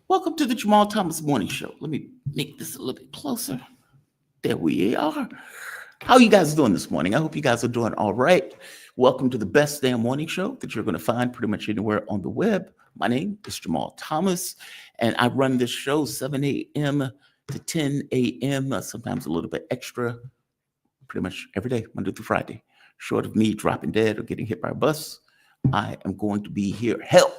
Welcome to the Jamal Thomas Morning Show. Let me make this a little bit closer. There we are. How you guys doing this morning? I hope you guys are doing all right. Welcome to the best damn morning show that you're going to find pretty much anywhere on the web. My name is Jamal Thomas, and I run this show 7 a.m. to 10 a.m., sometimes a little bit extra, pretty much every day, Monday through Friday. Short of me dropping dead or getting hit by a bus, I am going to be here. Hell,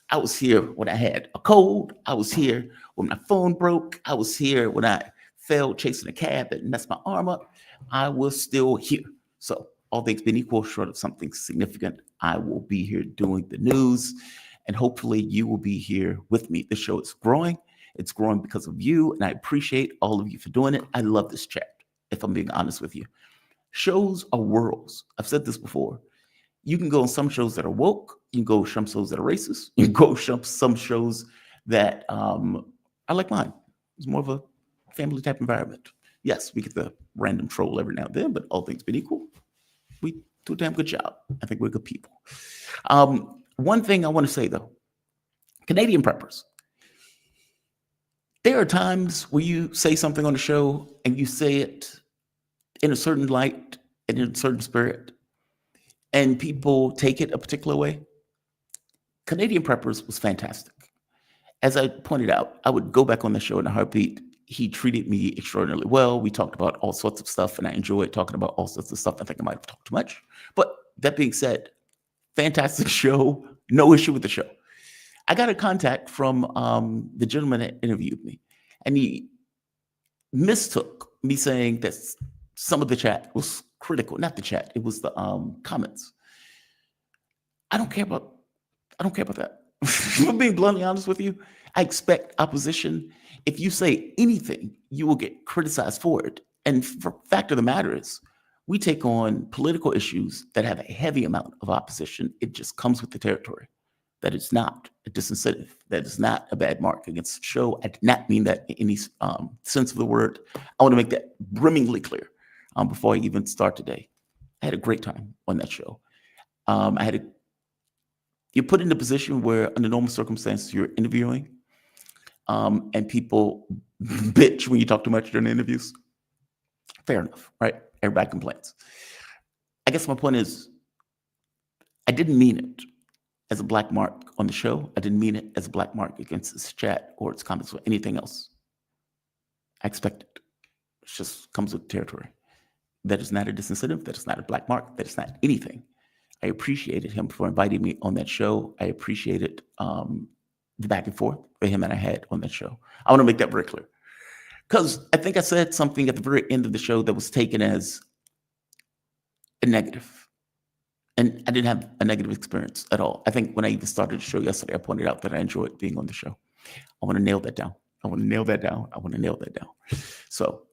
I was here when I had a cold. I was here when my phone broke. I was here when I fell chasing a cab that messed my arm up. I was still here. So all things being equal, short of something significant, I will be here doing the news. And hopefully you will be here with me. The show is growing. It's growing because of you. And I appreciate all of you for doing it. I love this chat, if I'm being honest with you. Shows are worlds. I've said this before. You can go on some shows that are woke. You can go some shows that are racist. You can go some shows that are like mine. It's more of a family type environment. Yes, we get the random troll every now and then, but all things being equal, we do a damn good job. I think we're good people. One thing I want to say though, Canadian preppers. There are times where you say something on the show and you say it in a certain light and in a certain spirit, and people take it a particular way. Canadian Preppers was fantastic. As I pointed out, I would go back on the show in a heartbeat. He treated me extraordinarily well. We talked about all sorts of stuff, and I enjoyed talking about all sorts of stuff. I think I might have talked too much. But that being said, fantastic show. No issue with the show. I got a contact from the gentleman that interviewed me, and he mistook me saying that some of the chat was critical. Not the chat. It was the comments. I don't care about that. If I'm being bluntly honest with you, I expect opposition. If you say anything, you will get criticized for it. And the fact of the matter is, we take on political issues that have a heavy amount of opposition. It just comes with the territory. That is not a disincentive. That is not a bad mark against the show. I did not mean that in any sense of the word. I want to make that brimmingly clear before I even start today. I had a great time on that show. You're put in a position where, under normal circumstances, you're interviewing, and people bitch when you talk too much during the interviews. Fair enough, right? Everybody complains. I guess my point is, I didn't mean it as a black mark on the show. I didn't mean it as a black mark against this chat or its comments or anything else. I expect it. It just comes with territory. That is not a disincentive. That is not a black mark. That is not anything. I appreciated him for inviting me on that show. I appreciated the back and forth for him and I had on that show. I want to make that very clear. Because I think I said something at the very end of the show that was taken as a negative. And I didn't have a negative experience at all. I think when I even started the show yesterday, I pointed out that I enjoyed being on the show. I want to nail that down. I want to nail that down. I want to nail that down. So,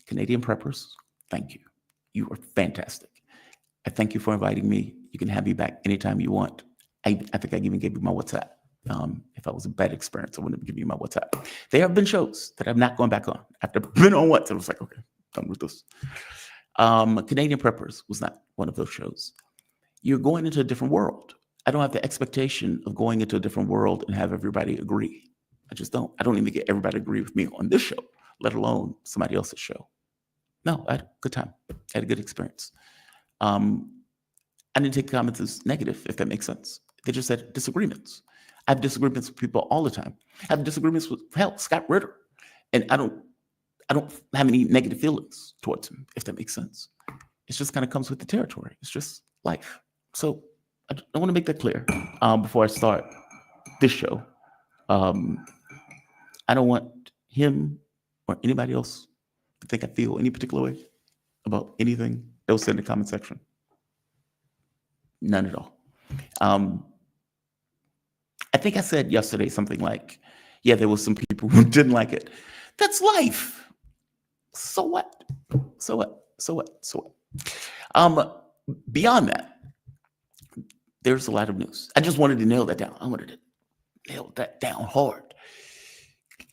Canadian Preppers, thank you. You are fantastic. I thank you for inviting me. You can have me back anytime you want. I think I even gave you my WhatsApp. If I was a bad experience, I wouldn't have given you my WhatsApp. There have been shows that I've not gone back on. After I've been on once, I was like, okay, done with this. Canadian Preppers was not one of those shows. You're going into a different world. I don't have the expectation of going into a different world and have everybody agree. I just don't. I don't even get everybody to agree with me on this show, let alone somebody else's show. No, I had a good time. I had a good experience. I didn't take comments as negative, if that makes sense. They just said disagreements. I have disagreements with people all the time. I have disagreements with, hell, Scott Ritter. And I don't have any negative feelings towards him, if that makes sense. It just kind of comes with the territory. It's just life. So I want to make that clear before I start this show. I don't want him or anybody else to think I feel any particular way about anything that was said in the comment section. None at all. I think I said yesterday something like, yeah, there was some people who didn't like it. That's life. So what? So what? So what? So what? Beyond that, there's a lot of news. I just wanted to nail that down. I wanted to nail that down hard.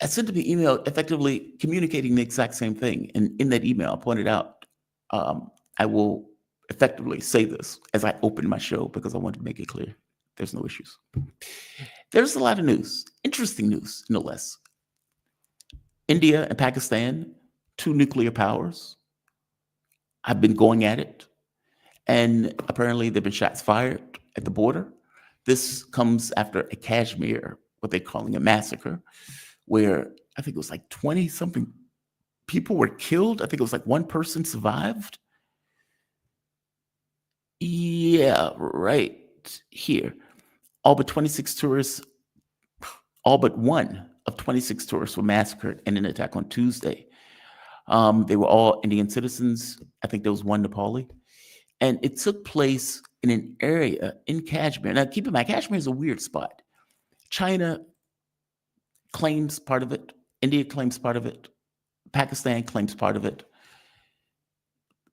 I sent him an email effectively communicating the exact same thing. And in that email, I pointed out, I will effectively say this as I open my show because I wanted to make it clear there's no issues. There's a lot of news, interesting news, no less. India and Pakistan, two nuclear powers, have been going at it. And apparently there have been shots fired at the border. This comes after a Kashmir, what they're calling a massacre, where I think it was like 20 something people were killed. I think it was like one person survived. Yeah, right here. All but 26 tourists, all but one of 26 tourists were massacred in an attack on Tuesday. They were all Indian citizens. I think there was one Nepali. And it took place in an area in Kashmir. Now, keep in mind, Kashmir is a weird spot. China claims part of it. India claims part of it. Pakistan claims part of it.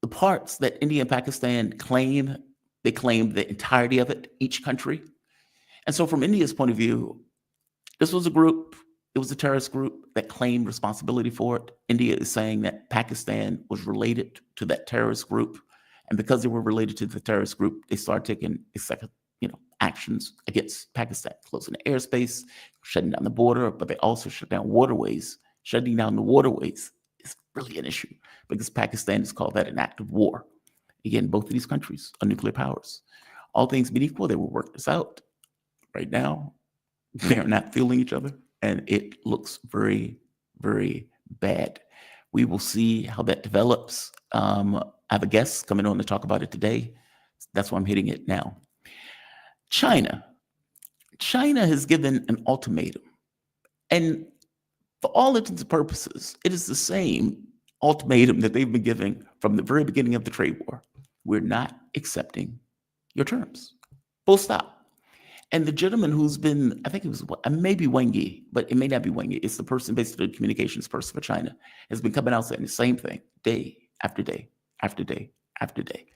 The parts that India and Pakistan claim, they claim the entirety of it, each country. And so from India's point of view, this was a group, it was a terrorist group that claimed responsibility for it. India is saying that Pakistan was related to that terrorist group. And because they were related to the terrorist group, they started taking actions against Pakistan, closing the airspace, shutting down the border, but they also shut down waterways. Shutting down the waterways is really an issue because Pakistan has called that an act of war. Again, both of these countries are nuclear powers. All things being equal, they will work this out. Right now, they're not feeling each other, and it looks very, very bad. We will see how that develops. I have a guest coming on to talk about it today. That's why I'm hitting it now. China has given an ultimatum. And for all intents and purposes, it is the same ultimatum that they've been giving from the very beginning of the trade war. We're not accepting your terms. Full stop. And the gentleman who's been, I think it was maybe Wang Yi, but it may not be Wang Yi. It's the person, basically the communications person for China, has been coming out saying the same thing day after day after day after day.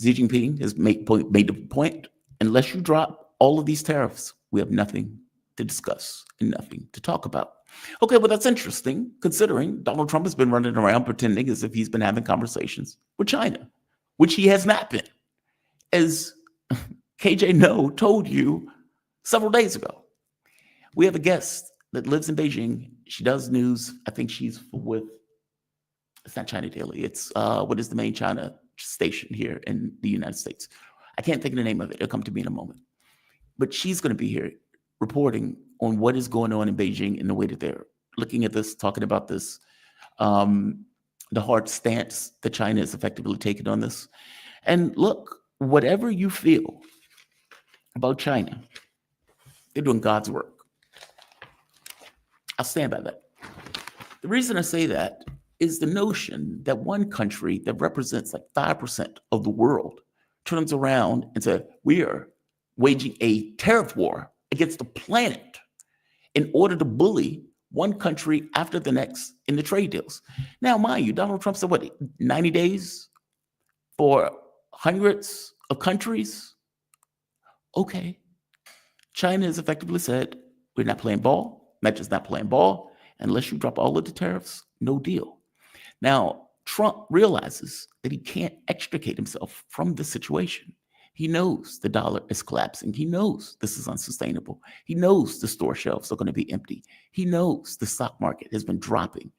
Xi Jinping has made the point, unless you drop all of these tariffs, we have nothing to discuss and nothing to talk about. Okay, well, that's interesting, considering Donald Trump has been running around pretending as if he's been having conversations with China, which he has not been. As KJ No told you several days ago, we have a guest that lives in Beijing. She does news. I think she's with, it's not China Daily. It's what is the main China station here in the United States. I can't think of the name of it. It'll come to me in a moment. But she's going to be here reporting on what is going on in Beijing and the way that they're looking at this, talking about this, the hard stance that China is effectively taking on this. And look, whatever you feel about China, they're doing God's work. I'll stand by that. The reason I say that is the notion that one country that represents like 5% of the world turns around and says, we are waging a tariff war against the planet in order to bully one country after the next in the trade deals. Now, mind you, Donald Trump said, 90 days for hundreds of countries? Okay. China has effectively said, we're not playing ball. Not just not playing ball. Unless you drop all of the tariffs, no deal. Now, Trump realizes that he can't extricate himself from this situation. He knows the dollar is collapsing. He knows this is unsustainable. He knows the store shelves are going to be empty. He knows the stock market has been dropping.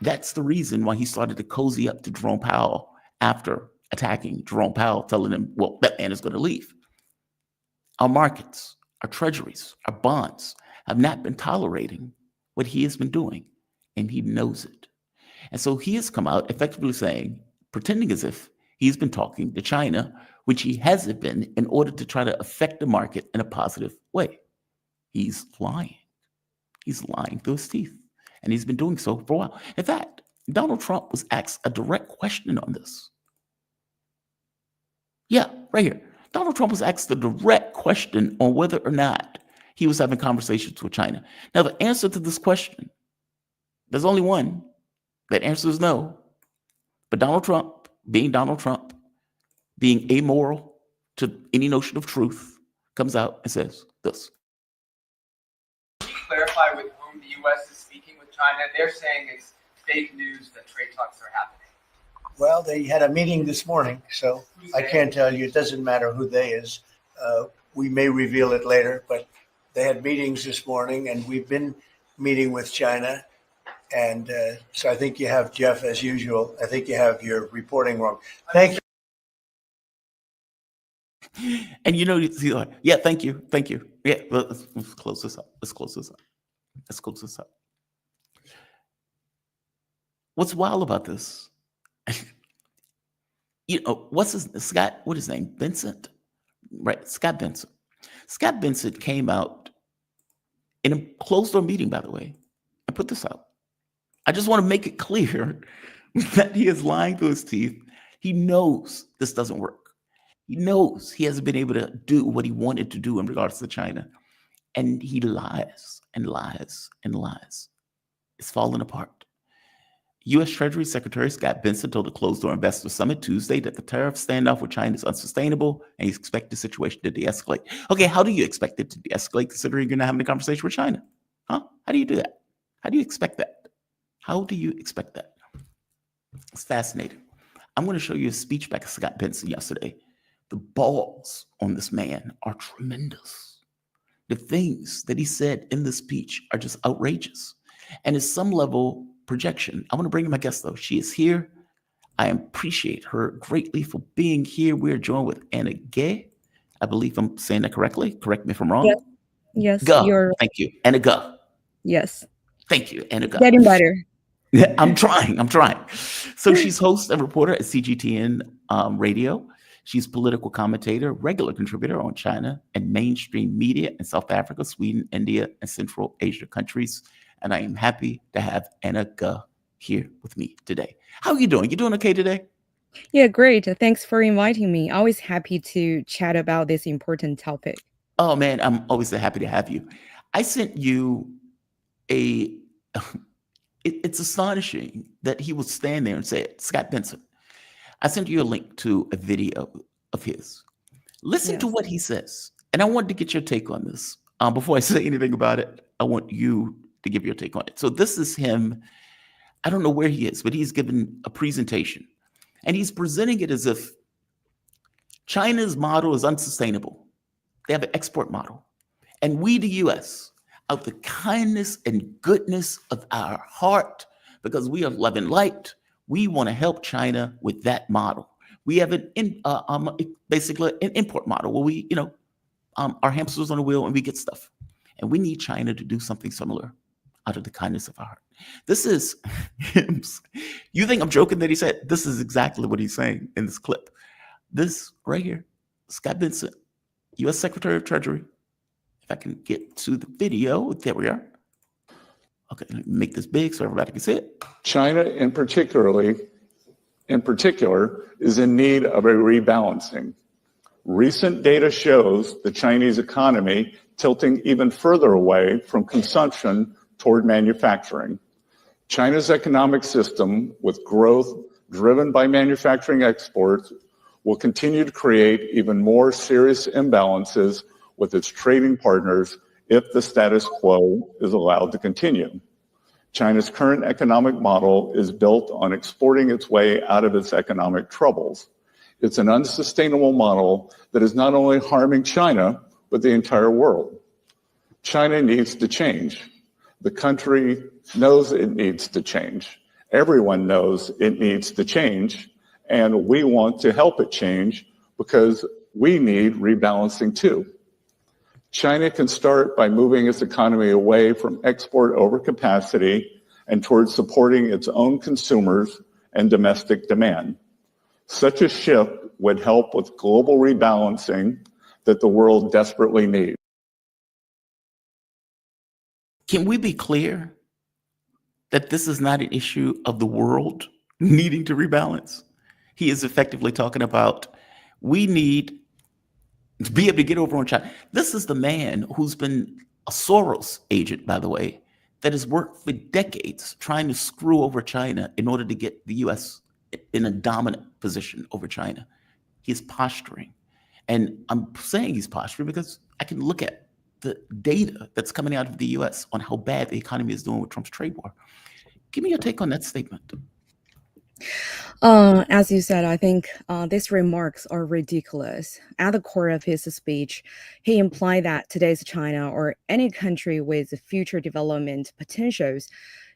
That's the reason why he started to cozy up to Jerome Powell after attacking Jerome Powell, telling him, well, that man is going to leave. Our markets, our treasuries, our bonds have not been tolerating what he has been doing, and he knows it. And so he has come out effectively saying, pretending as if he's been talking to China, which he hasn't been, in order to try to affect the market in a positive way. He's lying. He's lying through his teeth. And he's been doing so for a while. In fact, Donald Trump was asked a direct question on this. Yeah, right here. Donald Trump was asked a direct question on whether or not he was having conversations with China. Now, the answer to this question, there's only one. That answer is no. But Donald Trump, being amoral to any notion of truth, comes out and says this. Can you clarify with whom the U.S. is speaking with China? They're saying it's fake news that trade talks are happening. Well, they had a meeting this morning, so I can't tell you. It doesn't matter who they is. We may reveal it later, but they had meetings this morning, and we've been meeting with China. And so I think you have, Jeff, as usual, I think you have your reporting wrong. Thank you. And yeah, thank you. Yeah, let's close this up. Let's close this up. What's wild about this? What's Scott? What is his name? Vincent, right? Scott Vincent. Scott Vincent came out in a closed-door meeting, by the way, and put this out. I just want to make it clear that he is lying through his teeth. He knows this doesn't work. He knows he hasn't been able to do what he wanted to do in regards to China, and he lies and lies and lies. It's falling apart. U.S. Treasury Secretary Scott Vincent told a closed-door investor summit Tuesday that the tariff standoff with China is unsustainable and he expects the situation to de-escalate. Okay, how do you expect it to de-escalate considering you're not having a conversation with China? Huh? How do you do that? How do you expect that? How do you expect that? It's fascinating. I'm going to show you a speech back of Scott Vincent yesterday. The balls on this man are tremendous. The things that he said in this speech are just outrageous. And at some level, projection. I want to bring in my guest, though. She is here. I appreciate her greatly for being here. We're joined with Anna Gay. I believe I'm saying that correctly. Correct me if I'm wrong. Yes, You're. Thank you. Anna Gay. Yes. Thank you, Anna Gay. Getting better. I'm trying. So she's host and reporter at CGTN Radio. She's political commentator, regular contributor on China and mainstream media in South Africa, Sweden, India, and Central Asia countries. And I am happy to have Anna Gay here with me today. How are you doing? You doing okay today? Yeah, great. Thanks for inviting me. Always happy to chat about this important topic. Oh, man, I'm always so happy to have you. I sent you it's astonishing that he would stand there and say it. Scott Vincent. I sent you a link to a video of his. Listen to what he says. And I wanted to get your take on this. Before I say anything about it, I want you to give your take on it. So this is him. I don't know where he is, but he's given a presentation. And he's presenting it as if China's model is unsustainable. They have an export model. And we, the U.S., out the kindness and goodness of our heart, because we are love and light, we want to help China with that model. We have basically an import model where we, our hamsters on the wheel and we get stuff. And we need China to do something similar out of the kindness of our heart. This is him. You think I'm joking that he said, this is exactly what he's saying in this clip. This right here, Scott Vincent, U.S. Secretary of Treasury. If I can get to the video, there we are. Okay, let me make this big so everybody can see it. China in particular is in need of a rebalancing. Recent data shows the Chinese economy tilting even further away from consumption toward manufacturing. China's economic system, with growth driven by manufacturing exports, will continue to create even more serious imbalances with its trading partners if the status quo is allowed to continue. China's current economic model is built on exporting its way out of its economic troubles. It's an unsustainable model that is not only harming China, but the entire world. China needs to change. The country knows it needs to change. Everyone knows it needs to change, and we want to help it change because we need rebalancing too. China can start by moving its economy away from export overcapacity and towards supporting its own consumers and domestic demand. Such a shift would help with global rebalancing that the world desperately needs. Can we be clear that this is not an issue of the world needing to rebalance? He is effectively talking about we need to be able to get over on China. This is the man who's been a Soros agent, by the way, that has worked for decades trying to screw over China in order to get the US in a dominant position over China. He's posturing. And I'm saying he's posturing because I can look at the data that's coming out of the US on how bad the economy is doing with Trump's trade war. Give me your take on that statement. As you said, I think these remarks are ridiculous. At the core of his speech, he implied that today's China or any country with future development potentials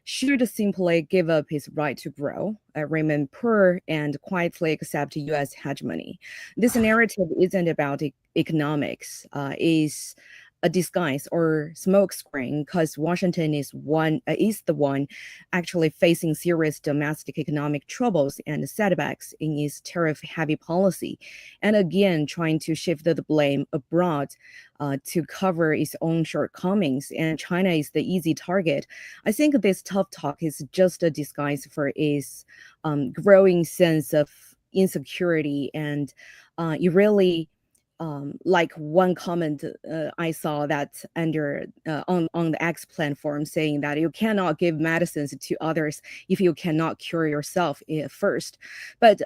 should simply give up his right to grow, remain poor, and quietly accept U.S. hegemony. This narrative isn't about economics, is a disguise or smokescreen, because Washington is the one actually facing serious domestic economic troubles and setbacks in its tariff-heavy policy, and again trying to shift the blame abroad to cover its own shortcomings. And China is the easy target. I think this tough talk is just a disguise for its growing sense of insecurity, and you really. Like one comment I saw that under on the X platform saying that you cannot give medicines to others if you cannot cure yourself first. But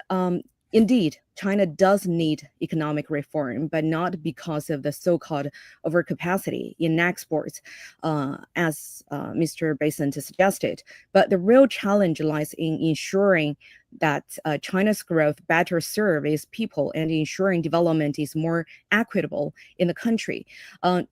indeed, China does need economic reform, but not because of the so-called overcapacity in exports, as Mr. Besant suggested. But the real challenge lies in ensuring that China's growth better serves its people and ensuring development is more equitable in the country.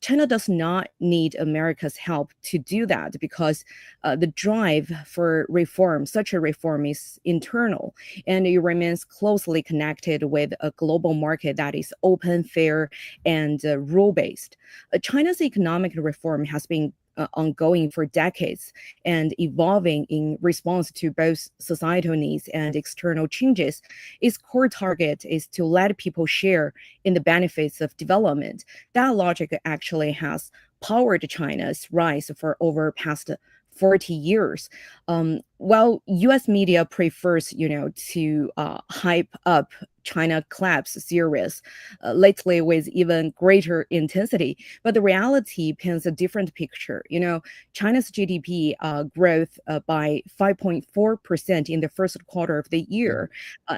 China does not need America's help to do that, because the drive for reform, such a reform, is internal, and it remains closely connected with a global market that is open, fair, and rule-based. China's economic reform has been ongoing for decades and evolving in response to both societal needs and external changes. Its core target is to let people share in the benefits of development. That logic actually has powered China's rise for over past 40 years. While U.S. media prefers, to hype up China collapse series lately with even greater intensity, but the reality paints a different picture. China's GDP growth by 5.4% in the first quarter of the year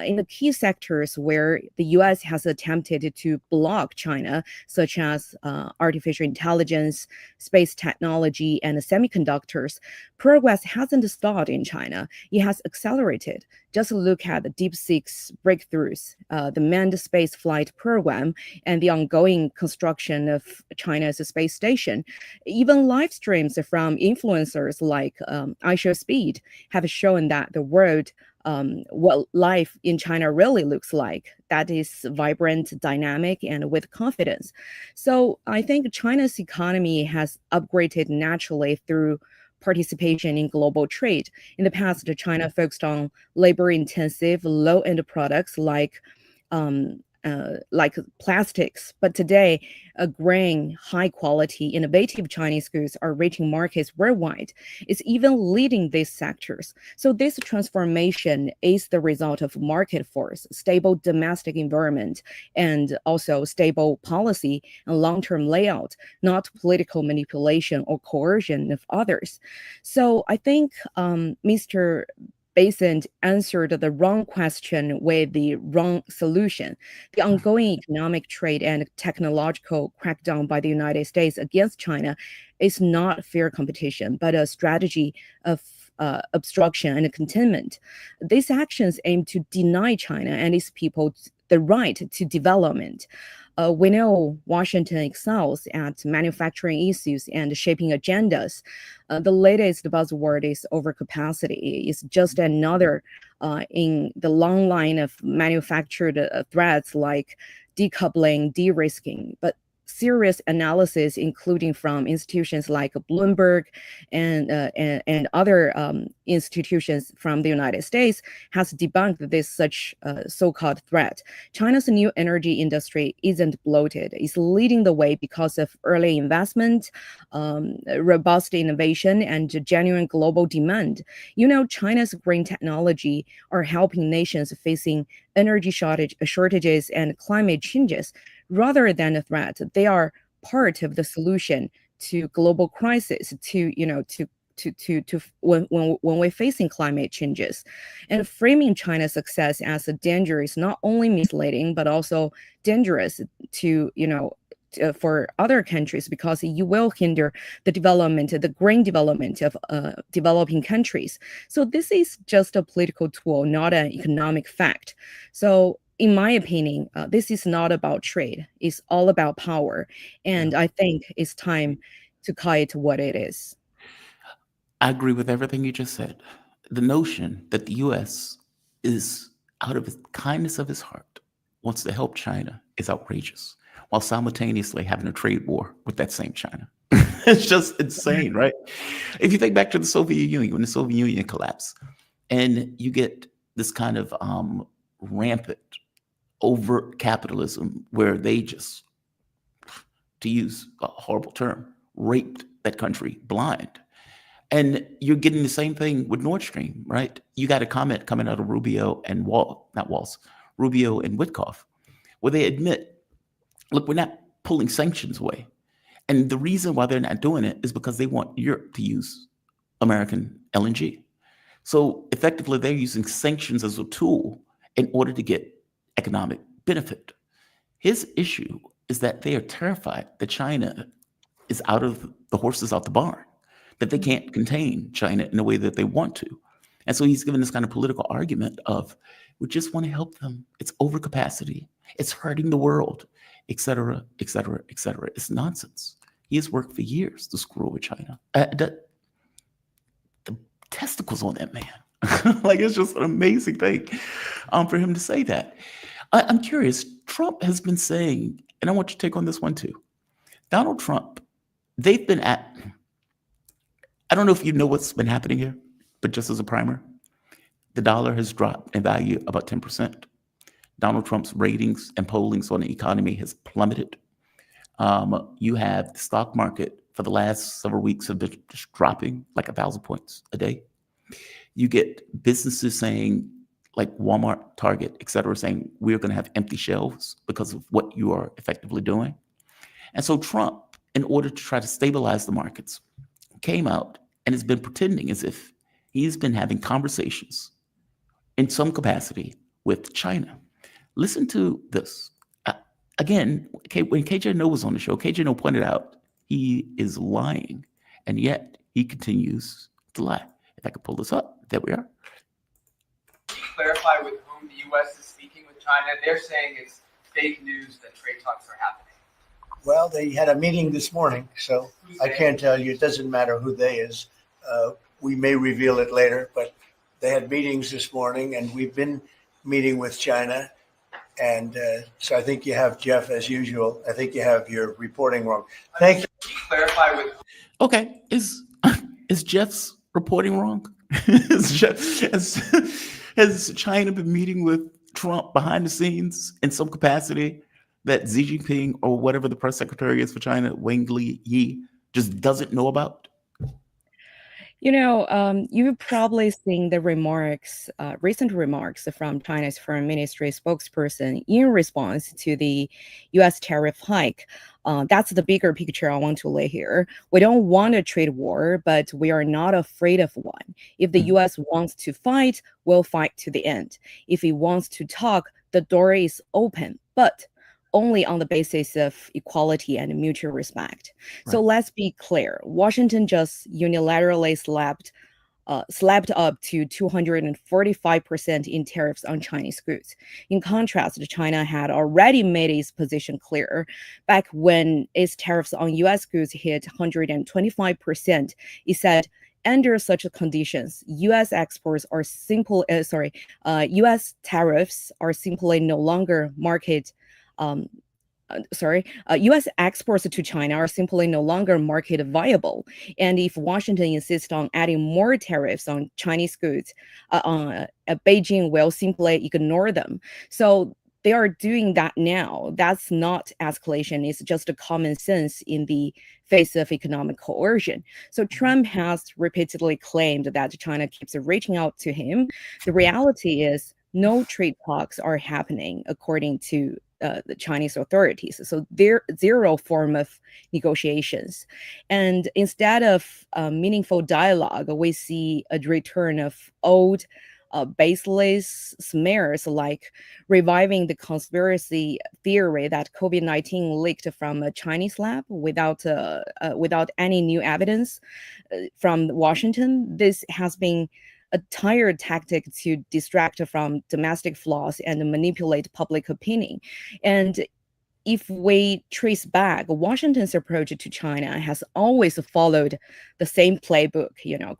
in the key sectors where the U.S. has attempted to block China, such as artificial intelligence, space technology, and semiconductors. Progress hasn't stalled in China. It has accelerated. Just look at the DeepSeek's breakthroughs, the manned space flight program, and the ongoing construction of China's space station. Even live streams from influencers like iShowSpeed have shown that the world, what life in China really looks like. That is vibrant, dynamic, and with confidence. So I think China's economy has upgraded naturally through participation in global trade. In the past, China focused on labor-intensive, low-end products like plastics. But today, growing high-quality, innovative Chinese goods are reaching markets worldwide. It's even leading these sectors. So this transformation is the result of market force, stable domestic environment, and also stable policy and long-term layout, not political manipulation or coercion of others. So I think Mr. Besant answered the wrong question with the wrong solution. The ongoing economic, trade, and technological crackdown by the United States against China is not fair competition, but a strategy of obstruction and containment. These actions aim to deny China and its people the right to development. We know Washington excels at manufacturing issues and shaping agendas. The latest buzzword is overcapacity. It's just another in the long line of manufactured threats like decoupling, de-risking. But serious analysis, including from institutions like Bloomberg and other institutions from the United States, has debunked this such so-called threat. China's new energy industry isn't bloated. It's leading the way because of early investment, robust innovation, and genuine global demand. China's green technology are helping nations facing energy shortages and climate changes. rather than a threat. They are part of the solution to global crisis, to when we're facing climate changes. And framing China's success as a danger is not only misleading but also dangerous to for other countries, because you will hinder the development, the green development of developing countries. So this is just a political tool, not an economic fact. So in my opinion, this is not about trade. It's all about power. And I think it's time to call it what it is. I agree with everything you just said. The notion that the U.S. is, out of the kindness of his heart, wants to help China is outrageous, while simultaneously having a trade war with that same China. It's just insane, right? If you think back to the Soviet Union, when the Soviet Union collapsed, and you get this kind of rampant, overt capitalism where they just, to use a horrible term, raped that country blind. And you're getting the same thing with Nord Stream, right? You got a comment coming out of Rubio and Rubio and Witkoff, where they admit, look, we're not pulling sanctions away. And the reason why they're not doing it is because they want Europe to use American LNG. So effectively, they're using sanctions as a tool in order to get economic benefit. His issue is that they are terrified that China is out of the horses out the barn, that they can't contain China in the way that they want to. And so he's given this kind of political argument of, we just want to help them. It's overcapacity. It's hurting the world, et cetera, et cetera, et cetera. It's nonsense. He has worked for years to screw with China. The testicles on that man. Like, it's just an amazing thing for him to say that. I'm curious. Trump has been saying, and I want you to take on this one too. Donald Trump, they've been at, I don't know if you know what's been happening here, but just as a primer, the dollar has dropped in value about 10%. Donald Trump's ratings and pollings on the economy has plummeted. You have the stock market for the last several weeks have been just dropping like 1,000 points a day. You get businesses saying, like Walmart, Target, et cetera, saying, we're going to have empty shelves because of what you are effectively doing. And so Trump, in order to try to stabilize the markets, came out and has been pretending as if he's been having conversations in some capacity with China. Listen to this. Again, when KJ No was on the show, KJ No pointed out he is lying, and yet he continues to lie. If I could pull this up, there we are. Can you clarify with whom the U.S. is speaking with China? They're saying it's fake news that trade talks are happening. Well, they had a meeting this morning, so I can't tell you. It doesn't matter who they is. We may reveal it later, but they had meetings this morning, and we've been meeting with China. And so I think you have, Jeff, as usual, I think you have your reporting wrong. Thank you. Can you clarify with whom? Okay, is Jeff's reporting wrong? Has China been meeting with Trump behind the scenes in some capacity that Xi Jinping or whatever the press secretary is for China, Wang Yi, just doesn't know about? You've probably seen the recent remarks from China's Foreign Ministry spokesperson in response to the U.S. tariff hike. That's the bigger picture I want to lay here. We don't want a trade war, but we are not afraid of one. If the U.S. wants to fight, we'll fight to the end. If it wants to talk, the door is open, but only on the basis of equality and mutual respect. Right. So let's be clear. Washington just unilaterally slapped up to 245% in tariffs on Chinese goods. In contrast, China had already made its position clear. Back when its tariffs on U.S. goods hit 125%, it said, under such conditions, U.S. exports are U.S. tariffs are simply no longer U.S. exports to China are simply no longer market viable. And if Washington insists on adding more tariffs on Chinese goods, Beijing will simply ignore them. So they are doing that now. That's not escalation. It's just a common sense in the face of economic coercion. So Trump has repeatedly claimed that China keeps reaching out to him. The reality is no trade talks are happening, according to the Chinese authorities. So there zero form of negotiations, and instead of meaningful dialogue, we see a return of old baseless smears, like reviving the conspiracy theory that COVID-19 leaked from a Chinese lab without any new evidence from Washington. This has been a tired tactic to distract from domestic flaws and manipulate public opinion. And if we trace back, Washington's approach to China has always followed the same playbook,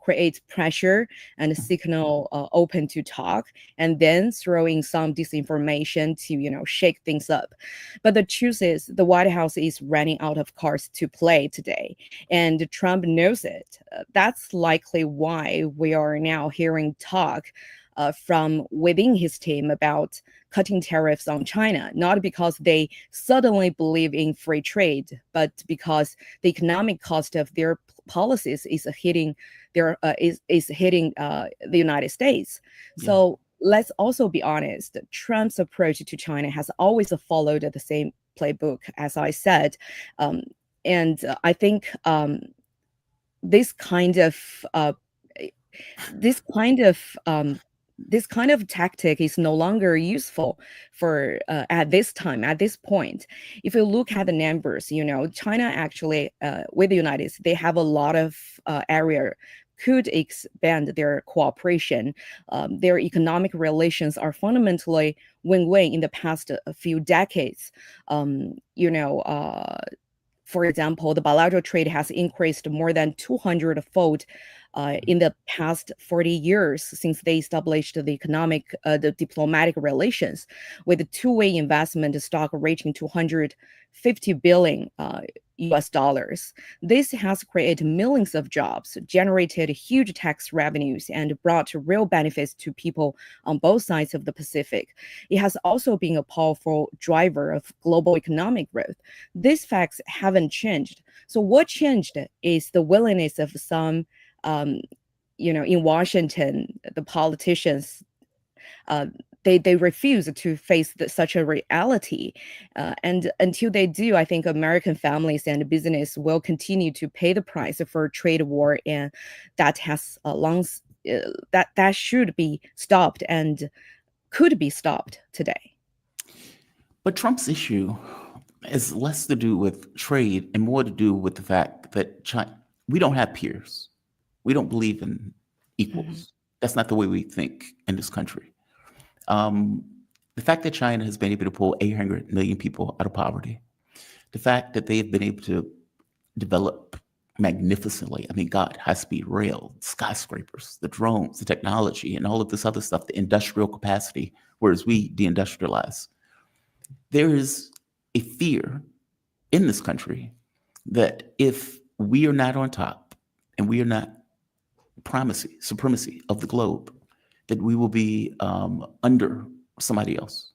create pressure and signal open to talk, and then throw in some disinformation to, shake things up. But the truth is, the White House is running out of cards to play today, and Trump knows it. That's likely why we are now hearing talk from within his team about cutting tariffs on China, not because they suddenly believe in free trade, but because the economic cost of their policies is hitting the United States. Yeah. So let's also be honest. Trump's approach to China has always followed the same playbook, as I said, and I think this kind of tactic is no longer useful for at this point. If you look at the numbers, China actually with the United States, they have a lot of area could expand their cooperation. Their economic relations are fundamentally win-win in the past few decades. For example, the bilateral trade has increased more than 200-fold in the past 40 years since they established the diplomatic relations, with the two-way investment stock reaching 250 billion US dollars. This has created millions of jobs, generated huge tax revenues, and brought real benefits to people on both sides of the Pacific. It has also been a powerful driver of global economic growth. These facts haven't changed. So what changed is the willingness of some in Washington, the politicians, they refuse to face such a reality. And until they do, I think American families and business will continue to pay the price for a trade war, and that has that should be stopped and could be stopped today. But Trump's issue is less to do with trade and more to do with the fact that we don't have peers. We don't believe in equals. That's not the way we think in this country. The fact that China has been able to pull 800 million people out of poverty, the fact that they've been able to develop magnificently, God, high-speed rail, skyscrapers, the drones, the technology, and all of this other stuff, the industrial capacity, whereas we deindustrialize. There is a fear in this country that if we are not on top and we are not supremacy of the globe, that we will be under somebody else.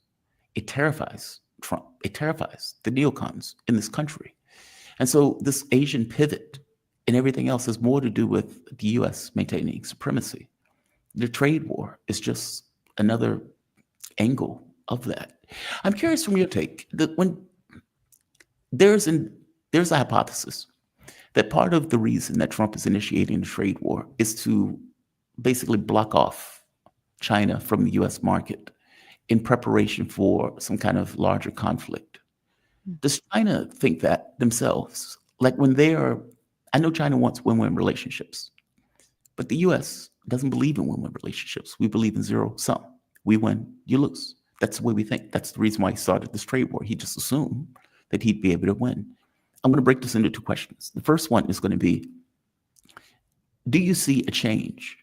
It terrifies Trump. It terrifies the neocons in this country. And so this Asian pivot and everything else has more to do with the U.S. maintaining supremacy. The trade war is just another angle of that. I'm curious from your take that when there's a hypothesis that part of the reason that Trump is initiating the trade war is to basically block off China from the U.S. market in preparation for some kind of larger conflict. Does China think that themselves? Like I know China wants win-win relationships, but the U.S. doesn't believe in win-win relationships. We believe in zero sum. We win, you lose. That's the way we think. That's the reason why he started this trade war. He just assumed that he'd be able to win. I'm going to break this into two questions. The first one is going to be, do you see a change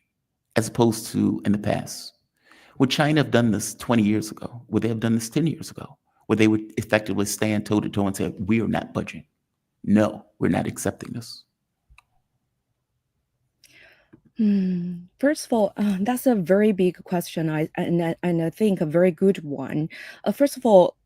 as opposed to in the past? Would China have done this 20 years ago? Would they have done this 10 years ago? Where they would effectively stand toe-to-toe and say, we are not budging. No, we're not accepting this. First of all, that's a very big question, and I think a very good one. First of all,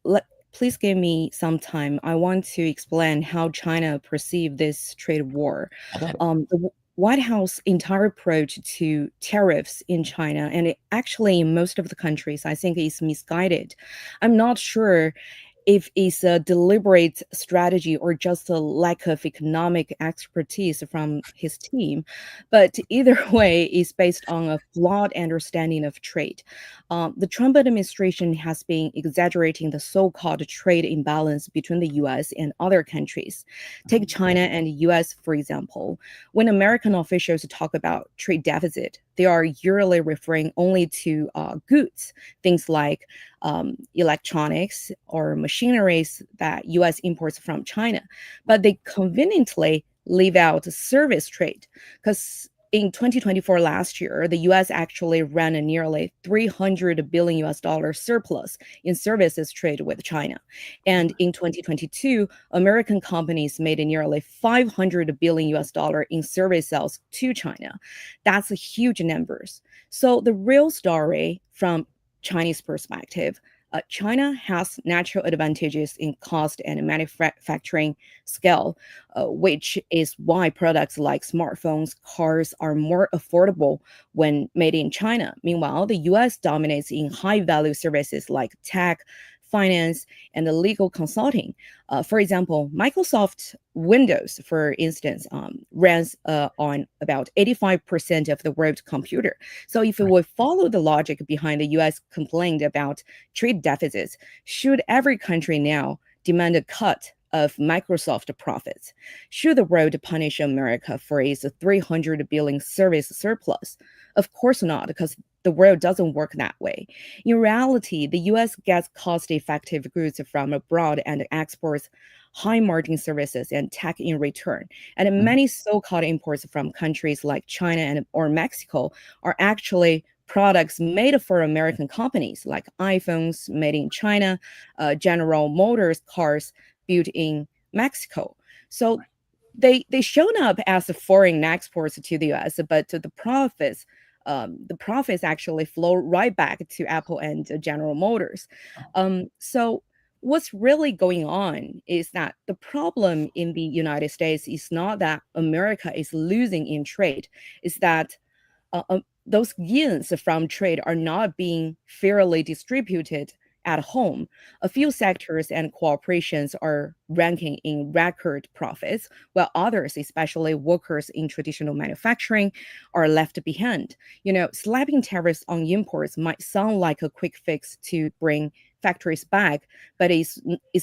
please give me some time. I want to explain how China perceives this trade war. The White House entire approach to tariffs in China, and actually in most of the countries, I think is misguided. I'm not sure if it's a deliberate strategy or just a lack of economic expertise from his team. But either way, it's based on a flawed understanding of trade. The Trump administration has been exaggerating the so-called trade imbalance between the US and other countries. Take China and the US, for example. When American officials talk about trade deficit, they are usually referring only to goods, things like electronics or machineries that US imports from China. But they conveniently leave out service trade, because in 2024 last year, the US actually ran a nearly 300 billion US dollar surplus in services trade with China. And in 2022, American companies made a nearly 500 billion US dollar in service sales to China. That's a huge numbers. So the real story from Chinese perspective, China has natural advantages in cost and manufacturing scale, which is why products like smartphones, cars are more affordable when made in China. Meanwhile, the US dominates in high value services like tech, finance, and the legal consulting. For example, Microsoft Windows, for instance, runs on about 85% of the world's computer. So if we would follow the logic behind the US complaint about trade deficits, should every country now demand a cut of Microsoft profits? Should the world punish America for its 300 billion service surplus? Of course not, because the world doesn't work that way. In reality, the US gets cost-effective goods from abroad and exports high-margin services and tech in return. And many so-called imports from countries like China or Mexico are actually products made for American companies, like iPhones made in China, General Motors cars built in Mexico. So they shown up as foreign exports to the US, but the profits actually flow right back to Apple and General Motors. So what's really going on is that the problem in the United States is not that America is losing in trade, it's that those gains from trade are not being fairly distributed at home. A few sectors and corporations are ranking in record profits, while others, especially workers in traditional manufacturing, are left behind. Slapping tariffs on imports might sound like a quick fix to bring factories back, but it's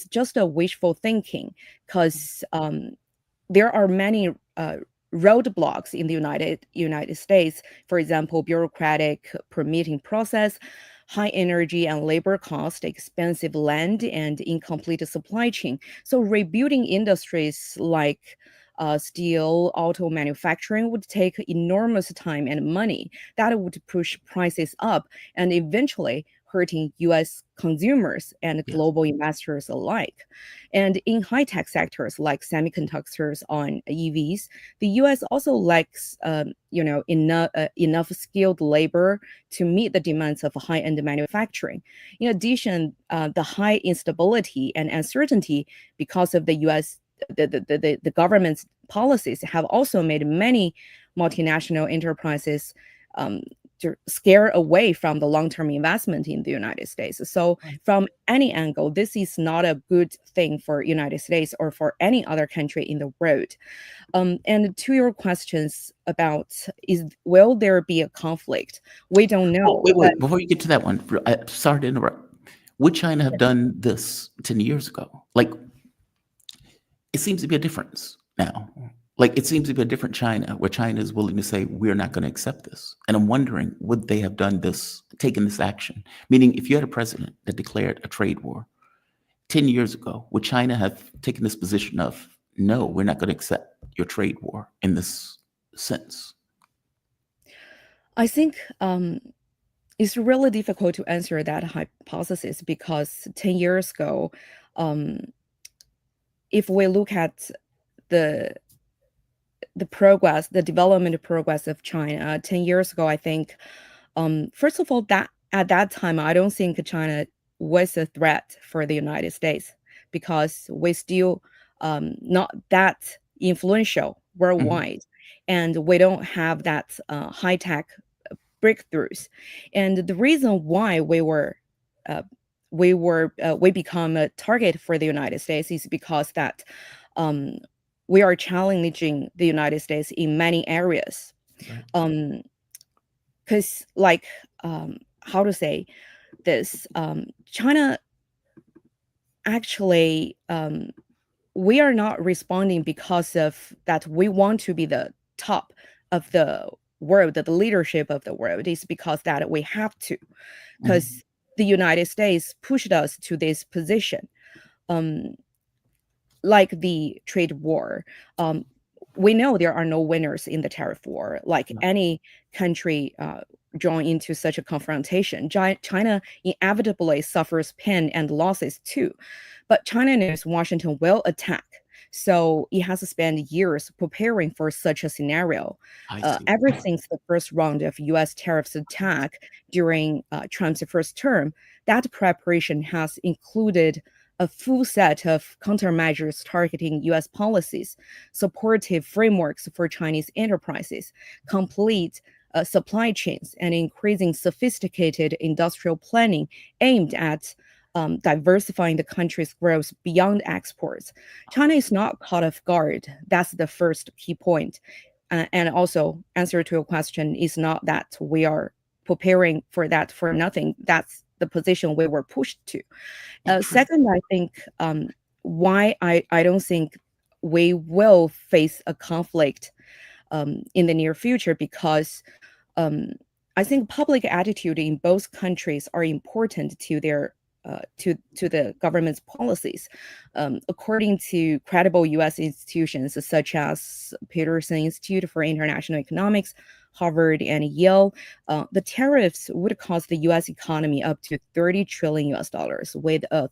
just a wishful thinking, because there are many roadblocks in the United States. For example, bureaucratic permitting process, high energy and labor cost, expensive land, and incomplete supply chain. So rebuilding industries like steel, auto manufacturing would take enormous time and money. That would push prices up and eventually hurting US consumers and global investors alike. And in high-tech sectors like semiconductors on EVs, the US also lacks enough skilled labor to meet the demands of high-end manufacturing. In addition, the high instability and uncertainty because of the US the government's policies have also made many multinational enterprises to scare away from the long-term investment in the United States. So from any angle, this is not a good thing for United States or for any other country in the world. And to your questions about will there be a conflict? We don't know. Wait. Before you get to that one, sorry to interrupt. Would China have done this 10 years ago? Like, it seems to be a difference now. Like, it seems to be a different China, where China is willing to say, we're not going to accept this. And I'm wondering, would they have done this, taken this action? Meaning, if you had a president that declared a trade war 10 years ago, would China have taken this position of, no, we're not going to accept your trade war in this sense? I think it's really difficult to answer that hypothesis, because 10 years ago, if we look at the progress, the development progress of China 10 years ago, I think, first of all, that at that time, I don't think China was a threat for the United States, because we're still not that influential worldwide, and we don't have that high-tech breakthroughs. And the reason why we were we become a target for the United States is because that we are challenging the United States in many areas. Right. Because how to say this, China actually, we are not responding because of that we want to be the top of the world, the leadership of the world. It's because that we have to, because the United States pushed us to this position. Like the trade war, we know there are no winners in the tariff war. Like any country join into such a confrontation, China inevitably suffers pain and losses too. But China knows Washington will attack. So it has spent years preparing for such a scenario. Ever since the first round of US tariffs attack during Trump's first term, that preparation has included a full set of countermeasures targeting US policies, supportive frameworks for Chinese enterprises, complete supply chains, and increasing sophisticated industrial planning aimed at diversifying the country's growth beyond exports. China is not caught off guard. That's the first key point. And also, answer to your question is not that we are preparing for that for nothing. That's the position we were pushed to. Second, I think why I don't think we will face a conflict in the near future, because I think public attitude in both countries are important to their to the government's policies. According to credible U.S. institutions such as Peterson Institute for International Economics, Harvard, and Yale, the tariffs would cost the U.S. economy up to $30 trillion US, with a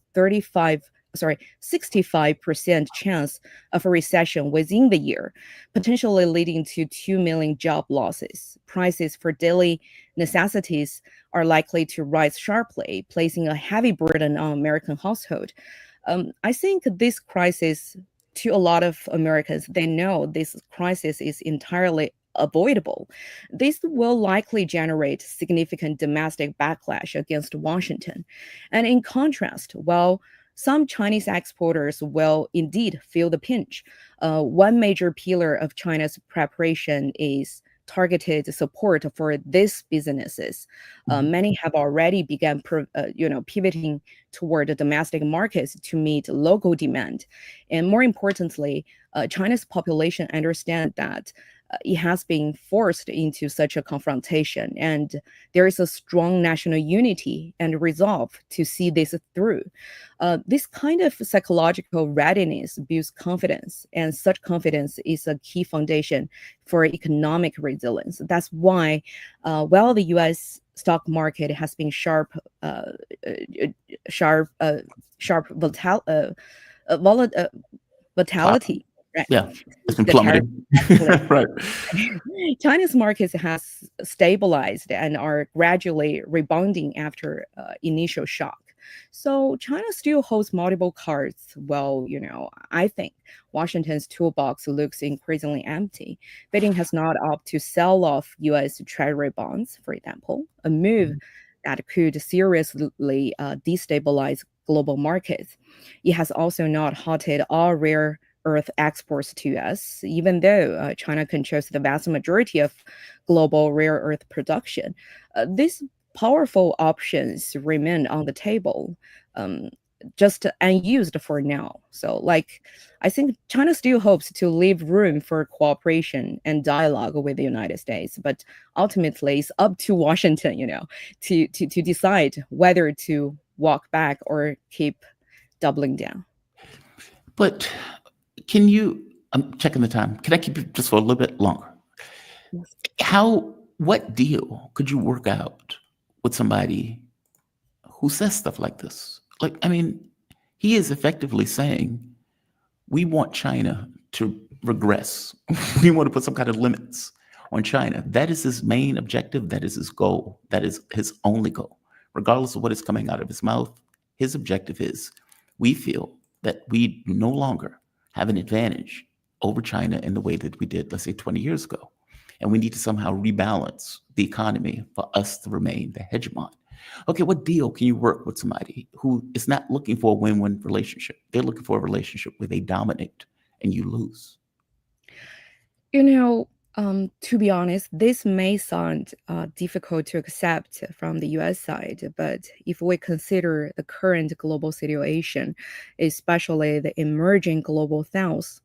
65% chance of a recession within the year, potentially leading to 2 million job losses. Prices for daily necessities are likely to rise sharply, placing a heavy burden on American households. I think this crisis, to a lot of Americans, they know this crisis is entirely avoidable. This will likely generate significant domestic backlash against Washington. And in contrast, while some Chinese exporters will indeed feel the pinch, one major pillar of China's preparation is targeted support for these businesses. Many have already begun, pivoting toward the domestic markets to meet local demand. And more importantly, China's population understands that it has been forced into such a confrontation, and there is a strong national unity and resolve to see this through. This kind of psychological readiness builds confidence, and such confidence is a key foundation for economic resilience. That's why, while the U.S. stock market has been sharp volatility. Right. Yeah, it's been plummeting. Right. China's markets has stabilized and are gradually rebounding after initial shock. So China still holds multiple cards. Well, I think Washington's toolbox looks increasingly empty. Beijing has not opted to sell off U.S. Treasury bonds, for example, a move that could seriously destabilize global markets. It has also not halted all rare earth exports to us, even though China controls the vast majority of global rare earth production. These powerful options remain on the table, just unused for now. So, I think China still hopes to leave room for cooperation and dialogue with the United States, but ultimately it's up to Washington, to decide whether to walk back or keep doubling down. But I'm checking the time. Can I keep it just for a little bit longer? What deal could you work out with somebody who says stuff like this? He is effectively saying, we want China to regress. We want to put some kind of limits on China. That is his main objective. That is his goal. That is his only goal. Regardless of what is coming out of his mouth, his objective is, we feel that we no longer have an advantage over China in the way that we did, let's say, 20 years ago. And we need to somehow rebalance the economy for us to remain the hegemon. Okay, what deal can you work with somebody who is not looking for a win-win relationship? They're looking for a relationship where they dominate and you lose. You know, to be honest, this may sound difficult to accept from the US side, but if we consider the current global situation, especially the emerging global south,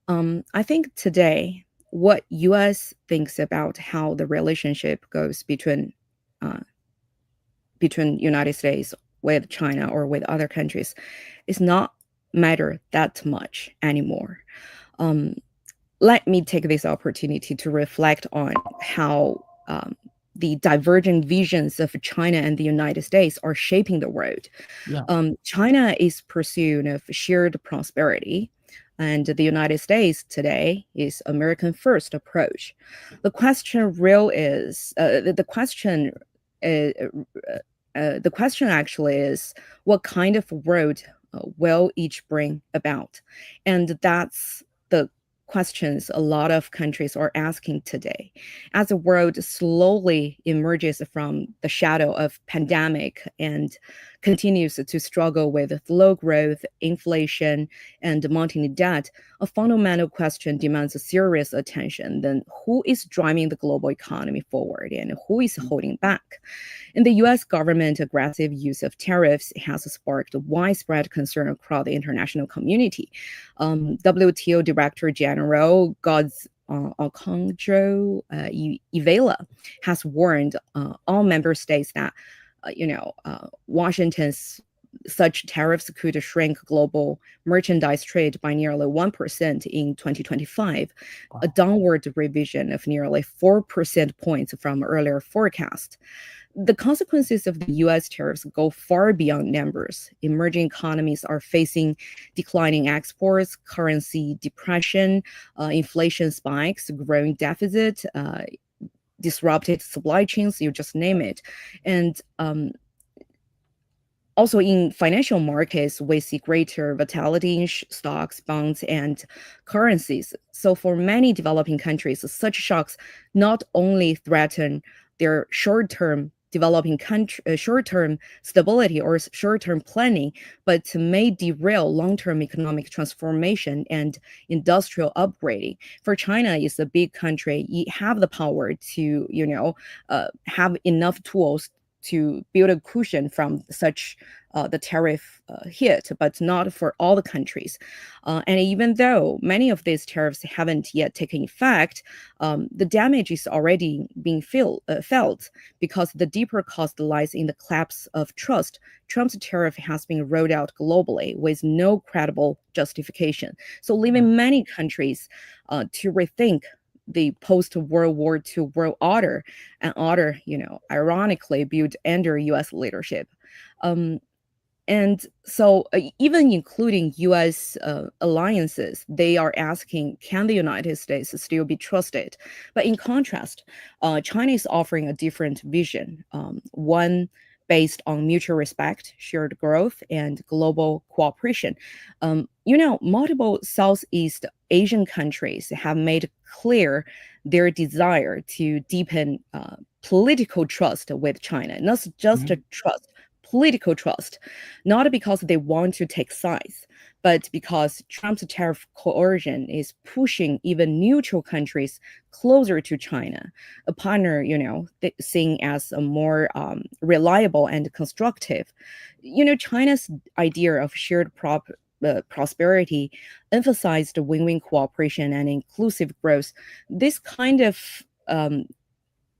I think today what US thinks about how the relationship goes uh, between United States with China or with other countries is not matter that much anymore. Um, Let me take this opportunity to reflect on how the divergent visions of China and the United States are shaping the world. Yeah. China is pursuit of shared prosperity, and the United States today is American first approach. The question real is uh, the question actually is what kind of world will each bring about, and that's the questions a lot of countries are asking today. As the world slowly emerges from the shadow of pandemic and continues to struggle with low growth, inflation, and mounting debt, a fundamental question demands serious attention. Then who is driving the global economy forward and who is holding back? In the US government, aggressive use of tariffs has sparked widespread concern across the international community. WTO Director General God's Alejandro Ivela has warned all member states that, Washington's such tariffs could shrink global merchandise trade by nearly 1% in 2025, a downward revision of nearly 4 percentage points from earlier forecast. The consequences of the US tariffs go far beyond numbers. Emerging economies are facing declining exports, currency depression, inflation spikes, growing deficit, disrupted supply chains, you just name it. And also in financial markets, we see greater volatility in stocks, bonds, and currencies. So for many developing countries, such shocks not only threaten their short-term short-term stability or short-term planning, but may derail long-term economic transformation and industrial upgrading. For China, it's a big country. It have the power to, have enough tools to build a cushion from such the tariff hit, but not for all the countries. And even though many of these tariffs haven't yet taken effect, the damage is already being felt because the deeper cost lies in the collapse of trust. Trump's tariff has been rolled out globally with no credible justification, so leaving many countries to rethink the post-World War II world order, an order, ironically built under U.S. leadership. And so even including U.S. Alliances, they are asking, can the United States still be trusted? But in contrast, China is offering a different vision, one based on mutual respect, shared growth, and global cooperation. Multiple Southeast Asian countries have made clear their desire to deepen political trust with China, not just a trust, political trust, not because they want to take sides, but because Trump's tariff coercion is pushing even neutral countries closer to China, a partner, seen as a more reliable and constructive. China's idea of shared prosperity emphasized win-win cooperation and inclusive growth. This kind of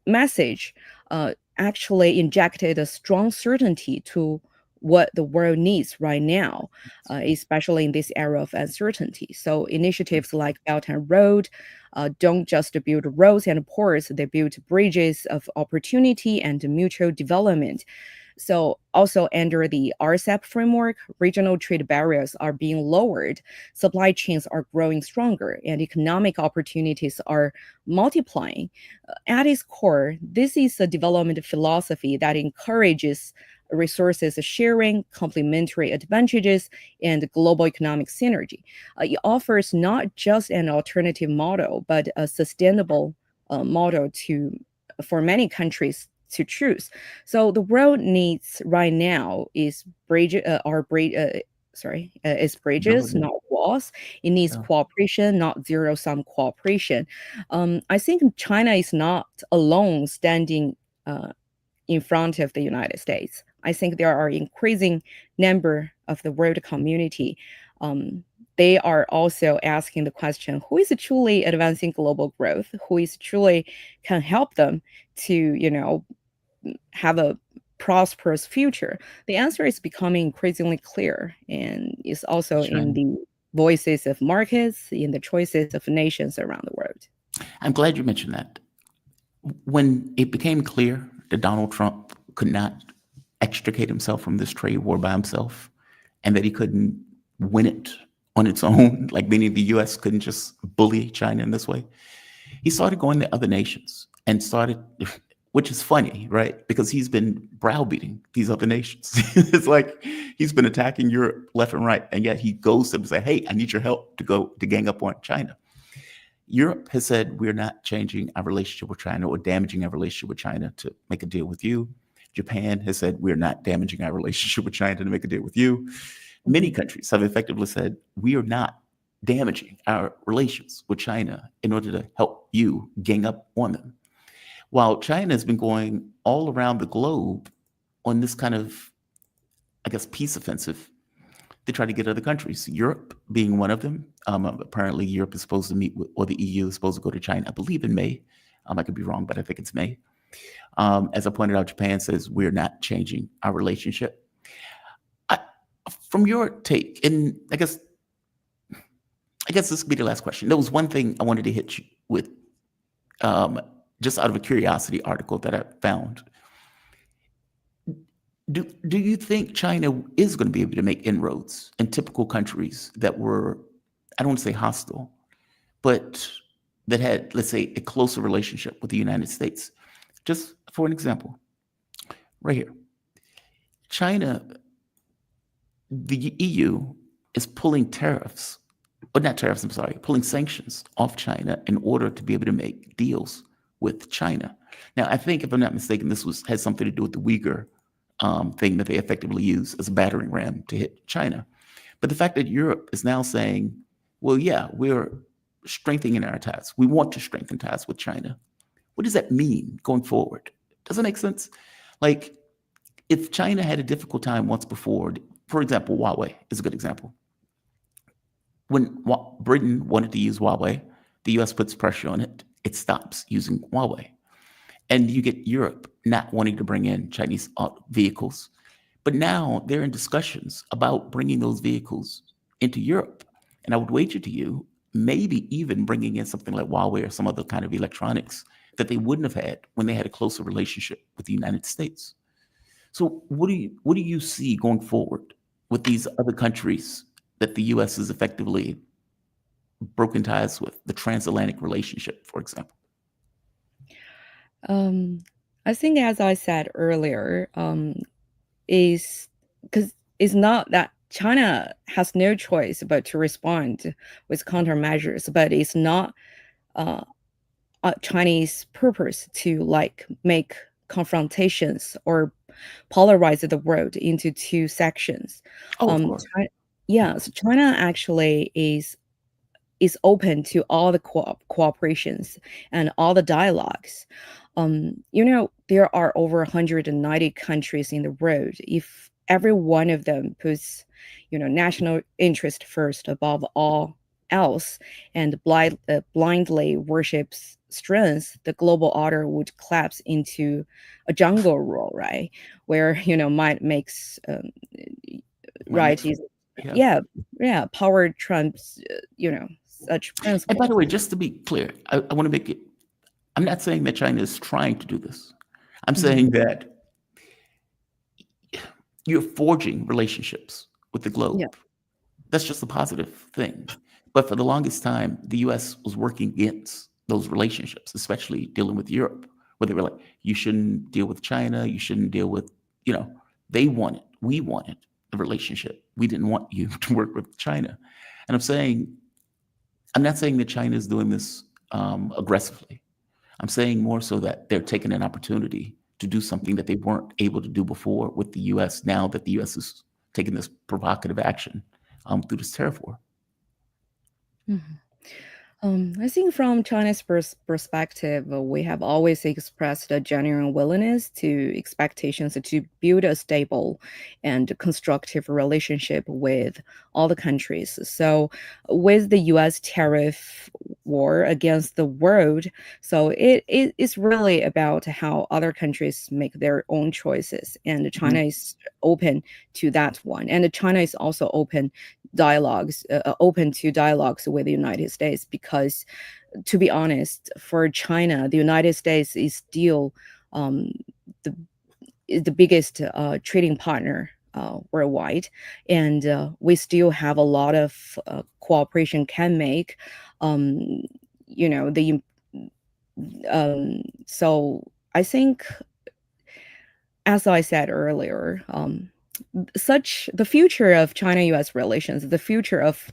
message actually injected a strong certainty to what the world needs right now, especially in this era of uncertainty. So initiatives like Belt and Road don't just build roads and ports, they build bridges of opportunity and mutual development. So also under the RCEP framework, regional trade barriers are being lowered, supply chains are growing stronger, and economic opportunities are multiplying. At its core, this is a development philosophy that encourages resources sharing, complementary advantages, and global economic synergy. It offers not just an alternative model, but a sustainable model for many countries to choose. So the world needs right now is is bridges, Ability. not walls. It needs Yeah. cooperation, not zero-sum cooperation. I think China is not alone standing in front of the United States. I think there are increasing number of the world community. They are also asking the question, who is truly advancing global growth? Who is truly can help them to, have a prosperous future? The answer is becoming increasingly clear and is also Sure. in the voices of markets, in the choices of nations around the world. I'm glad you mentioned that. When it became clear that Donald Trump could not extricate himself from this trade war by himself and that he couldn't win it on its own, like many of the US couldn't just bully China in this way, he started going to other nations and started, which is funny, right? Because he's been browbeating these other nations. It's like he's been attacking Europe left and right, and yet he goes to them and say, hey, I need your help to gang up on China. Europe has said we're not changing our relationship with China or damaging our relationship with China to make a deal with you. Japan has said we're not damaging our relationship with China to make a deal with you. Many countries have effectively said we are not damaging our relations with China in order to help you gang up on them. While China has been going all around the globe on this kind of, I guess, peace offensive to try to get other countries, Europe being one of them. Apparently, Europe is supposed to meet with, or the EU is supposed to go to China, I believe in May. I could be wrong, but I think it's May. As I pointed out, Japan says we're not changing our relationship. From your take, and I guess this could be the last question. There was one thing I wanted to hit you with, just out of a curiosity article that I found. Do you think China is going to be able to make inroads in typical countries that were, I don't want to say hostile, but that had, let's say, a closer relationship with the United States? Just for an example, right here. China, the EU is pulling tariffs, or not tariffs, I'm sorry, pulling sanctions off China in order to be able to make deals with China. Now, I think, if I'm not mistaken, this has something to do with the Uyghur thing that they effectively use as a battering ram to hit China. But the fact that Europe is now saying, well, yeah, we're strengthening our ties. We want to strengthen ties with China. What does that mean going forward? Does that make sense? Like, if China had a difficult time once before, for example, Huawei is a good example. When Britain wanted to use Huawei, the US puts pressure on it. It stops using Huawei. And you get Europe not wanting to bring in Chinese vehicles. But now they're in discussions about bringing those vehicles into Europe. And I would wager to you, maybe even bringing in something like Huawei or some other kind of electronics that they wouldn't have had when they had a closer relationship with the United States. So what do you see going forward with these other countries that the US has effectively broken ties with, the transatlantic relationship, for example? I think, as I said earlier, is because it's not that China has no choice but to respond with countermeasures, but it's not a Chinese purpose to make confrontations or polarize the world into two sections. Oh, of course. So China actually is open to all the cooperations and all the dialogues. There are over 190 countries in the world. If every one of them puts, national interest first above all else and blindly worships strength, the global order would collapse into a jungle rule, right? Where, might makes right is power trumps, such principles. And by the way, just to be clear, I want to make it, I'm not saying that China is trying to do this. I'm saying that you're forging relationships with the globe. Yeah. That's just a positive thing. But for the longest time, the US was working against those relationships, especially dealing with Europe, where they were like, you shouldn't deal with China, you shouldn't deal with, we wanted the relationship. We didn't want you to work with China. And I'm not saying that China is doing this aggressively. I'm saying more so that they're taking an opportunity to do something that they weren't able to do before with the U.S. now that the U.S. is taking this provocative action through this tariff war. Mhm. I think from China's perspective, we have always expressed a genuine willingness to expectations to build a stable and constructive relationship with all the countries. So, with the U.S. tariff war against the world, so it's really about how other countries make their own choices, and China is open to that one, and China is also open to dialogues with the United States, because to be honest, for China, the United States is still the biggest trading partner worldwide, and we still have a lot of cooperation can make. You know, so I think, as I said earlier, the future of China-U.S. relations, the future of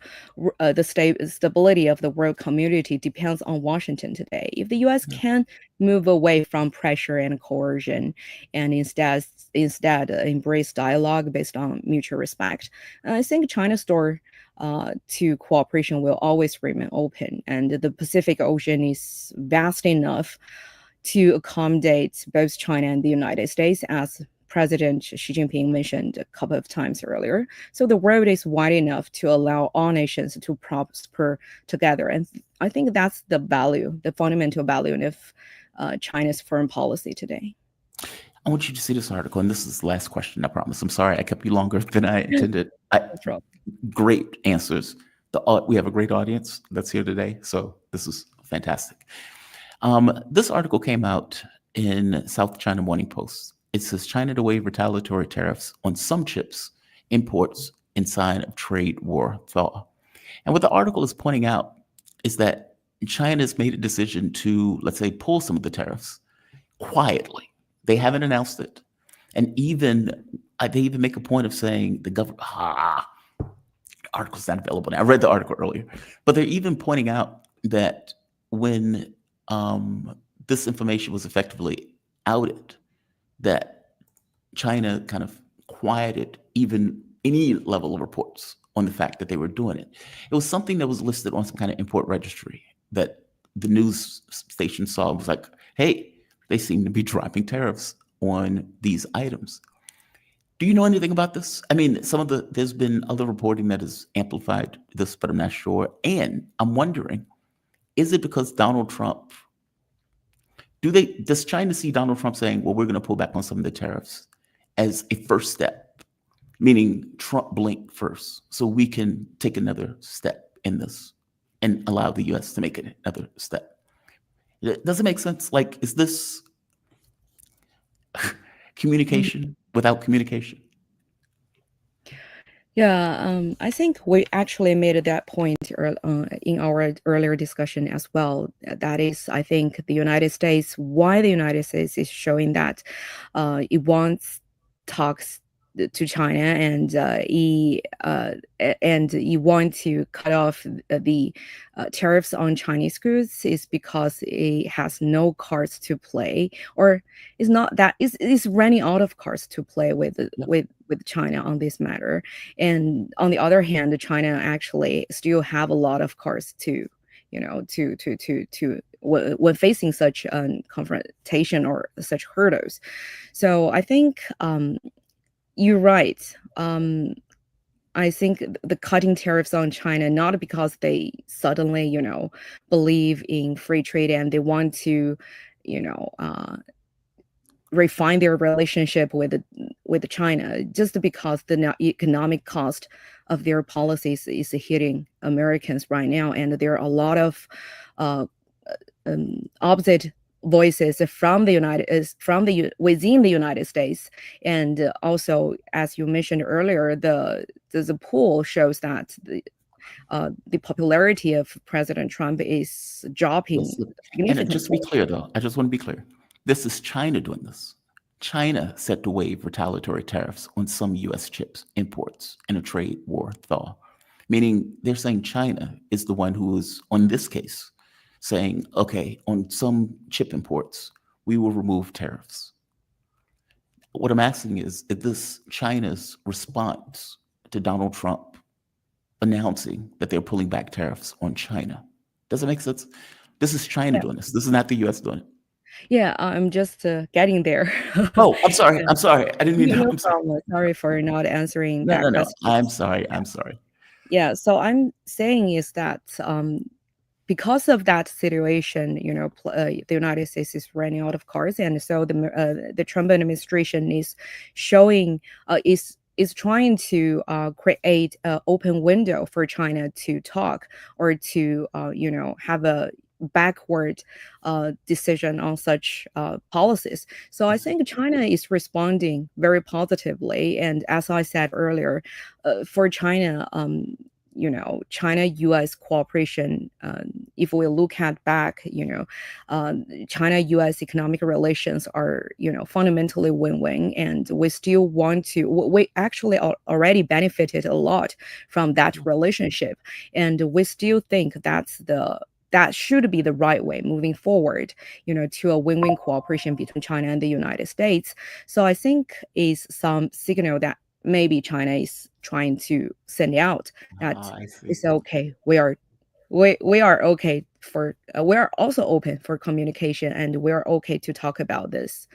the stability of the world community depends on Washington today. If the U.S. can move away from pressure and coercion, and instead embrace dialogue based on mutual respect, I think China's door to cooperation will always remain open, and the Pacific Ocean is vast enough to accommodate both China and the United States, as President Xi Jinping mentioned a couple of times earlier. So the world is wide enough to allow all nations to prosper together. And I think that's the value, the fundamental value of China's foreign policy today. I want you to see this article, and this is the last question, I promise. I'm sorry I kept you longer than I intended. Great answers. We have a great audience that's here today, so this is fantastic. This article came out in South China Morning Post. It says China to waive retaliatory tariffs on some chips imports in sign of trade war thaw. And what the article is pointing out is that China's made a decision to, let's say, pull some of the tariffs quietly. They haven't announced it. And they even make a point of saying the government, the article's not available now. I read the article earlier, but they're even pointing out that when this information was effectively outed, that China kind of quieted even any level of reports on the fact that they were doing it. It was something that was listed on some kind of import registry that the news station saw and was like, hey, they seem to be dropping tariffs on these items. Do you know anything about this? I mean, there's been other reporting that has amplified this, but I'm not sure. And I'm wondering, is it because Donald Trump, does China see Donald Trump saying, well, we're going to pull back on some of the tariffs as a first step, meaning Trump blinked first, so we can take another step in this and allow the U.S. to make another step? Does it make sense? Like, is this communication without communication? Yeah, I think we actually made that point in our earlier discussion as well. That is, I think why the United States is showing that it wants talks to China, and he want to cut off the tariffs on Chinese goods, is because it has no cards to play, or is not that is running out of cards to play with China on this matter. And on the other hand, China actually still have a lot of cards to, when facing such a confrontation or such hurdles. So I think you're right. I think the cutting tariffs on China, not because they suddenly, believe in free trade and they want to, refine their relationship with China, just because the economic cost of their policies is hitting Americans right now, and there are a lot of opposite voices within the United States, and also, as you mentioned earlier, the poll shows that the popularity of President Trump is dropping significantly. And just to be clear, though, I just want to be clear. This is China doing this. China set to waive retaliatory tariffs on some U.S. chips imports in a trade war thaw, meaning they're saying China is the one who is, on this case, saying, okay, on some chip imports, we will remove tariffs. what I'm asking is this China's response to Donald Trump announcing that they're pulling back tariffs on China. Does it make sense? This is China Yeah. doing this. This is not the US doing it. Yeah, I'm just getting there. Oh, I'm sorry. Yeah. I'm sorry. I didn't mean to. No I'm sorry. problem. Sorry for not answering No, that no, no. question. I'm sorry. I'm sorry. Yeah, so I'm saying is that because of that situation, the United States is running out of cars, and so the Trump administration is showing is trying to create an open window for China to talk or to have a backward decision on such policies. So I think China is responding very positively, and as I said earlier, for China. China-U.S. cooperation, if we look at back, China-U.S. economic relations are, fundamentally win-win, and we still want to, we actually already benefited a lot from that relationship, and we still think that should be the right way moving forward, to a win-win cooperation between China and the United States. So I think is some signal that maybe China is trying to send out that I see. it's okay. We are okay for we are also open for communication, and we are okay to talk about this.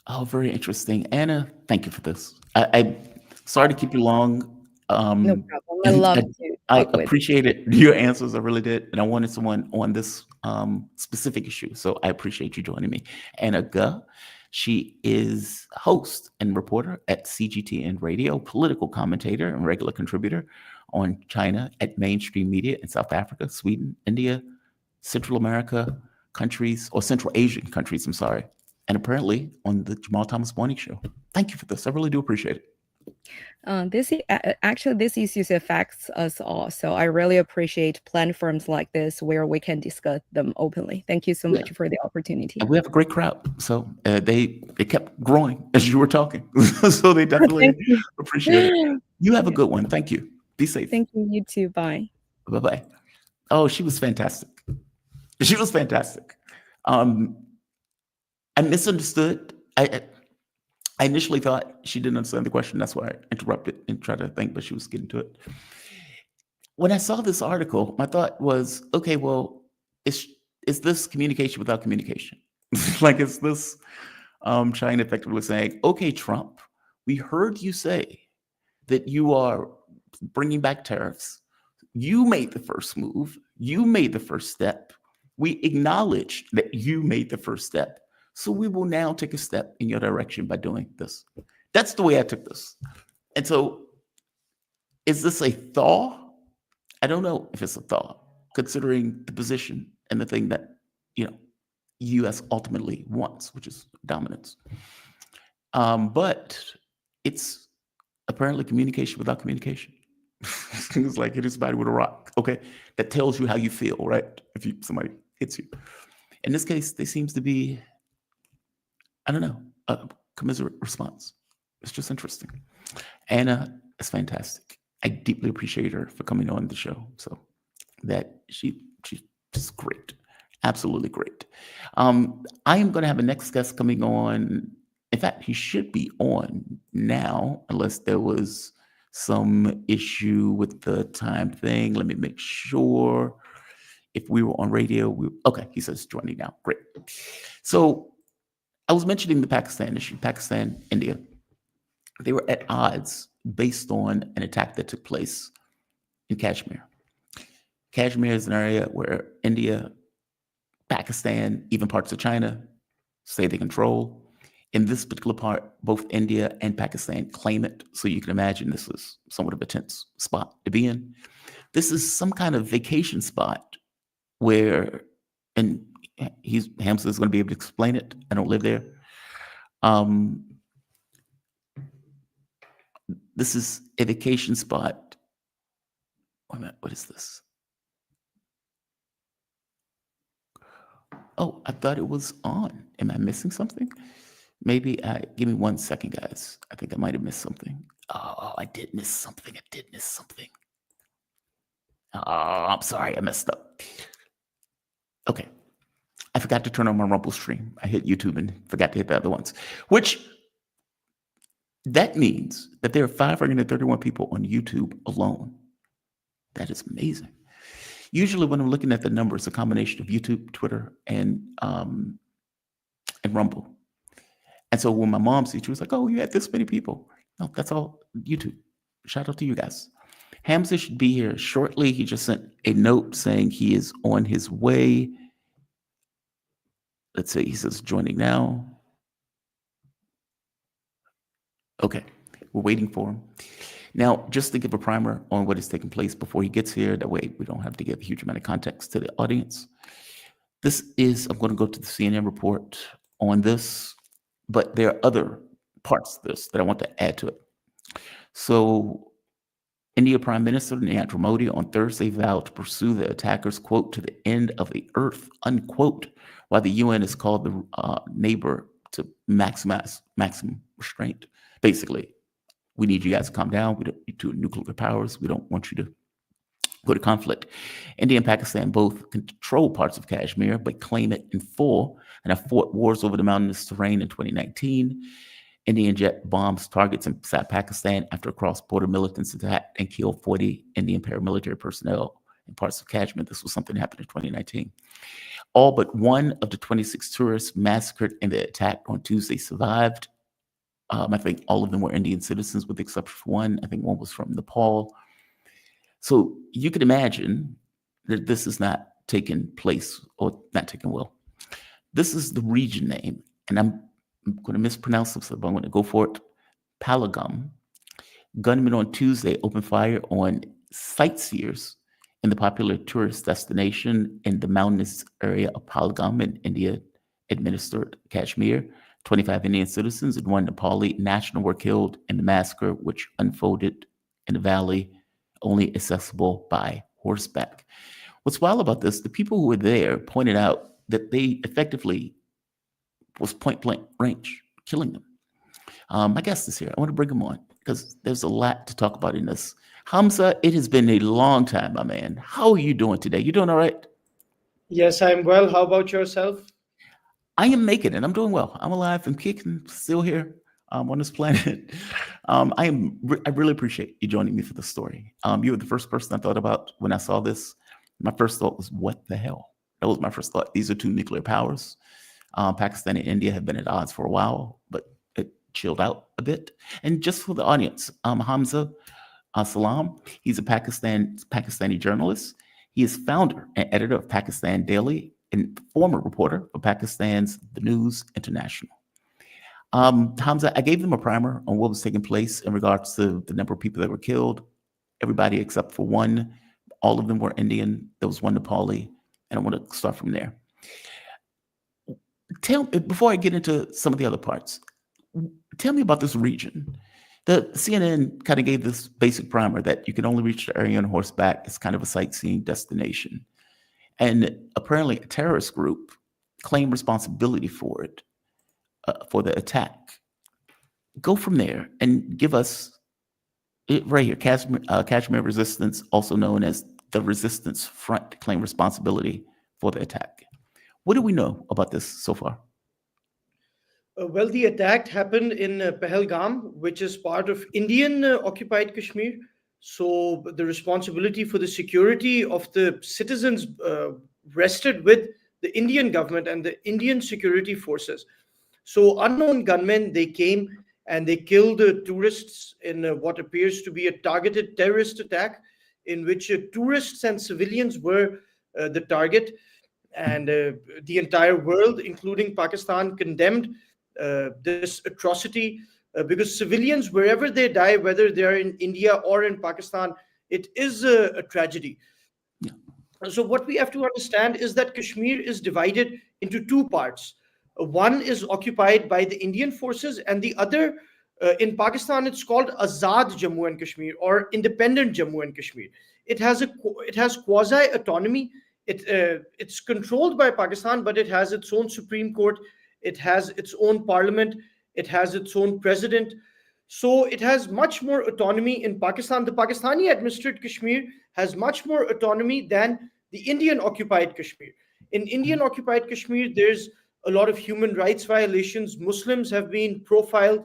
Oh, very interesting. Anna, thank you for this. I sorry to keep you long. No problem. I And love to I talk with. appreciated your answers. I really did. And I wanted someone on this specific issue. So I appreciate you joining me. Anna Guh, she is host and reporter at CGTN Radio, political commentator and regular contributor on China at mainstream media in South Africa, Sweden, India, Central America countries, or Central Asian countries, I'm sorry. And apparently on the Jamal Thomas Morning Show. Thank you for this. I really do appreciate it. This issues affects us all, so I really appreciate platforms like this where we can discuss them openly. Thank you so much for the opportunity. And we have a great crowd. So they kept growing as you were talking. So they definitely appreciate it. You have a good one. Thank you. Be safe. Thank you. You too. Bye. Bye-bye. Oh, she was fantastic. She was fantastic. I misunderstood. I initially thought she didn't understand the question. That's why I interrupted and tried to think, but she was getting to it. When I saw this article, my thought was, okay, well, is this communication without communication? Like, is this China effectively saying, okay, Trump, we heard you say that you are bringing back tariffs. You made the first move. You made the first step. We acknowledge that you made the first step. So we will now take a step in your direction by doing this. That's the way I took this. And so is this a thaw? I don't know if it's a thaw, considering the position and the thing that, U.S. ultimately wants, which is dominance. But it's apparently communication without communication. It's like hitting somebody with a rock, okay? That tells you how you feel, right? If somebody hits you. In this case, there seems to be, I don't know, a commiserate response. It's just interesting. Anna is fantastic. I deeply appreciate her for coming on the show. So that she's just great. Absolutely great. I am going to have a next guest coming on. In fact, he should be on now, unless there was some issue with the time thing. Let me make sure. If we were on radio, okay, he says joining now. Great. So I was mentioning the Pakistan issue, Pakistan, India. They were at odds based on an attack that took place in Kashmir. Kashmir is an area where India, Pakistan, even parts of China say they control. In this particular part, both India and Pakistan claim it. So you can imagine this is somewhat of a tense spot to be in. This is some kind of vacation spot where, and Hamza is going to be able to explain it. I don't live there. This is a vacation spot. Wait a minute, what is this? Oh, I thought it was on. Am I missing something? Maybe give me 1 second, guys. I think I might have missed something. Oh, I did miss something. Oh, I'm sorry, I messed up. Okay. I forgot to turn on my Rumble stream. I hit YouTube and forgot to hit the other ones, which That means that there are 531 people on YouTube alone. That is amazing. Usually when I'm looking at the numbers, a combination of YouTube, Twitter, and Rumble. And so when my mom sees, she was like, oh, you had this many people. No, that's all YouTube. Shout out to you guys. Hamza should be here shortly. He just sent a note saying he is on his way. Let's see, he says joining now. Okay, we're waiting for him. Now, just to give a primer on what is taking place before he gets here, that way we don't have to give a huge amount of context to the audience. This is, I'm going to go to the CNN report on this, but there are other parts of this that I want to add to it. So, India Prime Minister Narendra Modi on Thursday vowed to pursue the attackers, quote, to the end of the earth, unquote, while the UN has called the neighbor to maximum restraint. Basically, we need you guys to calm down. We don't need two nuclear powers. We don't want you to go to conflict. India and Pakistan both control parts of Kashmir, but claim it in full and have fought wars over the mountainous terrain in 2019. Indian jet bombs targets inside Pakistan after a cross-border militants attacked and killed 40 Indian paramilitary personnel in parts of Kashmir. This was something that happened in 2019. All but one of the 26 tourists massacred in the attack on Tuesday survived. I think all of them were Indian citizens with the exception of one. I think one was from Nepal. So you can imagine that this is not taking place or not taking well. This is the region name, and I'm going to mispronounce this, but I'm going to go for it. Pahalgam. Gunmen on Tuesday opened fire on sightseers in the popular tourist destination in the mountainous area of Pahalgam in India-administered Kashmir. 25 Indian citizens and one Nepali national were killed in the massacre, which unfolded in a valley only accessible by horseback. What's wild about this, the people who were there pointed out that they effectively was point blank range, killing them. My guest is here. I want to bring him on because there's a lot to talk about in this. Hamza, it has been a long time, my man. How are you doing today? You doing all right? Yes, I'm well. How about yourself? I am making it. I'm doing well. I'm alive. I'm kicking, still here on this planet. I really appreciate you joining me for the story. You were the first person I thought about when I saw this. My first thought was, what the hell? That was my first thought. These are two nuclear powers. Pakistan and India have been at odds for a while, but it chilled out a bit. And just for the audience, Hamza Salam, he's a Pakistani journalist. He is founder and editor of Pakistan Daily and former reporter for Pakistan's The News International. Hamza, I gave them a primer on what was taking place in regards to the number of people that were killed. Everybody except for one. All of them were Indian. There was one Nepali. And I want to start from there. Before I get into some of the other parts, tell me about this region. The CNN kind of gave this basic primer that you can only reach the area on horseback. It's kind of a sightseeing destination. And apparently a terrorist group claimed responsibility for it, for the attack. Go from there and give us it right here, Kashmir Resistance, also known as the Resistance Front, claim responsibility for the attack. What do we know about this so far? Well, the attack happened in Pahalgam, which is part of Indian occupied Kashmir. So the responsibility for the security of the citizens rested with the Indian government and the Indian security forces. So unknown gunmen, they came and they killed tourists in what appears to be a targeted terrorist attack in which tourists and civilians were the target. And the entire world, including Pakistan, condemned this atrocity because civilians, wherever they die, whether they are in India or in Pakistan, it is a tragedy. Yeah. So what we have to understand is that Kashmir is divided into two parts. One is occupied by the Indian forces, and the other, in Pakistan, it's called Azad Jammu and Kashmir, or Independent Jammu and Kashmir. It has quasi-autonomy. It's controlled by Pakistan, but it has its own Supreme Court. It has its own parliament. It has its own president. So it has much more autonomy in Pakistan. The Pakistani administered Kashmir has much more autonomy than the Indian occupied Kashmir. In Indian occupied Kashmir, there's a lot of human rights violations. Muslims have been profiled,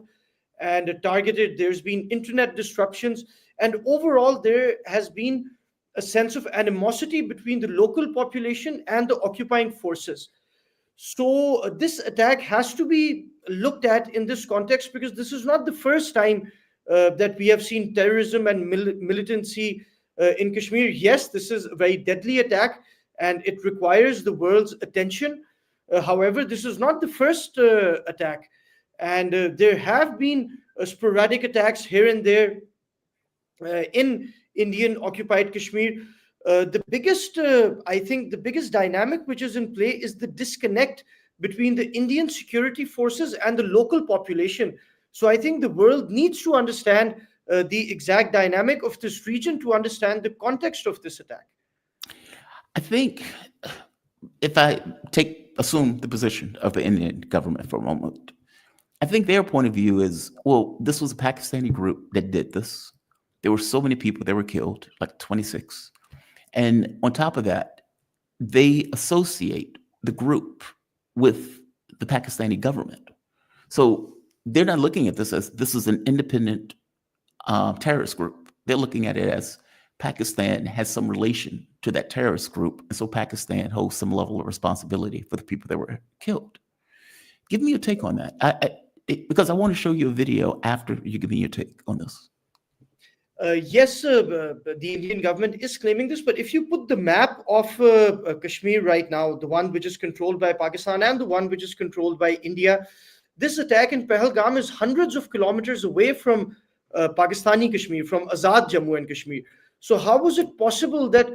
and targeted. There's been internet disruptions, and overall there has been a sense of animosity between the local population and the occupying forces. So this attack has to be looked at in this context, because this is not the first time that we have seen terrorism and militancy in Kashmir. Yes, this is a very deadly attack and it requires the world's attention. However, this is not the first attack, and there have been sporadic attacks here and there in Indian occupied Kashmir. I think the biggest dynamic which is in play is the disconnect between the Indian security forces and the local population. So I think the world needs to understand the exact dynamic of this region to understand the context of this attack. I think if I assume the position of the Indian government for a moment, I think their point of view is, well, this was a Pakistani group that did this. There were so many people that were killed, like 26. And on top of that, they associate the group with the Pakistani government. So they're not looking at this as this is an independent terrorist group. They're looking at it as Pakistan has some relation to that terrorist group. And so Pakistan holds some level of responsibility for the people that were killed. Give me your take on that. Because I want to show you a video after you give me your take on this. Yes, the Indian government is claiming this, but if you put the map of Kashmir right now, the one which is controlled by Pakistan and the one which is controlled by India, this attack in Pahalgam is hundreds of kilometers away from Pakistani Kashmir, from Azad Jammu and Kashmir. So how was it possible that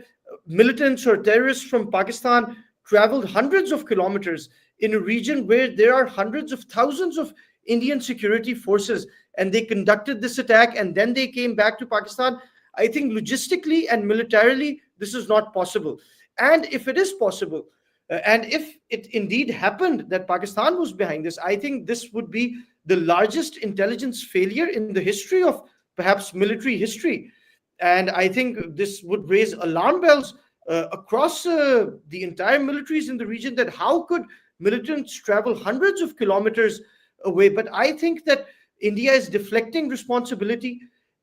militants or terrorists from Pakistan traveled hundreds of kilometers in a region where there are hundreds of thousands of Indian security forces, and they conducted this attack and then they came back to Pakistan? I think logistically and militarily, this is not possible. And if it is possible, and if it indeed happened that Pakistan was behind this, I think this would be the largest intelligence failure in the history of perhaps military history. And I think this would raise alarm bells across the entire militaries in the region, that how could militants travel hundreds of kilometers away? But I think that India is deflecting responsibility,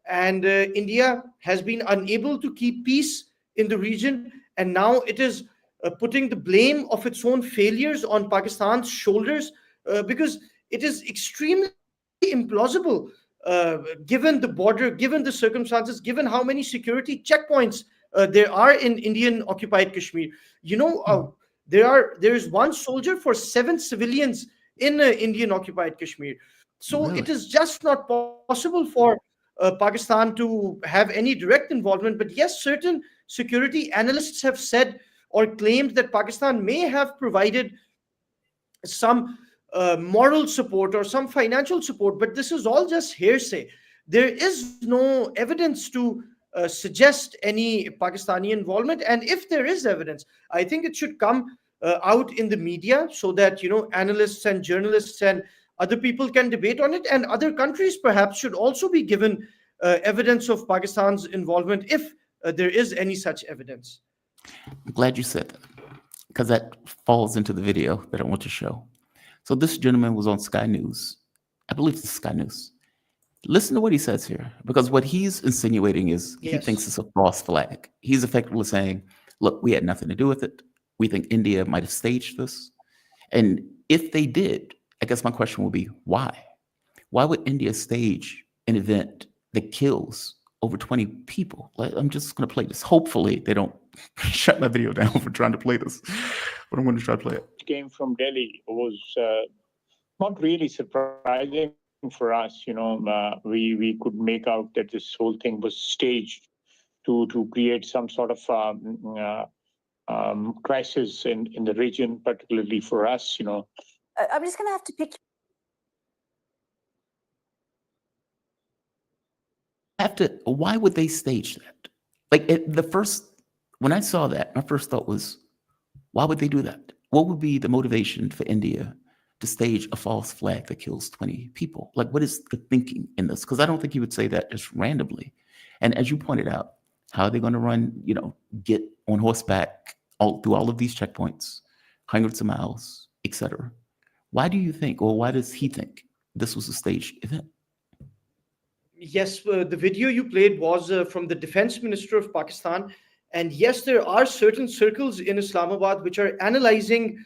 and India has been unable to keep peace in the region, and now it is putting the blame of its own failures on Pakistan's shoulders, because it is extremely implausible, given the border, given the circumstances, given how many security checkpoints there are in Indian occupied Kashmir. There is one soldier for 7 civilians in Indian occupied Kashmir. So Really? it is just not possible for Pakistan to have any direct involvement. But yes, certain security analysts have said or claimed that Pakistan may have provided some moral support or some financial support, but this is all just hearsay. There is no evidence to suggest any Pakistani involvement, and if there is evidence, I think it should come out in the media, so that analysts and journalists and other people can debate on it, and other countries perhaps should also be given evidence of Pakistan's involvement if there is any such evidence. I'm glad you said that, because that falls into the video that I want to show. So this gentleman was on Sky News. I believe it's Sky News. Listen to what he says here, because what he's insinuating is he Yes. thinks it's a false flag. He's effectively saying, look, we had nothing to do with it. We think India might have staged this. And if they did, I guess my question would be, why? Why would India stage an event that kills over 20 people? Like, I'm just going to play this. Hopefully they don't shut my video down for trying to play this, but I'm going to try to play it. Came from Delhi was not really surprising for us. We could make out that this whole thing was staged to create some sort of crisis in the region, particularly for us. I'm just going to have to pick. Why would they stage that? Like when I saw that, my first thought was, why would they do that? What would be the motivation for India to stage a false flag that kills 20 people? Like, what is the thinking in this? Because I don't think you would say that just randomly. And as you pointed out, how are they going to run, get on horseback through all of these checkpoints, hundreds of miles, etc.? Why do you think, or why does he think this was a staged event? Yes, the video you played was from the defense minister of Pakistan. And yes, there are certain circles in Islamabad which are analyzing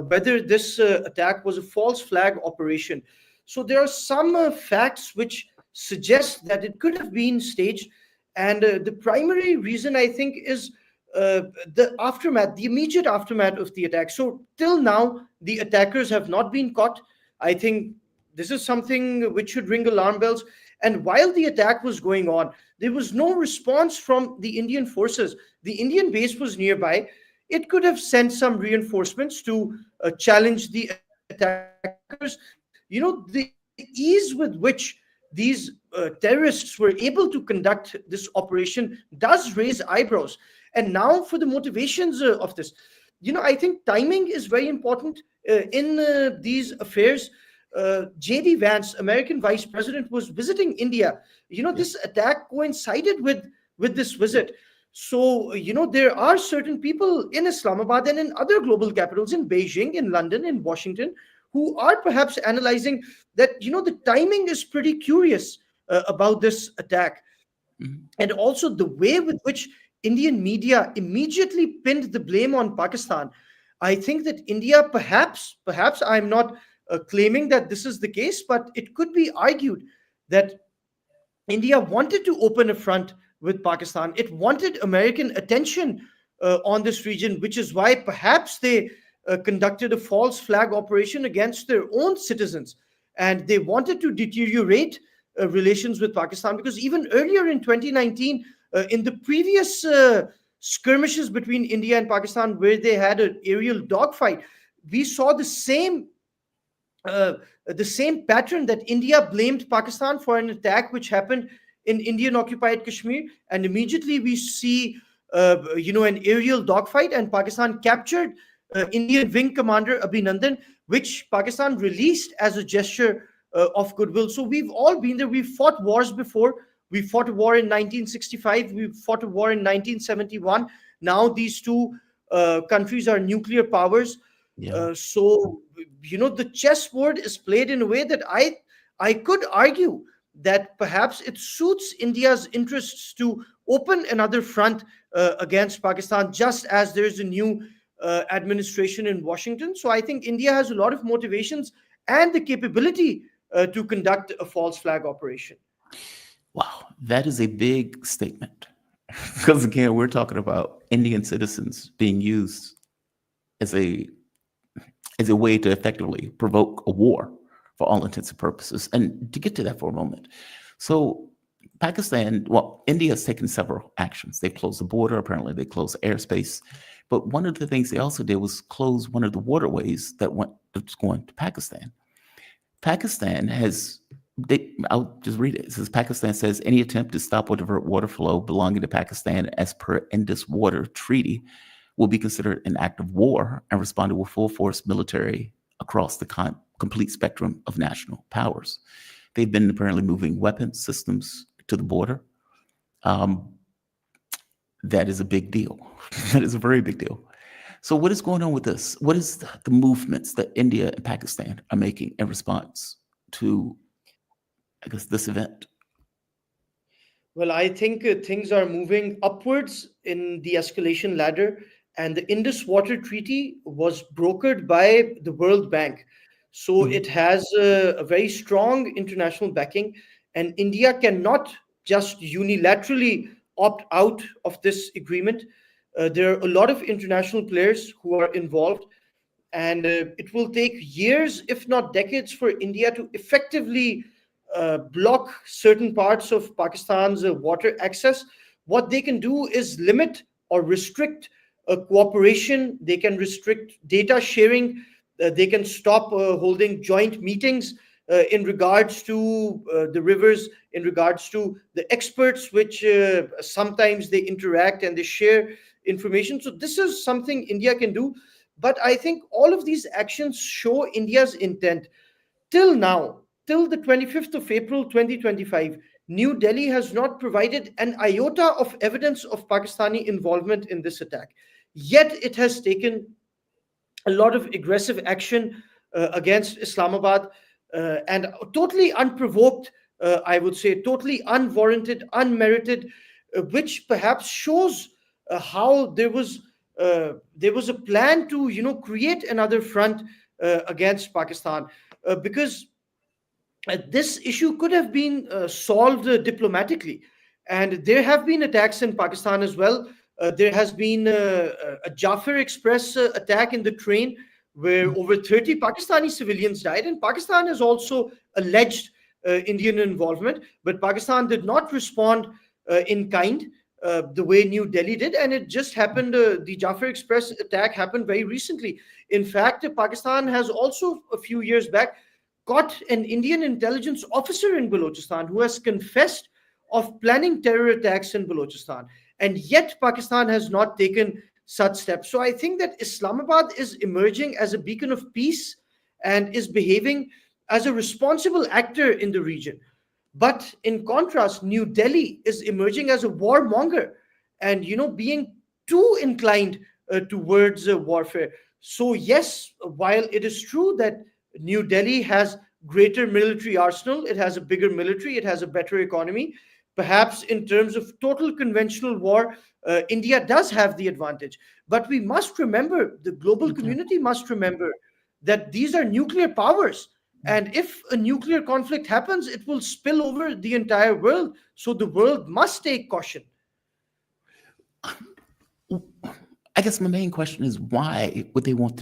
whether this attack was a false flag operation. So there are some facts which suggest that it could have been staged. And the primary reason, I think, is the aftermath, the immediate aftermath of the attack. So till now, the attackers have not been caught. I think this is something which should ring alarm bells. And while the attack was going on, there was no response from the Indian forces. The Indian base was nearby. It could have sent some reinforcements to challenge the attackers. You know, the ease with which these terrorists were able to conduct this operation does raise eyebrows. And now for the motivations of this, you know, I think timing is very important in these affairs. J.D. Vance, American Vice President, was visiting India. You know, this attack coincided with this visit. So, you know, there are certain people in Islamabad and in other global capitals, in Beijing, in London, in Washington, who are perhaps analyzing that, you know, the timing is pretty curious about this attack. And also the way with which Indian media immediately pinned the blame on Pakistan. I think that India, perhaps I'm not claiming that this is the case, but it could be argued that India wanted to open a front with Pakistan. It wanted American attention on this region, which is why perhaps they conducted a false flag operation against their own citizens. And they wanted to deteriorate relations with Pakistan, because even earlier in 2019, in the previous skirmishes between India and Pakistan, where they had an aerial dogfight, we saw the same pattern, that India blamed Pakistan for an attack which happened in Indian occupied Kashmir, and immediately we see an aerial dogfight, and Pakistan captured Indian wing commander Abhinandan, which Pakistan released as a gesture of goodwill. So we've all been there. We've fought wars before. We fought a war in 1965. We fought a war in 1971. Now these two countries are nuclear powers. So, you know, the chessboard is played in a way that I could argue that perhaps it suits India's interests to open another front against Pakistan, just as there's a new administration in Washington. So I think India has a lot of motivations and the capability to conduct a false flag operation. Wow, that is a big statement. Because again, we're talking about Indian citizens being used as a way to effectively provoke a war for all intents and purposes. And to get to that for a moment. So India has taken several actions. They've closed the border. Apparently they closed airspace. But one of the things they also did was close one of the waterways that's going to Pakistan. Pakistan I'll just read it. It says, Pakistan says any attempt to stop or divert water flow belonging to Pakistan as per Indus Water Treaty will be considered an act of war and responded with full force military across the complete spectrum of national powers. They've been apparently moving weapons systems to the border. That is a big deal. That is a very big deal. So what is going on with this? What is the movements that India and Pakistan are making in response to, I guess, this event? Well, I think things are moving upwards in the escalation ladder, and the Indus Water Treaty was brokered by the World Bank. So it has a very strong international backing, and India cannot just unilaterally opt out of this agreement. There are a lot of international players who are involved, and it will take years, if not decades, for India to effectively block certain parts of Pakistan's water access. What they can do is limit or restrict cooperation. They can restrict data sharing. They can stop holding joint meetings in regards to the rivers, in regards to the experts, which sometimes they interact and they share information. So this is something India can do. But I think all of these actions show India's intent. Till now, till the 25th of April 2025, New Delhi has not provided an iota of evidence of Pakistani involvement in this attack. Yet it has taken a lot of aggressive action against Islamabad, and totally unprovoked. I would say totally unwarranted, unmerited, which perhaps shows how there was a plan to create another front against Pakistan, because this issue could have been solved diplomatically. And there have been attacks in Pakistan as well. There has been a Jafar Express attack in the train where over 30 Pakistani civilians died. And Pakistan has also alleged Indian involvement, but Pakistan did not respond in kind the way New Delhi did. And it just happened, the Jafar Express attack happened very recently. In fact, Pakistan has also, a few years back, caught an Indian intelligence officer in Balochistan who has confessed of planning terror attacks in Balochistan. And yet Pakistan has not taken such steps. So I think that Islamabad is emerging as a beacon of peace and is behaving as a responsible actor in the region. But in contrast, New Delhi is emerging as a warmonger and, being too inclined towards warfare. So yes, while it is true that New Delhi has greater military arsenal, it has a bigger military, it has a better economy. Perhaps in terms of total conventional war, India does have the advantage. But we must remember, the global community must remember that these are nuclear powers. And if a nuclear conflict happens, it will spill over the entire world. So the world must take caution. I guess my main question is why would they want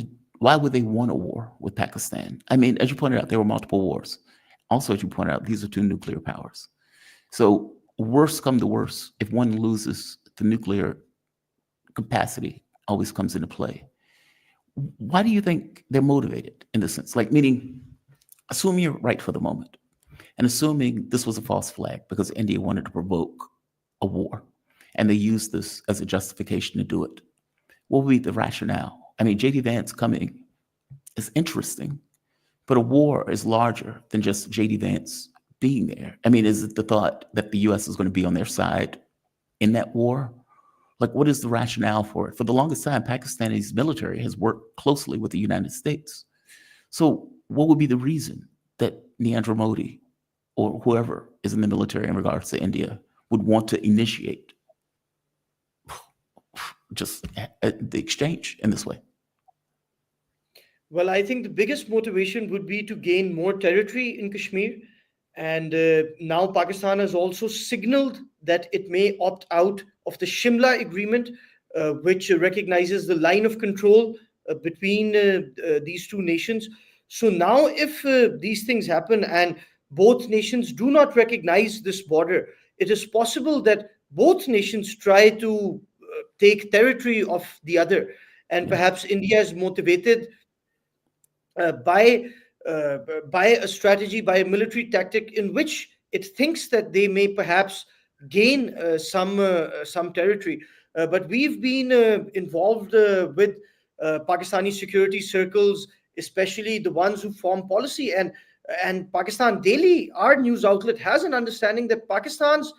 a war with Pakistan? I mean, as you pointed out, there were multiple wars. Also, as you pointed out, these are two nuclear powers. So worst come to worst, if one loses, the nuclear capacity always comes into play. Why do you think they're motivated in this sense? Like, meaning, assume you're right for the moment, and assuming this was a false flag because India wanted to provoke a war, and they used this as a justification to do it. What would be the rationale? I mean, J.D. Vance coming is interesting, but a war is larger than just J.D. Vance being there. I mean, is it the thought that the U.S. is going to be on their side in that war? Like, what is the rationale for it? For the longest time, Pakistani's military has worked closely with the United States. So what would be the reason that Narendra Modi or whoever is in the military in regards to India would want to initiate just the exchange in this way? Well, I think the biggest motivation would be to gain more territory in Kashmir. And now Pakistan has also signaled that it may opt out of the Shimla Agreement, which recognizes the line of control between these two nations. So now if these things happen and both nations do not recognize this border, it is possible that both nations try to take territory of the other. And perhaps India is motivated by a strategy, by a military tactic in which it thinks that they may perhaps gain some territory. But we've been involved with Pakistani security circles, especially the ones who form policy. And Pakistan Daily, our news outlet, has an understanding that Pakistan's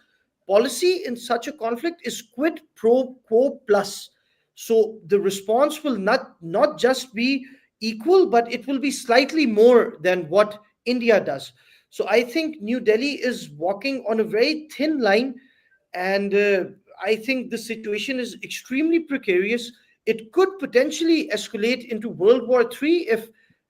policy in such a conflict is quid pro quo plus. So the response will not just be equal, but it will be slightly more than what India does. So I think New Delhi is walking on a very thin line, and I think the situation is extremely precarious. It could potentially escalate into World War III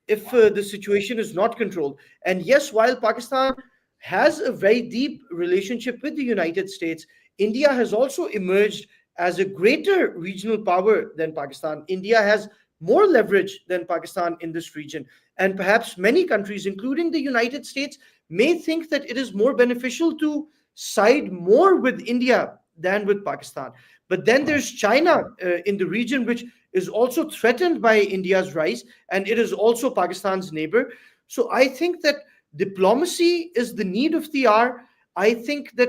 if the situation is not controlled. And yes, while Pakistan has a very deep relationship with the United States, India has also emerged as a greater regional power than Pakistan. India has more leverage than Pakistan in this region. And perhaps many countries, including the United States, may think that it is more beneficial to side more with India than with Pakistan. But then there's China in the region, which is also threatened by India's rise, and it is also Pakistan's neighbor. So I think that diplomacy is the need of the hour. I think that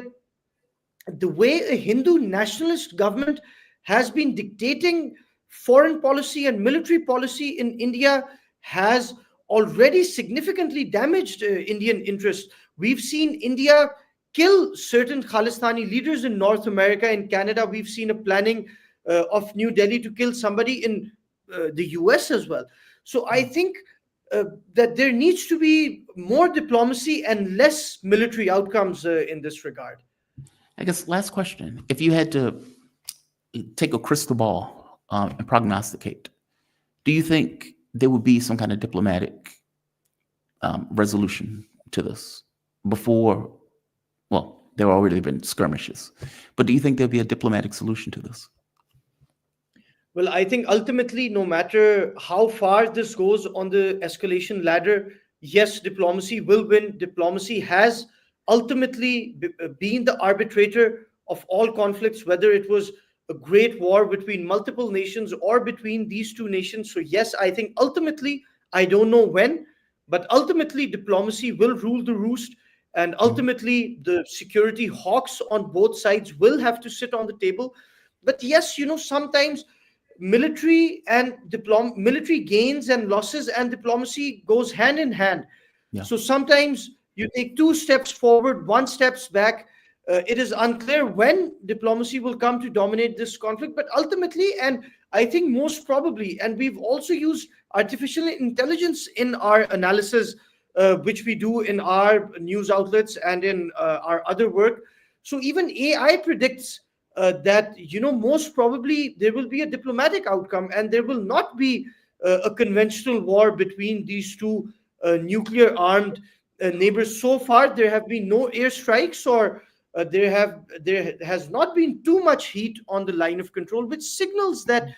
the way a Hindu nationalist government has been dictating foreign policy and military policy in India has already significantly damaged Indian interests. We've seen India kill certain Khalistani leaders in North America. In Canada, we've seen a planning of New Delhi to kill somebody in the US as well. So I think that there needs to be more diplomacy and less military outcomes in this regard. I guess last question. If you had to take a crystal ball and prognosticate, do you think there would be some kind of diplomatic resolution to this before? Well, there already been skirmishes, but do you think there'll be a diplomatic solution to this? Well, I think ultimately, no matter how far this goes on the escalation ladder, yes, diplomacy will win. Diplomacy has ultimately been the arbitrator of all conflicts, whether it was a great war between multiple nations or between these two nations. So, yes, I think ultimately, I don't know when, but ultimately, diplomacy will rule the roost. And ultimately, the security hawks on both sides will have to sit on the table. But yes, sometimes military gains and losses and diplomacy goes hand in hand. Yeah. So sometimes you take 2 steps forward, 1 steps back. It is unclear when diplomacy will come to dominate this conflict, but ultimately, and I think most probably, and we've also used artificial intelligence in our analysis, which we do in our news outlets and in our other work. So even AI predicts that most probably there will be a diplomatic outcome, and there will not be a conventional war between these two nuclear armed neighbors. So far there have been no airstrikes, or there has not been too much heat on the line of control, which signals that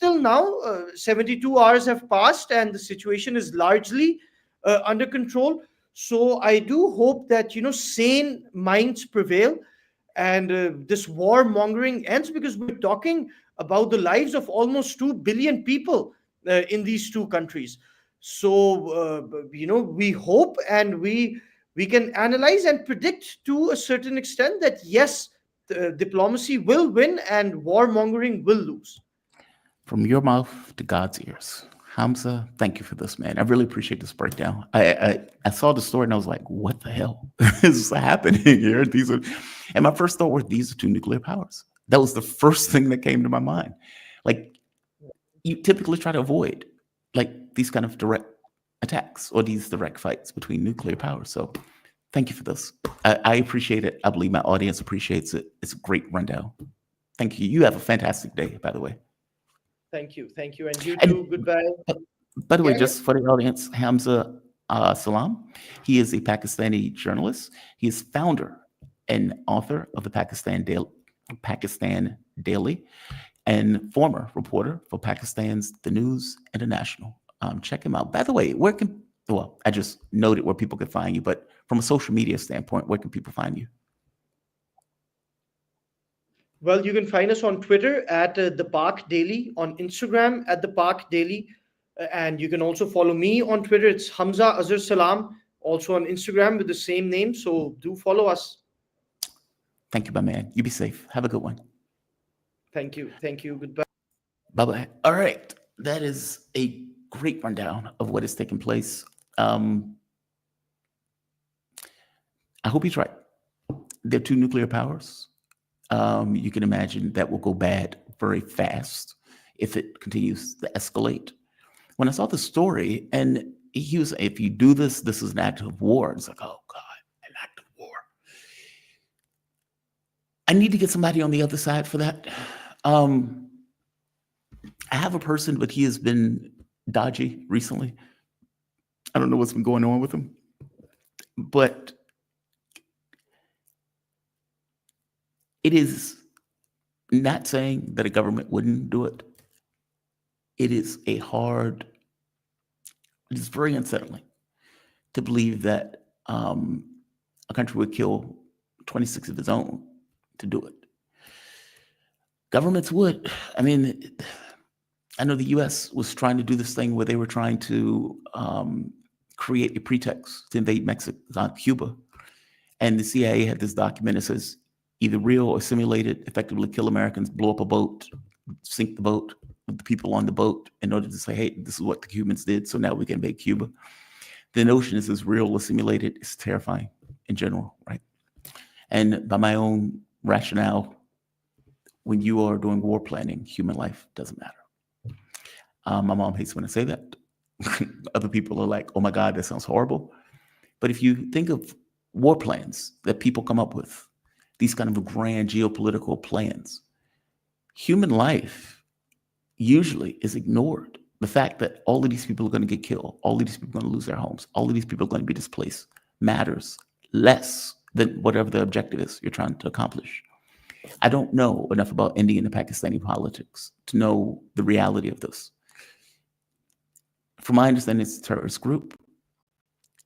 till now 72 hours have passed and the situation is largely under control. So I do hope that sane minds prevail, and this warmongering ends, because we're talking about the lives of almost 2 billion people in these two countries. So we hope, and we can analyze and predict to a certain extent that yes, diplomacy will win and warmongering will lose. From your mouth to God's ears. Hamza, thank you for this, man. I really appreciate this breakdown. I saw the story and I was like, what the hell is happening here? And my first thought was, these are 2 nuclear powers. That was the first thing that came to my mind. Like, you typically try to avoid like these kind of direct attacks or these direct fights between nuclear powers. So thank you for this. I appreciate it. I believe my audience appreciates it. It's a great rundown. Thank you. You have a fantastic day, by the way. Thank you. And you too. Goodbye. By the way, Yeah. just for the audience, Hamza Salam, he is a Pakistani journalist. He is founder and author of the Pakistan Daily and former reporter for Pakistan's The News International. Check him out. By the way, I just noted where people can find you, but from a social media standpoint, where can people find you? Well, you can find us on Twitter at The Park Daily, on Instagram at The Park Daily, and you can also follow me on Twitter. It's Hamza Salam, also on Instagram with the same name. So do follow us. Thank you, my man. You be safe. Have a good one. Thank you. Goodbye. Bye-bye. All right. That is a great rundown of what is taking place. I hope he's right. There are 2 nuclear powers. You can imagine that will go bad very fast if it continues to escalate. When I saw the story, and he was, if you do this, this is an act of war. It's like, oh God, an act of war. I need to get somebody on the other side for that. I have a person, but he has been dodgy recently. I don't know what's been going on with him, but it is not saying that a government wouldn't do it. It is it is very unsettling to believe that a country would kill 26 of its own to do it. Governments would. I mean, I know the US was trying to do this thing where they were trying to create a pretext to invade Mexico, Cuba. And the CIA had this document that says, either real or simulated, effectively kill Americans, blow up a boat, sink the boat with the people on the boat in order to say, hey, this is what the Cubans did, so now we can invade Cuba. The notion is real or simulated is terrifying in general, right? And by my own rationale, when you are doing war planning, human life doesn't matter. My mom hates when I say that. Other people are like, oh my God, that sounds horrible. But if you think of war plans that people come up with, these kind of grand geopolitical plans, human life usually is ignored. The fact that all of these people are going to get killed, all of these people are going to lose their homes, all of these people are going to be displaced matters less than whatever the objective is you're trying to accomplish. I don't know enough about Indian and Pakistani politics to know the reality of this. From my understanding, it's a terrorist group.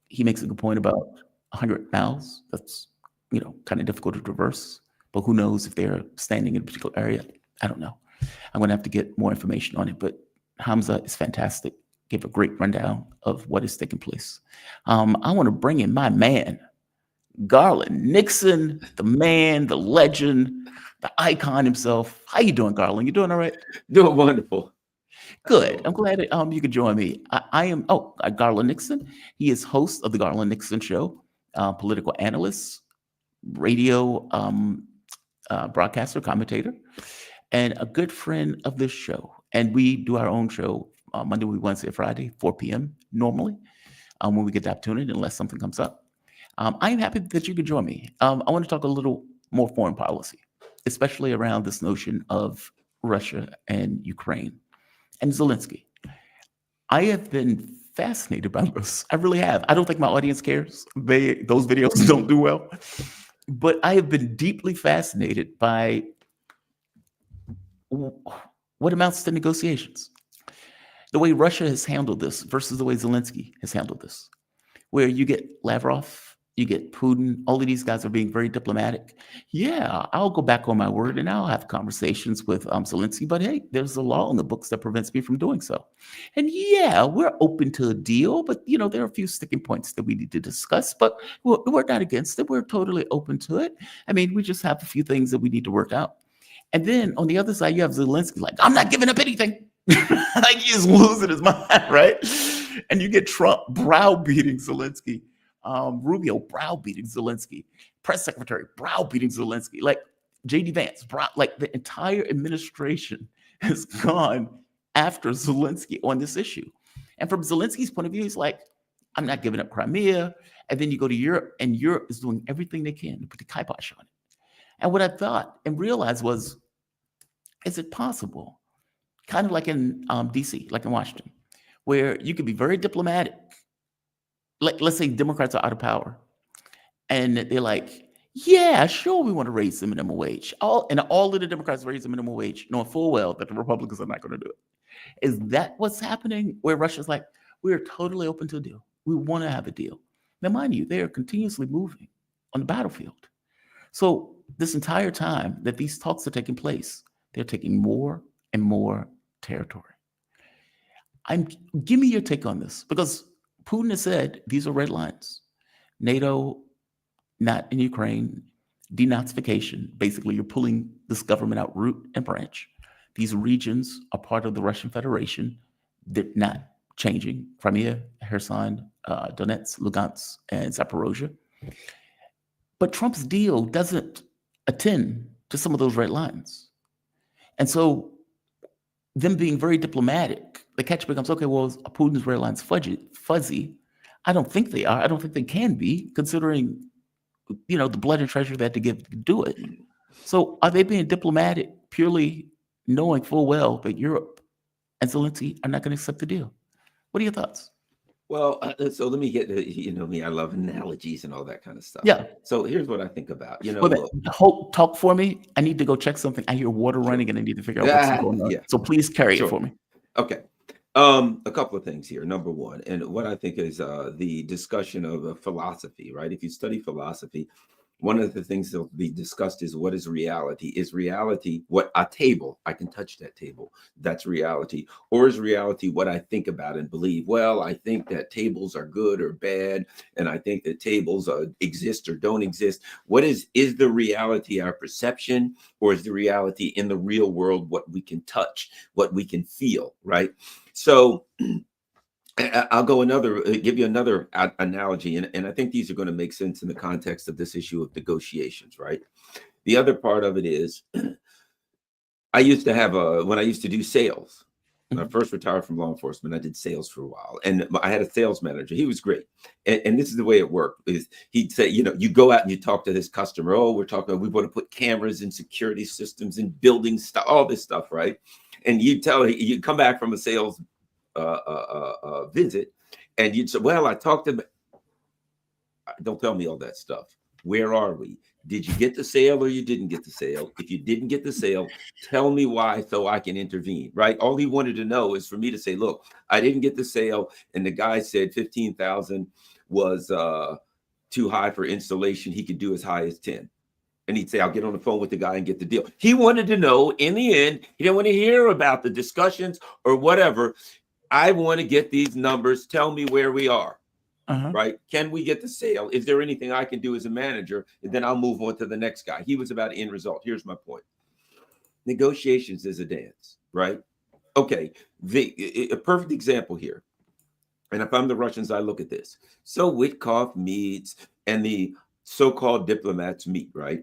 He makes a good point about 100 miles. That's, kind of difficult to traverse. But who knows if they're standing in a particular area? I don't know. I'm going to have to get more information on it. But Hamza is fantastic. Gave a great rundown of what is taking place. I want to bring in my man, Garland Nixon, the man, the legend, the icon himself. How you doing, Garland? You doing all right? Doing wonderful. Good. I'm glad that, you could join me. I am Garland Nixon. He is host of the Garland Nixon Show, political analyst, radio broadcaster, commentator, and a good friend of this show. And we do our own show Monday, Wednesday, Friday, 4 p.m. normally when we get the opportunity, unless something comes up. I am happy that you could join me. I want to talk a little more foreign policy, especially around this notion of Russia and Ukraine and Zelensky. I have been fascinated by this. I really have. I don't think my audience cares. Those videos don't do well. But I have been deeply fascinated by what amounts to negotiations. The way Russia has handled this versus the way Zelensky has handled this, where you get Lavrov, you get Putin, all of these guys are being very diplomatic. Yeah, I'll go back on my word and I'll have conversations with Zelensky, but hey, there's a law in the books that prevents me from doing so. And yeah, we're open to a deal, but there are a few sticking points that we need to discuss, but we're not against it. We're totally open to it. I mean, we just have a few things that we need to work out. And then on the other side, you have Zelensky like, I'm not giving up anything. Like he's losing his mind, right? And you get Trump browbeating Zelensky, Rubio browbeating Zelensky, press secretary browbeating Zelensky, like JD Vance, like the entire administration has gone after Zelensky on this issue. And from Zelensky's point of view, he's like, I'm not giving up Crimea. And then you go to Europe, and Europe is doing everything they can to put the kibosh on it. And what I thought and realized was, is it possible, kind of like in DC, like in Washington, where you could be very diplomatic, like let's say Democrats are out of power, and they're like, yeah, sure, we want to raise the minimum wage. All of the Democrats raise the minimum wage, knowing full well that the Republicans are not going to do it. Is that what's happening, where Russia's like, we're totally open to a deal. We want to have a deal. Now, mind you, they are continuously moving on the battlefield. So this entire time that these talks are taking place, they're taking more and more territory. Give me your take on this, because Putin has said these are red lines. NATO, not in Ukraine, denazification. Basically, you're pulling this government out root and branch. These regions are part of the Russian Federation. They're not changing. Crimea, Kherson, Donetsk, Lugansk, and Zaporozhye. But Trump's deal doesn't attend to some of those red lines. And so them being very diplomatic, the catch becomes, okay, well, are Putin's red lines fuzzy? I don't think they are. I don't think they can be, considering, the blood and treasure they had to give to do it. So are they being diplomatic purely knowing full well that Europe and Zelensky are not going to accept the deal? What are your thoughts? Well, so let me get me. I love analogies and all that kind of stuff. Yeah. So here's what I think about. Talk for me. I need to go check something. I hear water running, and I need to figure out what's going on. Yeah. So please carry it for me. Okay. A couple of things here. Number one, and what I think is the discussion of philosophy, right? If you study philosophy, one of the things that will be discussed is what is reality? Is reality what a table? I can touch that table. That's reality. Or is reality what I think about and believe? Well, I think that tables are good or bad, and I think that tables exist or don't exist. What is the reality our perception, or is the reality in the real world what we can touch, what we can feel, right? So I'll give you another analogy, and I think these are going to make sense in the context of this issue of negotiations, right? The other part of it is, I used to have when I used to do sales, When I first retired from law enforcement, I did sales for a while, and I had a sales manager. He was great, and this is the way it worked: is he'd say, you know, you go out and you talk to this customer. Oh, we want to put cameras and security systems in buildings, stuff, all this stuff, right? And you come back from a sales visit, and you'd say, well, I talked to them. Don't tell me all that stuff. Where are we? Did you get the sale or you didn't get the sale? If you didn't get the sale, tell me why so I can intervene, right? All he wanted to know is for me to say, look, I didn't get the sale. And the guy said 15,000 was too high for installation. He could do as high as 10. And he'd say, I'll get on the phone with the guy and get the deal. He wanted to know in the end, he didn't want to hear about the discussions or whatever. I want to get these numbers. Tell me where we are. Right? Can we get the sale? Is there anything I can do as a manager? And then I'll move on to the next guy. He was about end result. Here's my point. Negotiations is a dance, right? Okay. A perfect example here. And if I'm the Russians, I look at this. So Witkoff meets and the so-called diplomats meet, right?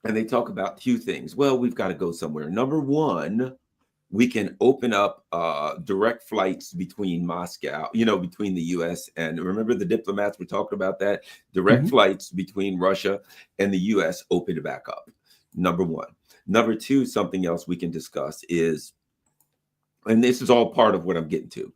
And they talk about two things. Well, we've got to go somewhere. Number one, we can open up direct flights between Moscow, between the U.S. and remember the diplomats were talking about that direct flights between Russia and the U.S. open back up. Number one. Number two, something else we can discuss is, and this is all part of what I'm getting to.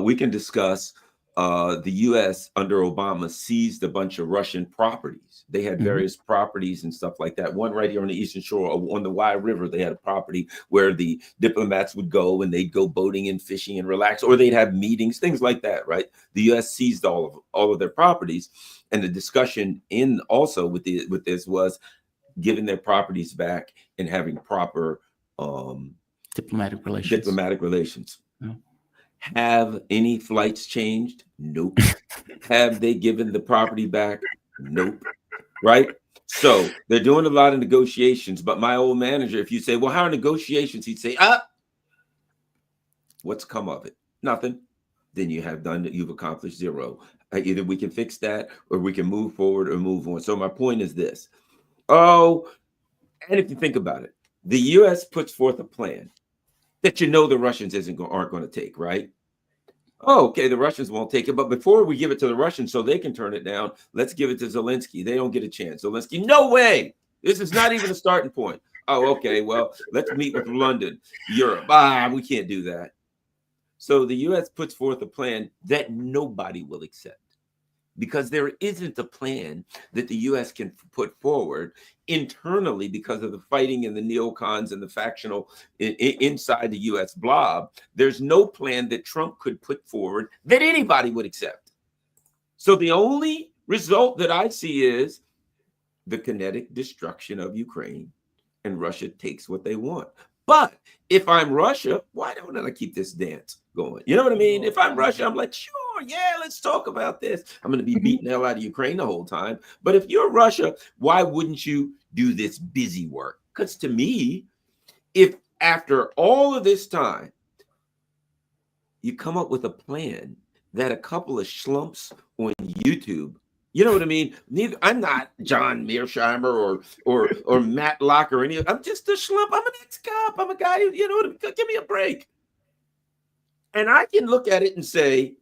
We can discuss the U.S. under Obama seized a bunch of Russian properties. They had various properties and stuff like that. One right here on the Eastern Shore, on the Wye River, they had a property where the diplomats would go and they'd go boating and fishing and relax, or they'd have meetings, things like that, right? The U.S. seized all of their properties, and the discussion also with this was giving their properties back and having proper diplomatic relations. Yeah. Have any flights changed? Nope. Have they given the property back? Nope. Right? So they're doing a lot of negotiations, but my old manager, if you say, well, how are negotiations? He'd say, what's come of it? Nothing. Then you've accomplished zero. Either we can fix that or we can move forward or move on. So my point is this. And if you think about it, the U.S. puts forth a plan that the Russians aren't going to take, right? Oh, okay, the Russians won't take it. But before we give it to the Russians so they can turn it down, let's give it to Zelensky. They don't get a chance. Zelensky, no way. This is not even a starting point. Oh, okay, well, let's meet with London, Europe. We can't do that. So the U.S. puts forth a plan that nobody will accept because there isn't a plan that the U.S. can put forward internally because of the fighting and the neocons and the factional inside the U.S. blob. There's no plan that Trump could put forward that anybody would accept. So the only result that I see is the kinetic destruction of Ukraine, and Russia takes what they want. But if I'm Russia, why don't I keep this dance going? You know what I mean? If I'm Russia, I'm like, sure, yeah, let's talk about this. I'm going to be beating the hell out of Ukraine the whole time. But if you're Russia, why wouldn't you do this busy work? Because to me, if after all of this time, you come up with a plan that a couple of schlumps on YouTube, you know what I mean? I'm not John Mearsheimer or Matt Locke or any. I'm just a schlump. I'm an ex-cop. I'm a guy who, give me a break. And I can look at it and say,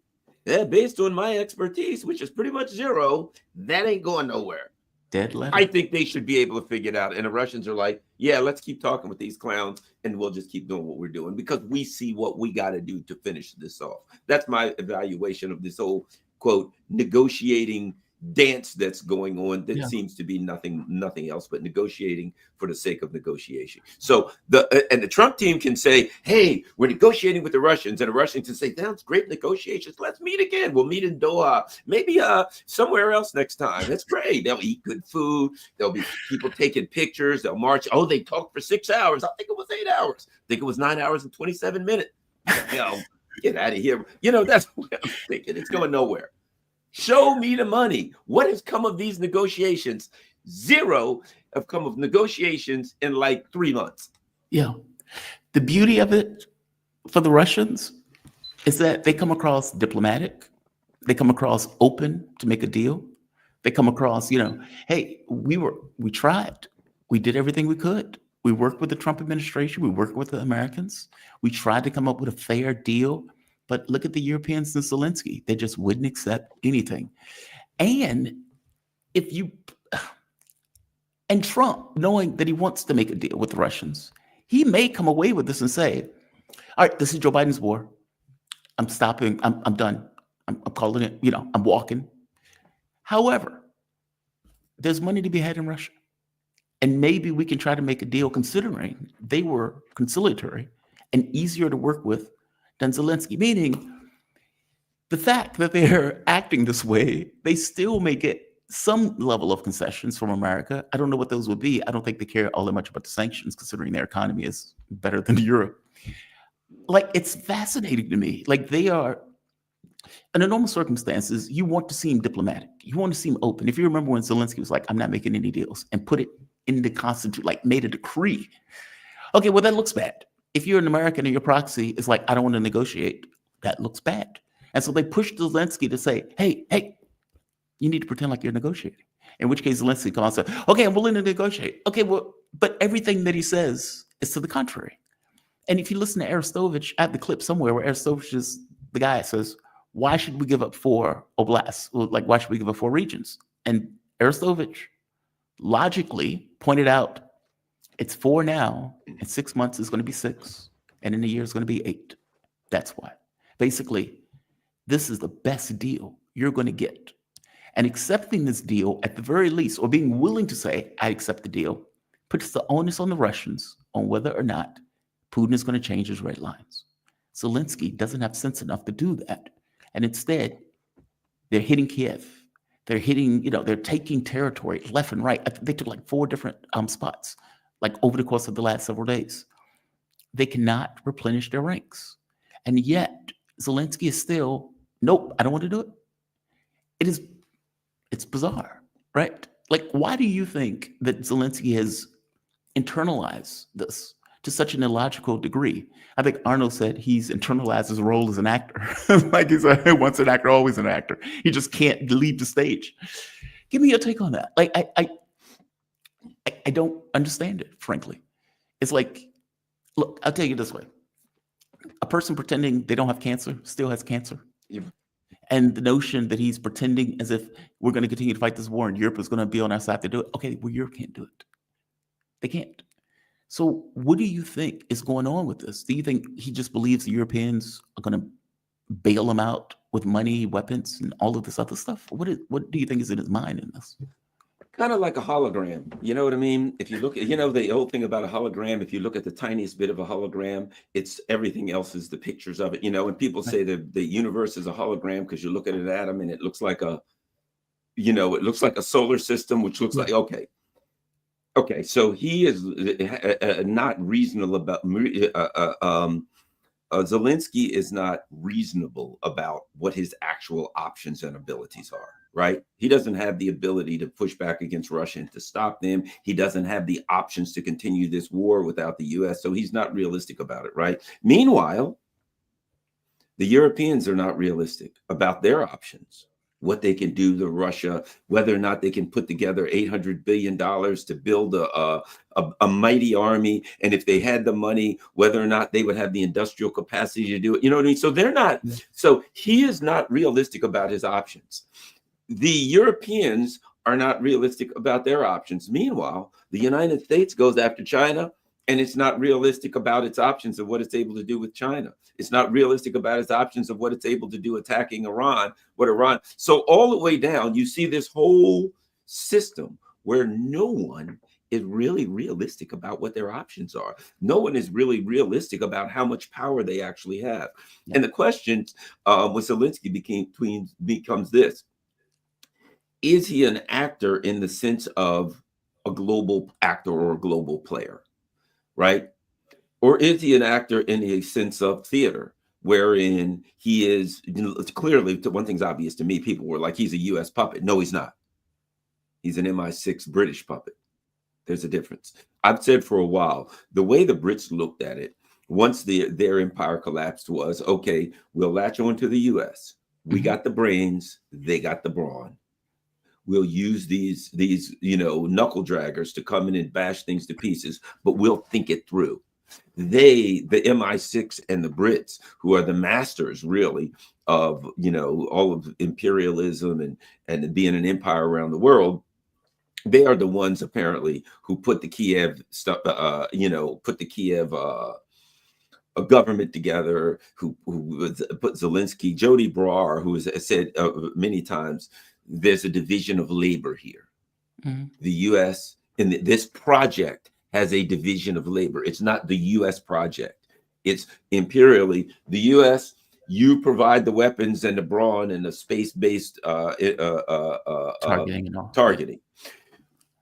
based on my expertise, which is pretty much zero, that ain't going nowhere. Dead letter. I think they should be able to figure it out. And the Russians are like, yeah, let's keep talking with these clowns and we'll just keep doing what we're doing because we see what we got to do to finish this off. That's my evaluation of this whole, quote, negotiating dance that's going on that seems to be nothing else but negotiating for the sake of negotiation. So the Trump team can say, hey, we're negotiating with the Russians, and the Russians can say, that's great negotiations, let's meet again, we'll meet in Doha, maybe somewhere else next time. That's great. They'll eat good food, there'll be people taking pictures, they'll march. They talked for 6 hours. I think it was 8 hours. I think it was 9 hours and 27 minutes. Get out of here. That's what I'm thinking. It's going nowhere. Show me the money. What has come of these negotiations? Zero have come of negotiations in like 3 months. Yeah. The beauty of it for the Russians is that they come across diplomatic. They come across open to make a deal. They come across, hey, we tried. We did everything we could. We worked with the Trump administration. We worked with the Americans. We tried to come up with a fair deal. But look at the Europeans and Zelensky. They just wouldn't accept anything. And Trump, knowing that he wants to make a deal with the Russians, he may come away with this and say, all right, this is Joe Biden's war. I'm stopping. I'm done. I'm calling it, I'm walking. However, there's money to be had in Russia. And maybe we can try to make a deal considering they were conciliatory and easier to work with than Zelensky, meaning the fact that they're acting this way, they still may get some level of concessions from America. I don't know what those would be. I don't think they care all that much about the sanctions, considering their economy is better than Europe. Like, it's fascinating to me. Like, they are, under normal circumstances, you want to seem diplomatic. You want to seem open. If you remember when Zelensky was like, I'm not making any deals, and put it in the Constitution, like made a decree. Okay, well, that looks bad. If you're an American and your proxy is like, I don't want to negotiate, that looks bad. And so they pushed Zelensky to say, hey, you need to pretend like you're negotiating. In which case Zelensky calls and says, okay, I'm willing to negotiate. Okay, well, but everything that he says is to the contrary. And if you listen to Arestovich, I have the clip somewhere where Arestovich is the guy that says, why should we give up 4 oblasts? Like, why should we give up 4 regions? And Arestovich logically pointed out, it's 4 now, in 6 months it's going to be 6, and in a year it's going to be 8. That's why. Basically, this is the best deal you're going to get. And accepting this deal, at the very least, or being willing to say, I accept the deal, puts the onus on the Russians on whether or not Putin is going to change his red lines. Zelensky doesn't have sense enough to do that. And instead, they're hitting Kiev. They're hitting, they're taking territory left and right. They took like 4 different spots, like over the course of the last several days. They cannot replenish their ranks. And yet, Zelensky is still, nope, I don't want to do it. It's bizarre, right? Like, why do you think that Zelensky has internalized this to such an illogical degree? I think Arnold said he's internalized his role as an actor. Like, he's once an actor, always an actor. He just can't leave the stage. Give me your take on that. Like, I don't understand it, frankly. It's like, look, I'll tell you this way. A person pretending they don't have cancer still has cancer. Yeah. And the notion that he's pretending as if we're going to continue to fight this war and Europe is going to be on our side to do it. Okay, well, Europe can't do it. They can't. So what do you think is going on with this? Do you think he just believes the Europeans are going to bail him out with money, weapons, and all of this other stuff? What do you think is in his mind in this? Kind of like a hologram. You know what I mean? If you look at, the old thing about a hologram, if you look at the tiniest bit of a hologram, it's everything else is the pictures of it. And people say that the universe is a hologram because you look at an atom and it looks like a solar system, which looks like, okay. So he is not reasonable about, Zelensky is not reasonable about what his actual options and abilities are. Right? He doesn't have the ability to push back against Russia and to stop them. He doesn't have the options to continue this war without the US. So he's not realistic about it, right? Meanwhile, the Europeans are not realistic about their options, what they can do to Russia, whether or not they can put together $800 billion to build a mighty army. And if they had the money, whether or not they would have the industrial capacity to do it. You know what I mean? So they're not. So he is not realistic about his options. The Europeans are not realistic about their options. Meanwhile, the United States goes after China, and it's not realistic about its options of what it's able to do with China. It's not realistic about its options of what it's able to do attacking Iran, So all the way down, you see this whole system where no one is really realistic about what their options are. No one is really realistic about how much power they actually have. Yeah. And the question with Zelensky becomes this. Is he an actor in the sense of a global actor or a global player, right? Or is he an actor in a sense of theater, wherein he is clearly, one thing's obvious to me, people were like, he's a US puppet. No, he's not. He's an MI6 British puppet. There's a difference. I've said for a while, the way the Brits looked at it, once their empire collapsed was, okay, we'll latch on to the US. We got the brains, they got the brawn. we'll use these knuckle draggers to come in and bash things to pieces, but we'll think it through. The MI6 and the Brits, who are the masters really of all of imperialism and being an empire around the world, they are the ones apparently who put the Kiev stuff, put the Kiev a government together, who put Zelensky, Jody Brar, who has said many times, there's a division of labor here. Mm-hmm. The U.S. in this project has a division of labor. It's not the U.S. project. It's imperially the U.S. You provide the weapons and the brawn and the space-based targeting and all. Targeting.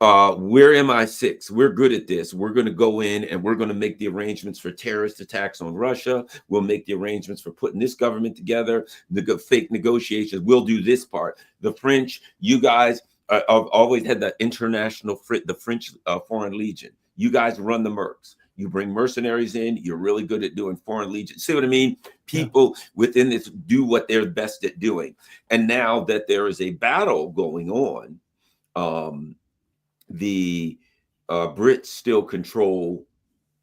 We're MI6. We're good at this. We're going to go in and we're going to make the arrangements for terrorist attacks on Russia. We'll make the arrangements for putting this government together, the fake negotiations. We'll do this part. The French, you guys have always had that international, the French Foreign Legion. You guys run the mercs. You bring mercenaries in. You're really good at doing Foreign Legion. See what I mean? People within this do what they're best at doing. And now that there is a battle going on, the Brits still control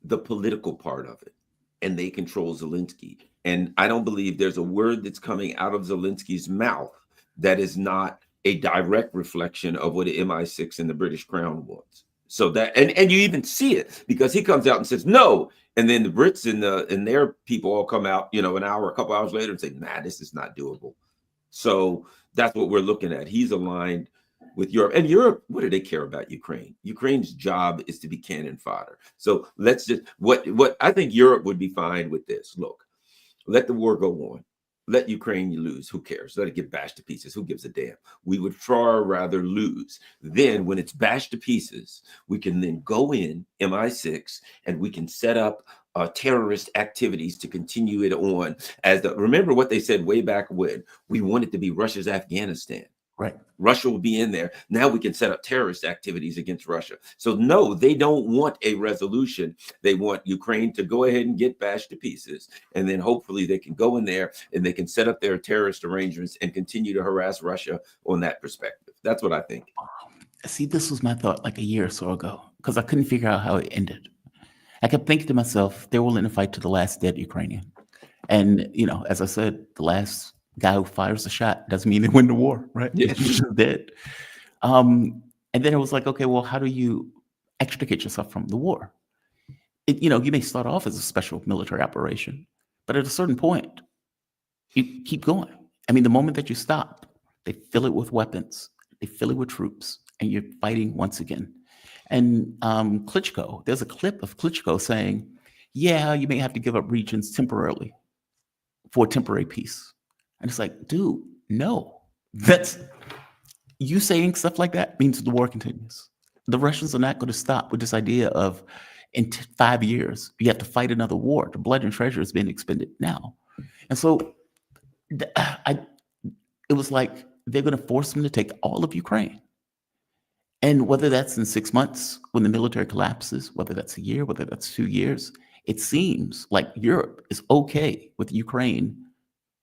the political part of it, and they control Zelensky. And I don't believe there's a word that's coming out of Zelensky's mouth that is not a direct reflection of what the MI6 and the British Crown wants. So that, and you even see it because he comes out and says no, and then the Brits and their people all come out, a couple hours later and say, nah, this is not doable. So that's what we're looking at. He's aligned with Europe. And Europe, what do they care about Ukraine? Ukraine's job is to be cannon fodder. So let's just, what I think Europe would be fine with this. Look, let the war go on. Let Ukraine lose. Who cares? Let it get bashed to pieces. Who gives a damn? We would far rather lose. Then when it's bashed to pieces, we can then go in, MI6, and we can set up terrorist activities to continue it on. Remember what they said way back when? We want it to be Russia's Afghanistan. Right. Russia will be in there. Now we can set up terrorist activities against Russia. So no, they don't want a resolution. They want Ukraine to go ahead and get bashed to pieces. And then hopefully they can go in there and they can set up their terrorist arrangements and continue to harass Russia on that perspective. That's what I think. See, this was my thought like a year or so ago, because I couldn't figure out how it ended. I kept thinking to myself, they're willing to fight to the last dead Ukrainian. And, as I said, the last guy who fires a shot doesn't mean they win the war, right? Yeah. It's just dead. And then it was like, okay, well, how do you extricate yourself from the war? You may start off as a special military operation, but at a certain point, you keep going. I mean, the moment that you stop, they fill it with weapons, they fill it with troops, and you're fighting once again. And Klitschko, there's a clip of Klitschko saying, yeah, you may have to give up regions temporarily for a temporary peace. And it's like, dude, no. You saying stuff like that means the war continues. The Russians are not going to stop with this idea of in 5 years, you have to fight another war. The blood and treasure is being expended now. And so it was like they're going to force them to take all of Ukraine. And whether that's in 6 months when the military collapses, whether that's a year, whether that's 2 years, it seems like Europe is okay with Ukraine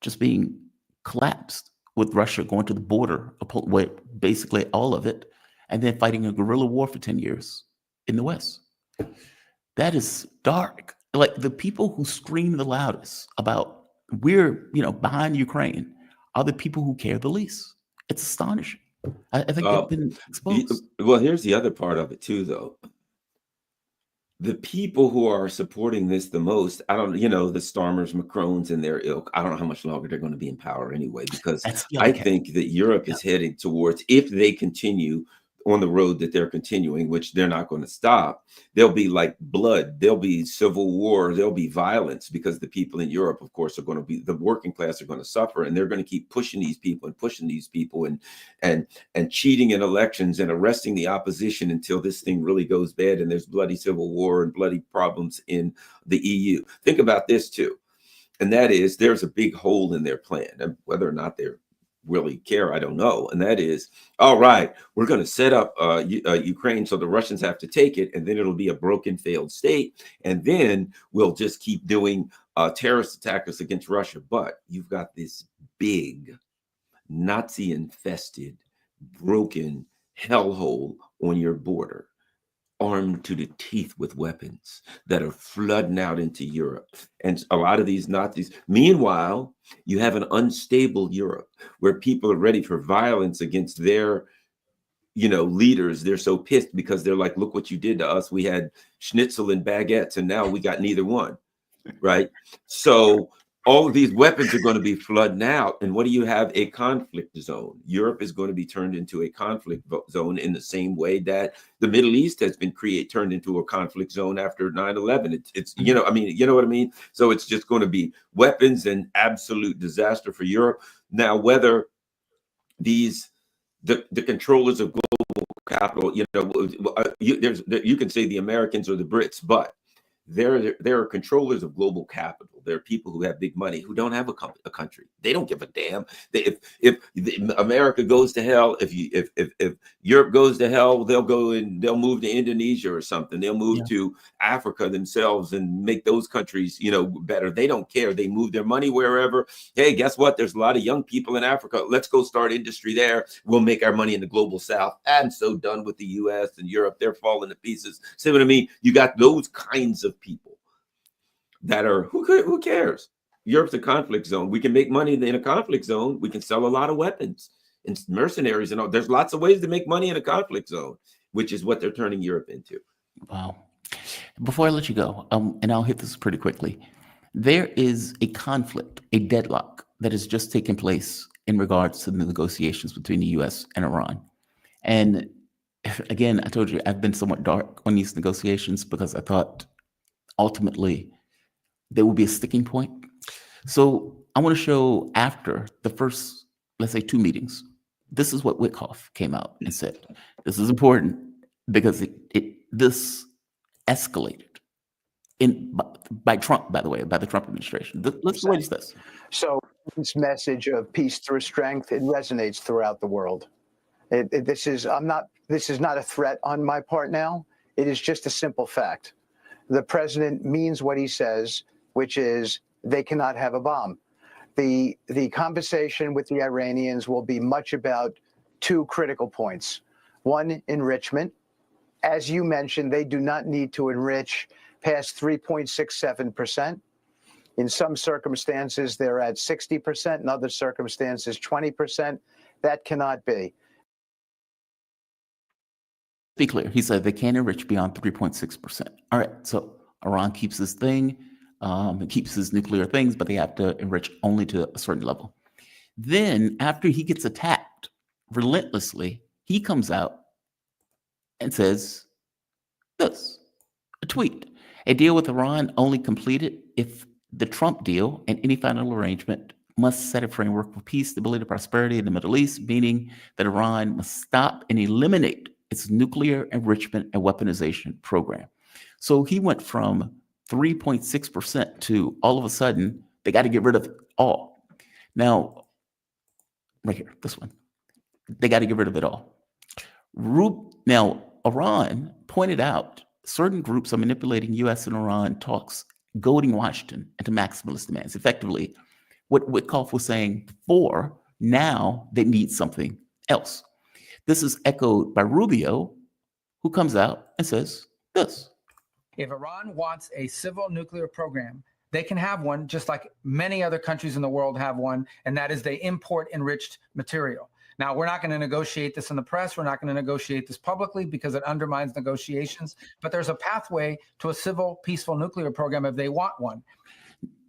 just being collapsed, with Russia going to the border, basically all of it, and then fighting a guerrilla war for 10 years in the West. That is dark. Like the people who scream the loudest about we're, behind Ukraine are the people who care the least. It's astonishing. I think they've been exposed. Well, here's the other part of it too, though. The people who are supporting this the most, I don't, the Starmers, Macrons, and their ilk, I don't know how much longer they're going to be in power anyway, because I think that Europe is heading towards, if they continue on the road that they're continuing, which they're not going to stop, there'll be like blood, there'll be civil war, there'll be violence, because the people in Europe, of course, are going to be, the working class are going to suffer, and they're going to keep pushing these people and cheating in elections and arresting the opposition until this thing really goes bad and there's bloody civil war and bloody problems in the EU. Think about this too, and that is there's a big hole in their plan, and whether or not they're really care, I don't know. And that is, all right, we're going to set up Ukraine so the Russians have to take it, and then it'll be a broken, failed state, and then we'll just keep doing terrorist attacks against Russia. But you've got this big Nazi-infested, broken hellhole on your border, armed to the teeth with weapons that are flooding out into Europe. And a lot of these Nazis, meanwhile, you have an unstable Europe where people are ready for violence against their, leaders. They're so pissed because they're like, look what you did to us. We had schnitzel and baguettes and now we got neither one, right? So all of these weapons are going to be flooding out. And what do you have? A conflict zone. Europe is going to be turned into a conflict zone in the same way that the Middle East has been turned into a conflict zone after 9/11. It's you know what I mean? So it's just going to be weapons and absolute disaster for Europe. Now, whether the controllers of global capital, you can say the Americans or the Brits, but there are controllers of global capital. There are people who have big money who don't have a country. They don't give a damn. If America goes to hell, if Europe goes to hell, they'll move to Indonesia or something. They'll move to Africa themselves and make those countries, better. They don't care. They move their money wherever. Hey, guess what? There's a lot of young people in Africa. Let's go start industry there. We'll make our money in the global South. I'm so done with the U.S. and Europe. They're falling to pieces. See what I mean? You got those kinds of people that are, who cares? Europe's a conflict zone. We can make money in a conflict zone. We can sell a lot of weapons and mercenaries and all. There's lots of ways to make money in a conflict zone, which is what they're turning Europe into. Wow. Before I let you go, and I'll hit this pretty quickly, there is a conflict, a deadlock that has just taken place in regards to the negotiations between the U.S. and Iran. And again, I told you I've been somewhat dark on these negotiations because I thought ultimately there will be a sticking point. So I want to show after the first, let's say, 2 meetings, this is what Wickoff came out and said. This is important because this escalated by Trump, by the way, by the Trump administration. Let's wait to this. So this message of peace through strength, it resonates throughout the world. This is not a threat on my part now. It is just a simple fact. The president means what he says, which is they cannot have a bomb. The conversation with the Iranians will be much about 2 critical points. One, enrichment. As you mentioned, they do not need to enrich past 3.67%. In some circumstances, they're at 60%. In other circumstances, 20%. That cannot be. Be clear. He said they can't enrich beyond 3.6%. All right. So Iran keeps this thing, it keeps his nuclear things, but they have to enrich only to a certain level. Then after he gets attacked relentlessly, he comes out and says this, a tweet. A deal with Iran only completed if the Trump deal and any final arrangement must set a framework for peace, stability, and prosperity in the Middle East, meaning that Iran must stop and eliminate its nuclear enrichment and weaponization program. So he went from 3.6% to all of a sudden, they got to get rid of it all. Now, right here, this one, they got to get rid of it all. Now, Iran pointed out certain groups are manipulating U.S. and Iran talks, goading Washington into maximalist demands. Effectively, what Wickoff was saying before, now they need something else. This is echoed by Rubio, who comes out and says this. If Iran wants a civil nuclear program, they can have one just like many other countries in the world have one, and that is they import enriched material. Now, we're not going to negotiate this in the press. We're not going to negotiate this publicly because it undermines negotiations. But there's a pathway to a civil, peaceful nuclear program if they want one.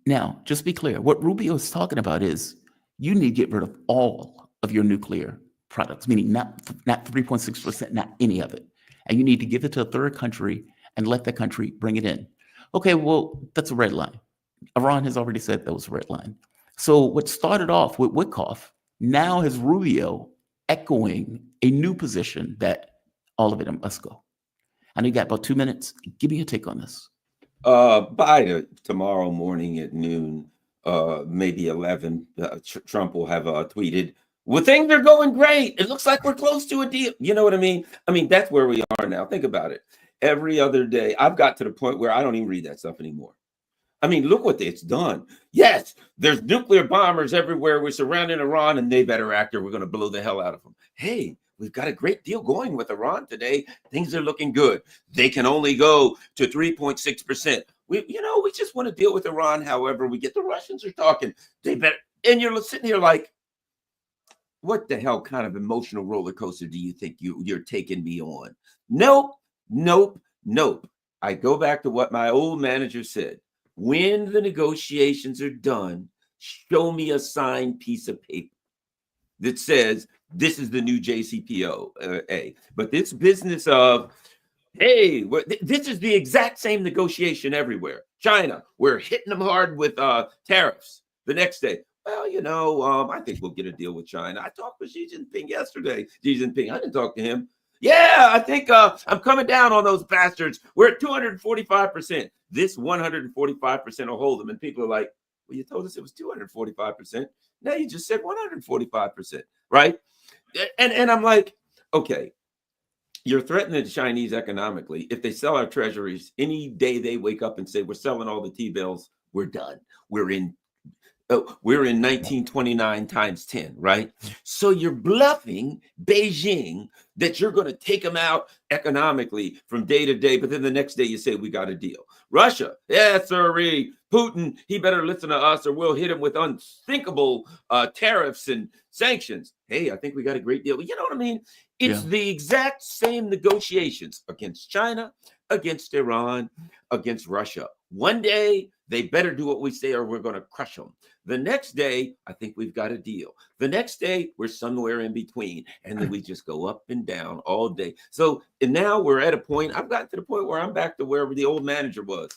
Now, just be clear. What Rubio is talking about is you need to get rid of all of your nuclear products, meaning not 3.6%, not any of it. And you need to give it to a third country and let that country bring it in. Okay, well, that's a red line. Iran has already said that was a red line. So what started off with Wickoff now has Rubio echoing a new position that all of it must go. I know you got about 2 minutes. Give me your take on this. By tomorrow morning at noon, maybe 11, Trump will have tweeted, well, things are going great. It looks like we're close to a deal. You know what I mean? I mean, that's where we are now. Think about it. Every other day, I've got to the point where I don't even read that stuff anymore. I mean, look what it's done. Yes, there's nuclear bombers everywhere. We're surrounding Iran and they better act or we're going to blow the hell out of them. Hey, we've got a great deal going with Iran today. Things are looking good. They can only go to 3.6%. We just want to deal with Iran. However, we get the Russians are talking. They better. And you're sitting here like, what the hell kind of emotional roller coaster do you think you're taking me on? Nope, nope, nope. I go back to what my old manager said. When the negotiations are done, show me a signed piece of paper that says this is the new JCPOA. But this business of, hey, this is the exact same negotiation everywhere. China, we're hitting them hard with tariffs. The next day, well, I think we'll get a deal with China. I talked with Xi Jinping yesterday. Xi Jinping, I didn't talk to him. Yeah, I think I'm coming down on those bastards. We're at 245%. This 145% will hold them. And people are like, well, you told us it was 245%. Now you just said 145%, right? And I'm like, okay, you're threatening the Chinese economically. If they sell our treasuries, any day they wake up and say, we're selling all the T-bills, we're done. We're in 1929 times 10, right? So you're bluffing Beijing that you're going to take them out economically from day to day, but then the next day you say, we got a deal. Russia, yes, sirree. Putin, he better listen to us or we'll hit him with unthinkable tariffs and sanctions. Hey, I think we got a great deal. You know what I mean? It's the exact same negotiations against China, against Iran, against Russia. One day, they better do what we say or we're going to crush them. The next day, I think we've got a deal. The next day, we're somewhere in between. And then we just go up and down all day. So and now we're at a point, I've gotten to the point where I'm back to wherever the old manager was.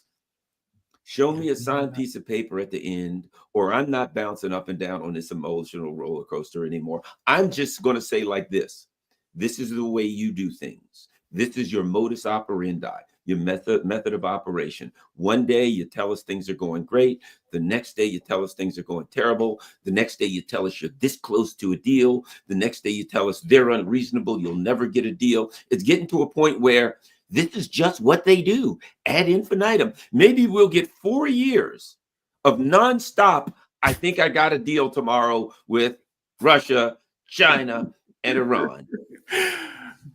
Show me a signed piece of paper at the end, or I'm not bouncing up and down on this emotional roller coaster anymore. I'm just going to say like this. This is the way you do things. This is your modus operandi, your method of operation. One day you tell us things are going great. The next day you tell us things are going terrible. The next day you tell us you're this close to a deal. The next day you tell us they're unreasonable. You'll never get a deal. It's getting to a point where this is just what they do ad infinitum. Maybe we'll get 4 years of nonstop. I think I got a deal tomorrow with Russia, China, and Iran.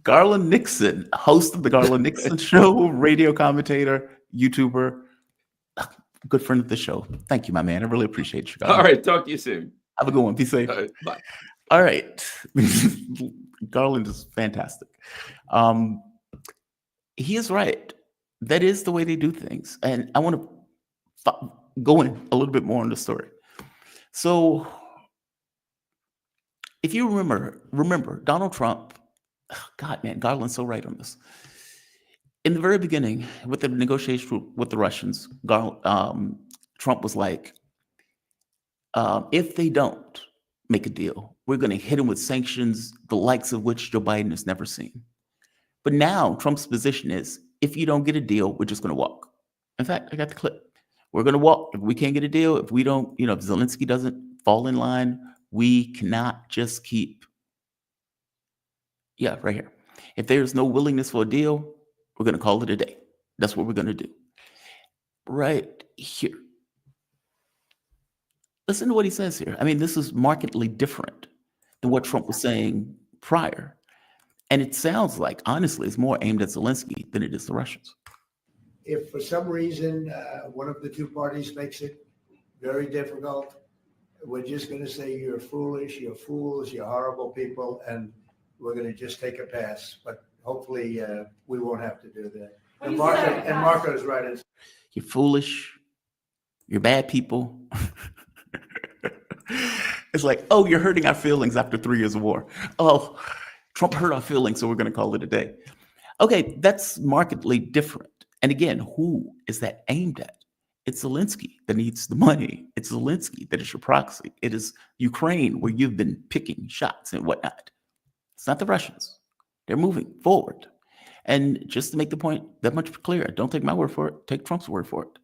Garland Nixon, host of the Garland Nixon Show, radio commentator, YouTuber, good friend of the show. Thank you, my man. I really appreciate you, Garland. All right, talk to you soon. Have a good one. Be safe. All right, bye. All right. Garland is fantastic. He is right. That is the way they do things. And I want to go in a little bit more on the story. So if you remember Donald Trump, God, man, Garland's so right on this. In the very beginning, with the negotiation with the Russians, Trump was like, if they don't make a deal, we're going to hit them with sanctions, the likes of which Joe Biden has never seen. But now Trump's position is, if you don't get a deal, we're just going to walk. In fact, I got the clip. We're going to walk. If we can't get a deal, if we don't, if Zelensky doesn't fall in line, we cannot just keep. Yeah, right here. If there's no willingness for a deal, we're going to call it a day. That's what we're going to do. Right here. Listen to what he says here. I mean, this is markedly different than what Trump was saying prior. And it sounds like, honestly, it's more aimed at Zelensky than it is the Russians. If for some reason one of the two parties makes it very difficult, we're just going to say you're foolish, you're fools, you're horrible people, and we're going to just take a pass. But hopefully we won't have to do that. And Marco's right. You're foolish. You're bad people. It's like, oh, you're hurting our feelings after 3 years of war. Oh, Trump hurt our feelings, so we're going to call it a day. Okay, that's markedly different. And again, who is that aimed at? It's Zelensky that needs the money. It's Zelensky that is your proxy. It is Ukraine where you've been picking shots and whatnot. It's not the Russians. They're moving forward. And just to make the point that much clearer, don't take my word for it, take Trump's word for it.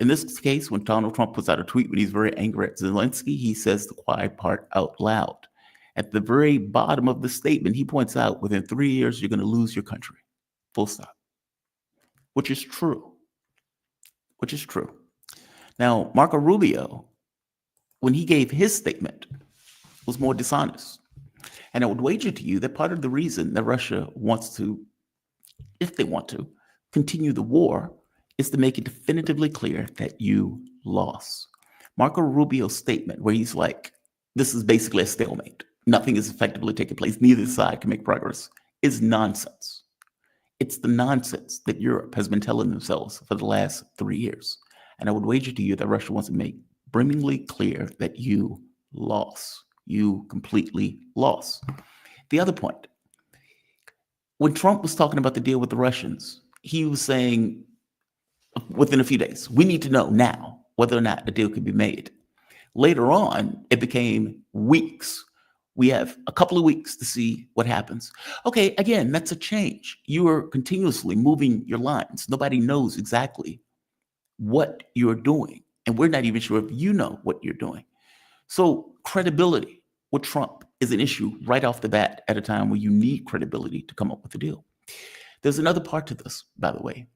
In this case, when Donald Trump puts out a tweet when he's very angry at Zelensky, he says the quiet part out loud. At the very bottom of the statement, he points out, within 3 years, you're going to lose your country. Full stop. Which is true. Which is true. Now, Marco Rubio, when he gave his statement, was more dishonest. And I would wager to you that part of the reason that Russia wants to, if they want to, continue the war is to make it definitively clear that you lost. Marco Rubio's statement, where he's like, this is basically a stalemate, nothing is effectively taking place, neither side can make progress, is nonsense. It's the nonsense that Europe has been telling themselves for the last 3 years. And I would wager to you that Russia wants to make brimmingly clear that you lost. You completely lost. The other point, when Trump was talking about the deal with the Russians, he was saying within a few days, we need to know now whether or not a deal could be made. Later on, it became weeks. We have a couple of weeks to see what happens. Okay, again, that's a change. You are continuously moving your lines. Nobody knows exactly what you're doing. And we're not even sure if you know what you're doing. So credibility with Trump is an issue right off the bat at a time where you need credibility to come up with a deal. There's another part to this, by the way.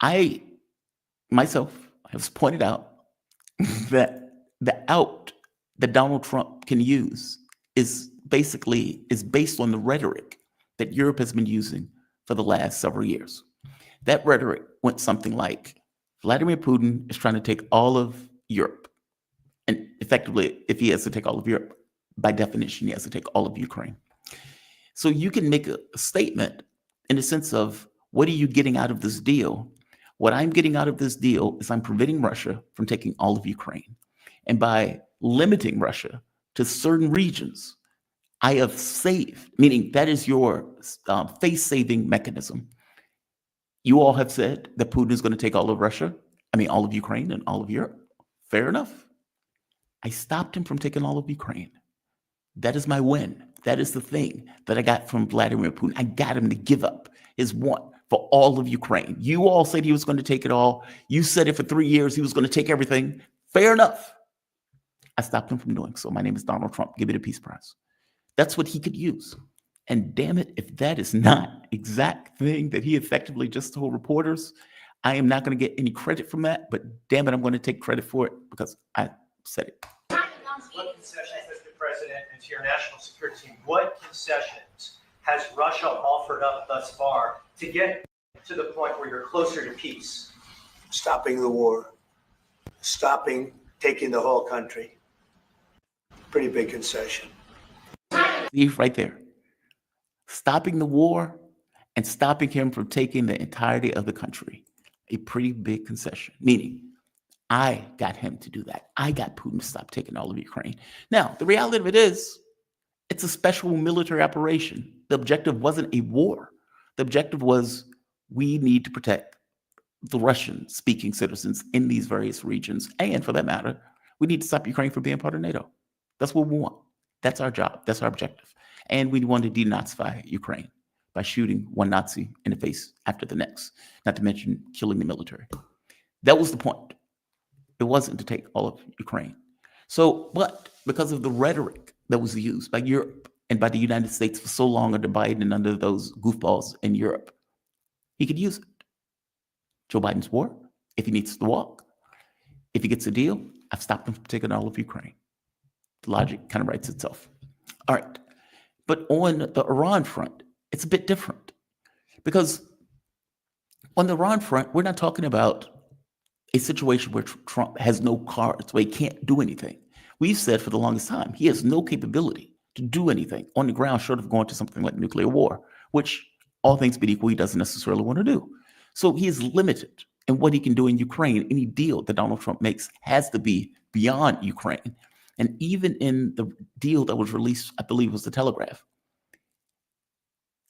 I, myself, have pointed out that the out that Donald Trump can use is based on the rhetoric that Europe has been using for the last several years. That rhetoric went something like, Vladimir Putin is trying to take all of Europe. And effectively, if he has to take all of Europe, by definition, he has to take all of Ukraine. So you can make a statement in the sense of, what are you getting out of this deal? What I'm getting out of this deal is I'm preventing Russia from taking all of Ukraine. And by limiting Russia to certain regions, I have saved, meaning that is your face-saving mechanism. You all have said that Putin is going to take all of Russia, all of Ukraine and all of Europe. Fair enough. I stopped him from taking all of Ukraine. That is my win. That is the thing that I got from Vladimir Putin. I got him to give up his want for all of Ukraine. You all said he was going to take it all. You said it for 3 years. He was going to take everything. Fair enough. I stopped him from doing so. My name is Donald Trump. Give it a peace prize. That's what he could use. And damn it, if that is not exact thing that he effectively just told reporters, I am not going to get any credit from that. But damn it, I'm going to take credit for it because I said it. What concessions, Mr. President, and to your national security team, what concessions has Russia offered up thus far to get to the point where you're closer to peace? Stopping the war, stopping taking the whole country. Pretty big concession. Right there. Stopping the war and stopping him from taking the entirety of the country. A pretty big concession, meaning I got him to do that. I got Putin to stop taking all of Ukraine. Now, the reality of it is, it's a special military operation. The objective wasn't a war. The objective was, we need to protect the Russian-speaking citizens in these various regions. And for that matter, we need to stop Ukraine from being part of NATO. That's what we want. That's our job. That's our objective. And we want to denazify Ukraine by shooting one Nazi in the face after the next, not to mention killing the military. That was the point. It wasn't to take all of Ukraine. So, but because of the rhetoric that was used by Europe and by the United States for so long under Biden and under those goofballs in Europe, he could use it. Joe Biden's war, if he needs to walk, if he gets a deal, I've stopped him from taking all of Ukraine. The logic kind of writes itself. All right. But on the Iran front, it's a bit different. Because on the Iran front, we're not talking about a situation where Trump has no cards, where he can't do anything. We've said for the longest time, he has no capability to do anything on the ground short of going to something like nuclear war, which all things being equal, he doesn't necessarily want to do. So he is limited in what he can do in Ukraine. Any deal that Donald Trump makes has to be beyond Ukraine. And even in the deal that was released, I believe was the Telegraph,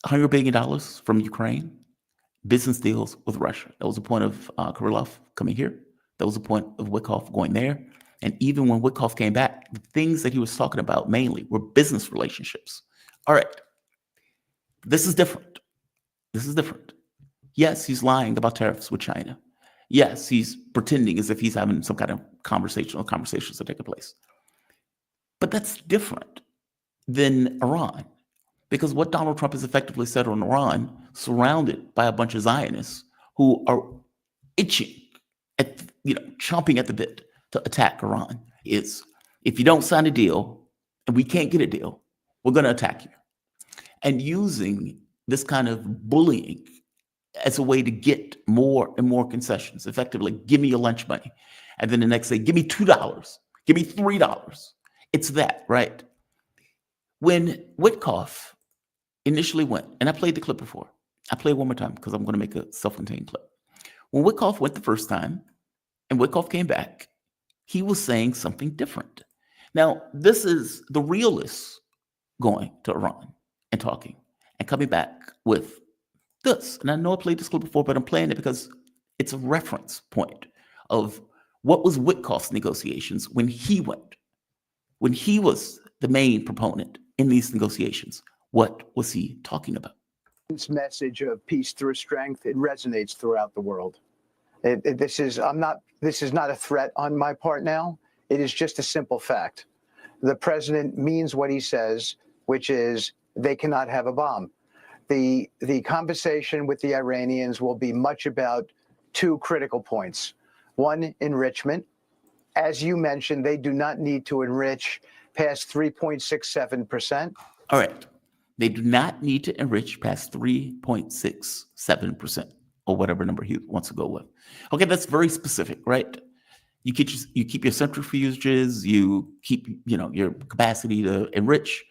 $100 billion from Ukraine, business deals with Russia. That was the point of Kirillov coming here. That was the point of Wickoff going there. And even when Wickoff came back, the things that he was talking about mainly were business relationships. All right. This is different. This is different. Yes, he's lying about tariffs with China. Yes, he's pretending as if he's having some kind of conversations that take place. But that's different than Iran. Because what Donald Trump has effectively said on Iran, surrounded by a bunch of Zionists who are itching, chomping at the bit to attack Iran, is if you don't sign a deal and we can't get a deal, we're going to attack you. And using this kind of bullying as a way to get more and more concessions, effectively, give me your lunch money. And then the next day, give me $2, give me $3. It's that, right? When Witkoff initially went, and I played the clip before, I play it one more time because I'm going to make a self-contained clip. When Witkoff went the first time and Witkoff came back, he was saying something different. Now, this is the realists going to Iran and talking and coming back with this. And I know I played this clip before, but I'm playing it because it's a reference point of what was Witkoff's negotiations when he went, when he was the main proponent in these negotiations. What was he talking about? This message of peace through strength, it resonates throughout the world. This is not a threat on my part now. It is just a simple fact. The president means what he says, which is they cannot have a bomb. The conversation with the Iranians will be much about two critical points. One, enrichment. As you mentioned, they do not need to enrich past 3.67%. All right. They do not need to enrich past 3.67% or whatever number he wants to go with. Okay, that's very specific, right? You keep your centrifuges, you keep your capacity to enrich,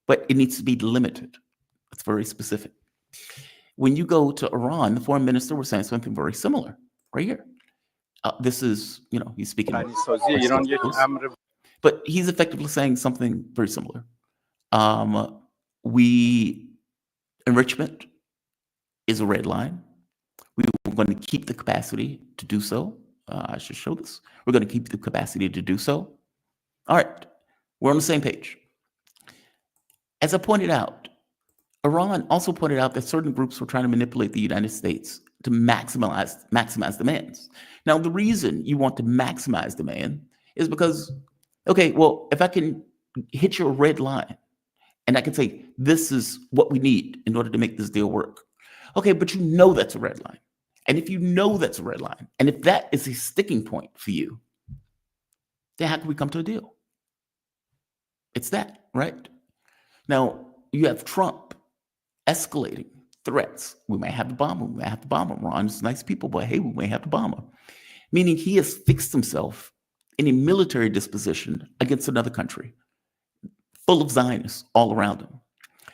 but it needs to be limited. It's very specific. When you go to Iran, the foreign minister was saying something very similar right here. This is, he's speaking. But he's effectively saying something very similar. Enrichment is a red line. We're going to keep the capacity to do so. I should show this. We're going to keep the capacity to do so. All right. We're on the same page. As I pointed out, Iran also pointed out that certain groups were trying to manipulate the United States to maximize demands. Now, the reason you want to maximize demand is because, okay, well, if I can hit your red line and I can say, this is what we need in order to make this deal work. Okay, but that's a red line. And if you know that's a red line, and if that is a sticking point for you, then how can we come to a deal? It's that, right? Now, you have Trump escalating threats. We may have to bomb him. We may have to bomb him. Iran's nice people, but hey, we may have to bomb him. Meaning he has fixed himself in a military disposition against another country, full of Zionists all around him.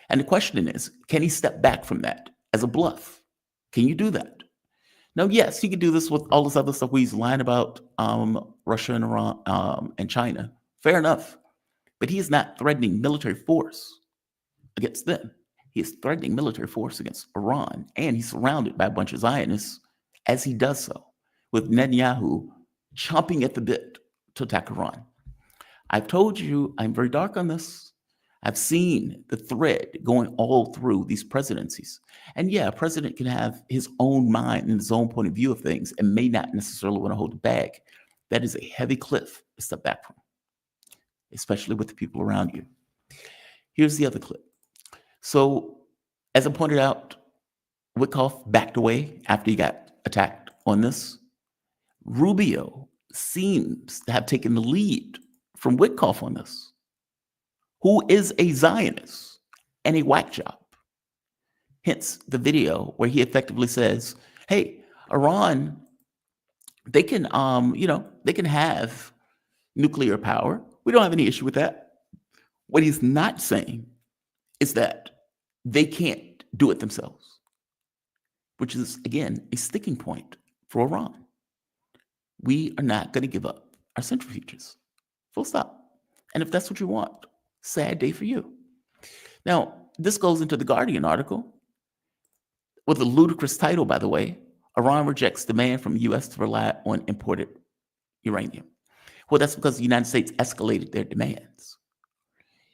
And the question is, can he step back from that as a bluff? Can you do that? Now, yes, he could do this with all this other stuff where he's lying about Russia and Iran and China. Fair enough. But he is not threatening military force against them. He is threatening military force against Iran, and he's surrounded by a bunch of Zionists as he does so, with Netanyahu chomping at the bit to attack Iran. I've told you I'm very dark on this. I've seen the thread going all through these presidencies. And yeah, a president can have his own mind and his own point of view of things and may not necessarily want to hold it back. That is a heavy cliff to step back from, especially with the people around you. Here's the other clip. So, as I pointed out, Witkoff backed away after he got attacked on this. Rubio seems to have taken the lead from Witkoff on this, who is a Zionist and a whack job. Hence the video where he effectively says, hey, Iran, they can have nuclear power. We don't have any issue with that. What he's not saying is that they can't do it themselves, which is, again, a sticking point for Iran. We are not going to give up our centrifuges. Full stop. And if that's what you want, sad day for you. Now, this goes into the Guardian article with a ludicrous title, by the way. Iran rejects demand from the U.S. to rely on imported uranium. Well, that's because the United States escalated their demands.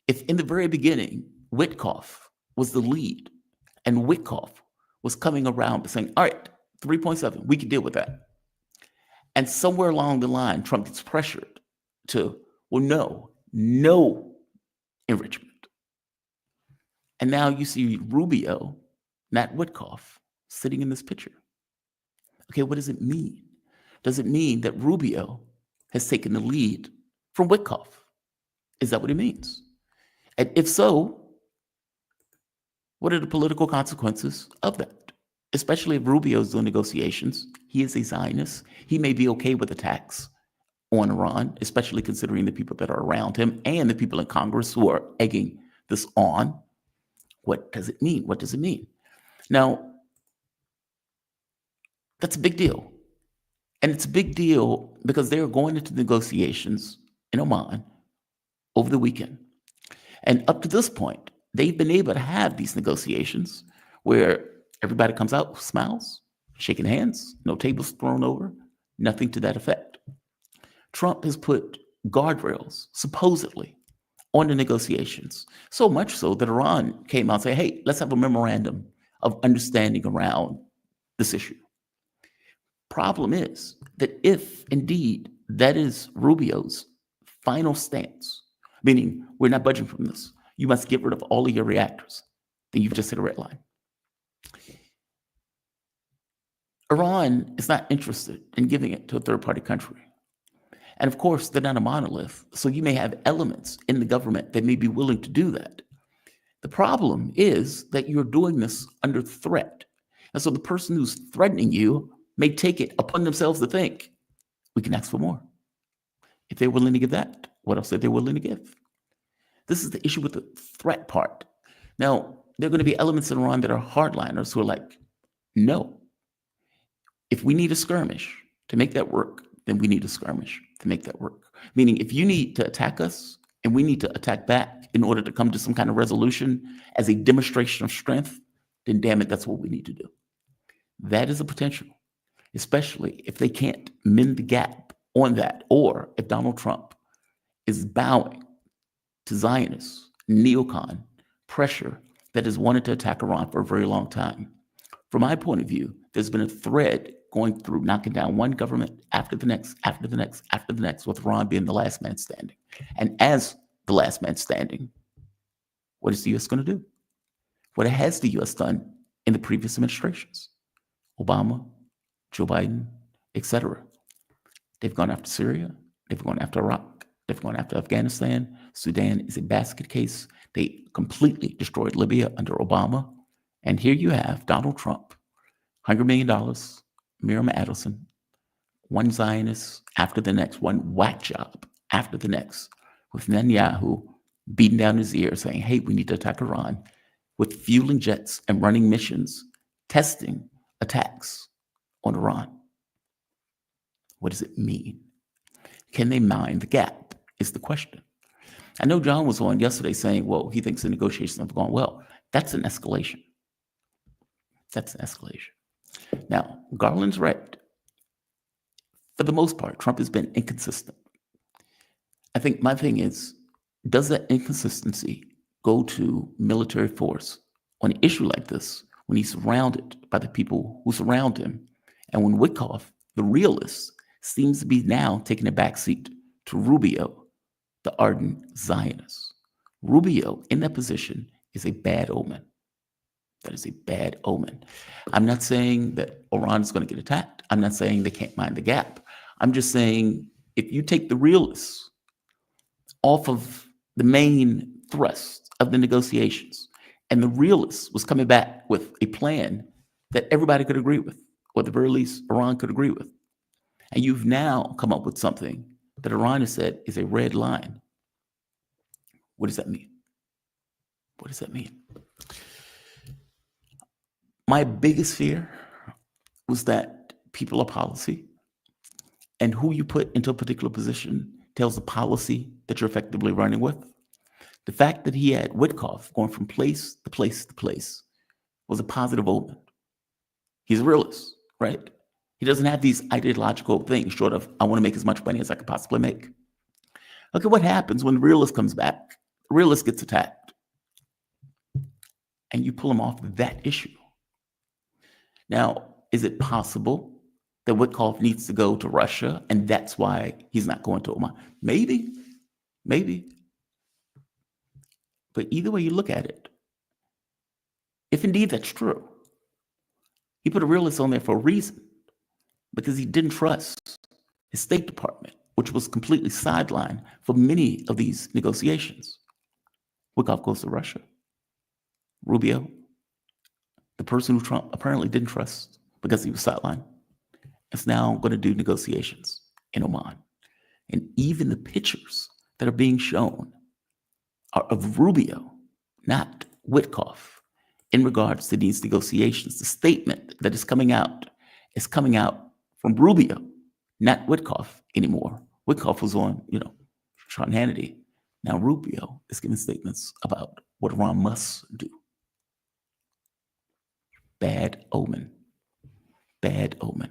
If in the very beginning, Witkoff was the lead and Witkoff was coming around saying, all right, 3.7, we can deal with that. And somewhere along the line, Trump gets pressured to, well, no enrichment. And now you see Rubio, not Witkoff, sitting in this picture. Okay, what does it mean? Does it mean that Rubio has taken the lead from Witkoff? Is that what it means? And if so, What are the political consequences of that? Especially if Rubio's doing negotiations. He is a Zionist. He may be okay with attacks on Iran, especially considering the people that are around him and the people in Congress who are egging this on. What does it mean? What does it mean? Now, that's a big deal. And it's a big deal because they're going into negotiations in Oman over the weekend. And up to this point, they've been able to have these negotiations where everybody comes out, smiles, shaking hands, no tables thrown over, nothing to that effect. Trump has put guardrails, supposedly, on the negotiations, so much so that Iran came out and said, hey, let's have a memorandum of understanding around this issue. Problem is that if indeed that is Rubio's final stance, meaning we're not budging from this, you must get rid of all of your reactors, then you've just hit a red line. Iran is not interested in giving it to a third-party country. And of course, they're not a monolith, so you may have elements in the government that may be willing to do that. The problem is that you're doing this under threat. And so the person who's threatening you may take it upon themselves to think, we can ask for more. If they're willing to give that, what else are they willing to give? This is the issue with the threat part. Now, there are going to be elements in Iran that are hardliners who are like, no. If we need a skirmish to make that work, then we need a skirmish to make that work. Meaning, if you need to attack us and we need to attack back in order to come to some kind of resolution as a demonstration of strength, then damn it, that's what we need to do. That is a potential, especially if they can't mend the gap on that, or if Donald Trump is bowing to Zionist, neocon pressure that has wanted to attack Iran for a very long time. From my point of view, there's been a thread going through knocking down one government after the next, after the next, after the next, with Iran being the last man standing. And as the last man standing, what is the U.S. going to do? What has the U.S. done in the previous administrations? Obama, Joe Biden, etc. They've gone after Syria. They've gone after Iraq. They've gone after Afghanistan. Sudan is a basket case. They completely destroyed Libya under Obama. And here you have Donald Trump, $100 million, Miriam Adelson, one Zionist after the next, one whack job after the next, with Netanyahu beating down his ear saying, hey, we need to attack Iran, with fueling jets and running missions, testing attacks on Iran. What does it mean? Can they mind the gap is the question. I know John was on yesterday saying, well, he thinks the negotiations have gone well. That's an escalation. That's an escalation. Now, Garland's right. For the most part, Trump has been inconsistent. I think my thing is, does that inconsistency go to military force on an issue like this when he's surrounded by the people who surround him? And when Witkoff, the realist, seems to be now taking a backseat to Rubio, the ardent Zionist. Rubio in that position is a bad omen. That is a bad omen. I'm not saying that Iran is going to get attacked. I'm not saying they can't mind the gap. I'm just saying if you take the realists off of the main thrust of the negotiations, and the realist was coming back with a plan that everybody could agree with, or at the very least Iran could agree with, and you've now come up with something that Iran has said is a red line. What does that mean? What does that mean? My biggest fear was that people are policy, and who you put into a particular position tells the policy that you're effectively running with. The fact that he had Witkoff going from place to place to place was a positive omen. He's a realist, right? He doesn't have these ideological things short of, I want to make as much money as I could possibly make. Look at what happens when the realist comes back. The realist gets attacked. And you pull him off that issue. Now, is it possible that Witkoff needs to go to Russia and that's why he's not going to Oman? Maybe, maybe. But either way you look at it, if indeed that's true, he put a realist on there for a reason, because he didn't trust his State Department, which was completely sidelined for many of these negotiations. Witkoff goes to Russia. Rubio the person who Trump apparently didn't trust because he was sidelined, is now going to do negotiations in Oman. And even the pictures that are being shown are of Rubio, not Witkoff, in regards to these negotiations. The statement that is coming out from Rubio, not Witkoff anymore. Witkoff was on, Sean Hannity. Now Rubio is giving statements about what Iran must do. Bad omen. Bad omen.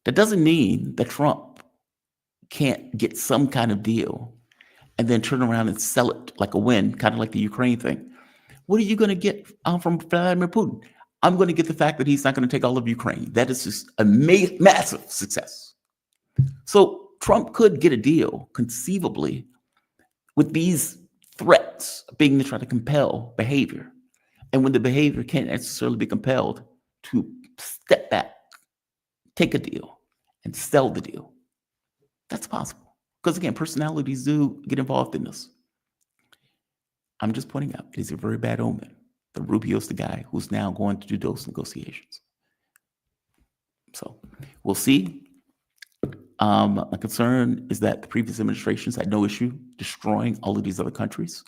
That doesn't mean that Trump can't get some kind of deal and then turn around and sell it like a win, kind of like the Ukraine thing. What are you going to get from Vladimir Putin? I'm going to get the fact that he's not going to take all of Ukraine. That is just a massive success. So Trump could get a deal conceivably with these threats being to try to compel behavior. And when the behavior can't necessarily be compelled, to step back, take a deal, and sell the deal. That's possible. Because again, personalities do get involved in this. I'm just pointing out, it is a very bad omen that Rubio's the guy who's now going to do those negotiations. So we'll see. My concern is that the previous administrations had no issue destroying all of these other countries.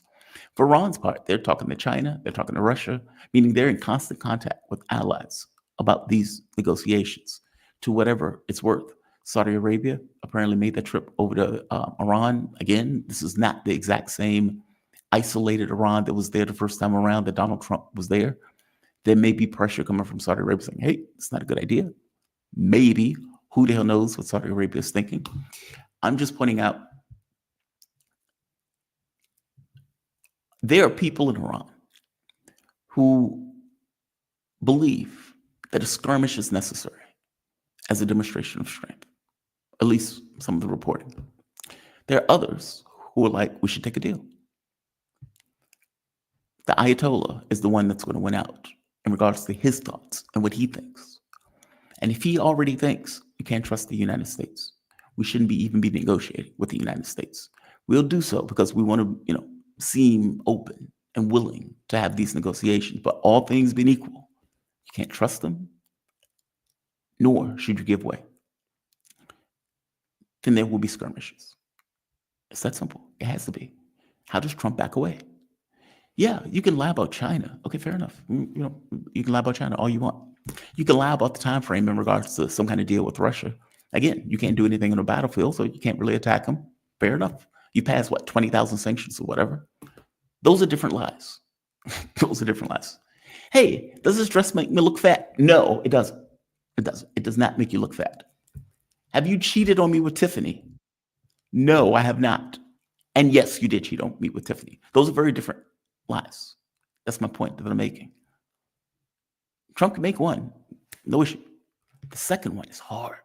For Iran's part, they're talking to China, they're talking to Russia, meaning they're in constant contact with allies about these negotiations to whatever it's worth. Saudi Arabia apparently made that trip over to Iran. Again, this is not the exact same isolated Iran that was there the first time around that Donald Trump was there. There may be pressure coming from Saudi Arabia saying, hey, it's not a good idea. Maybe. Who the hell knows what Saudi Arabia is thinking? I'm just pointing out there are people in Iran who believe that a skirmish is necessary as a demonstration of strength, at least some of the reporting. There are others who are like, we should take a deal. The Ayatollah is the one that's going to win out in regards to his thoughts and what he thinks. And if he already thinks you can't trust the United States, we shouldn't even be negotiating with the United States. We'll do so because we want to, seem open and willing to have these negotiations. But all things being equal, you can't trust them, nor should you give way. Then there will be skirmishes. It's that simple. It has to be. How does Trump back away? Yeah, you can lie about China. Okay, fair enough. You can lie about China all you want. You can lie about the time frame in regards to some kind of deal with Russia. Again, you can't do anything on the battlefield, so you can't really attack them. Fair enough. You pass 20,000 sanctions or whatever. Those are different lies. Those are different lies. Hey, does this dress make me look fat? No, it doesn't. It doesn't. It does not make you look fat. Have you cheated on me with Tiffany? No, I have not. And yes, you did cheat on me with Tiffany. Those are very different lies. That's my point that I'm making. Trump can make one, no issue. The second one is hard,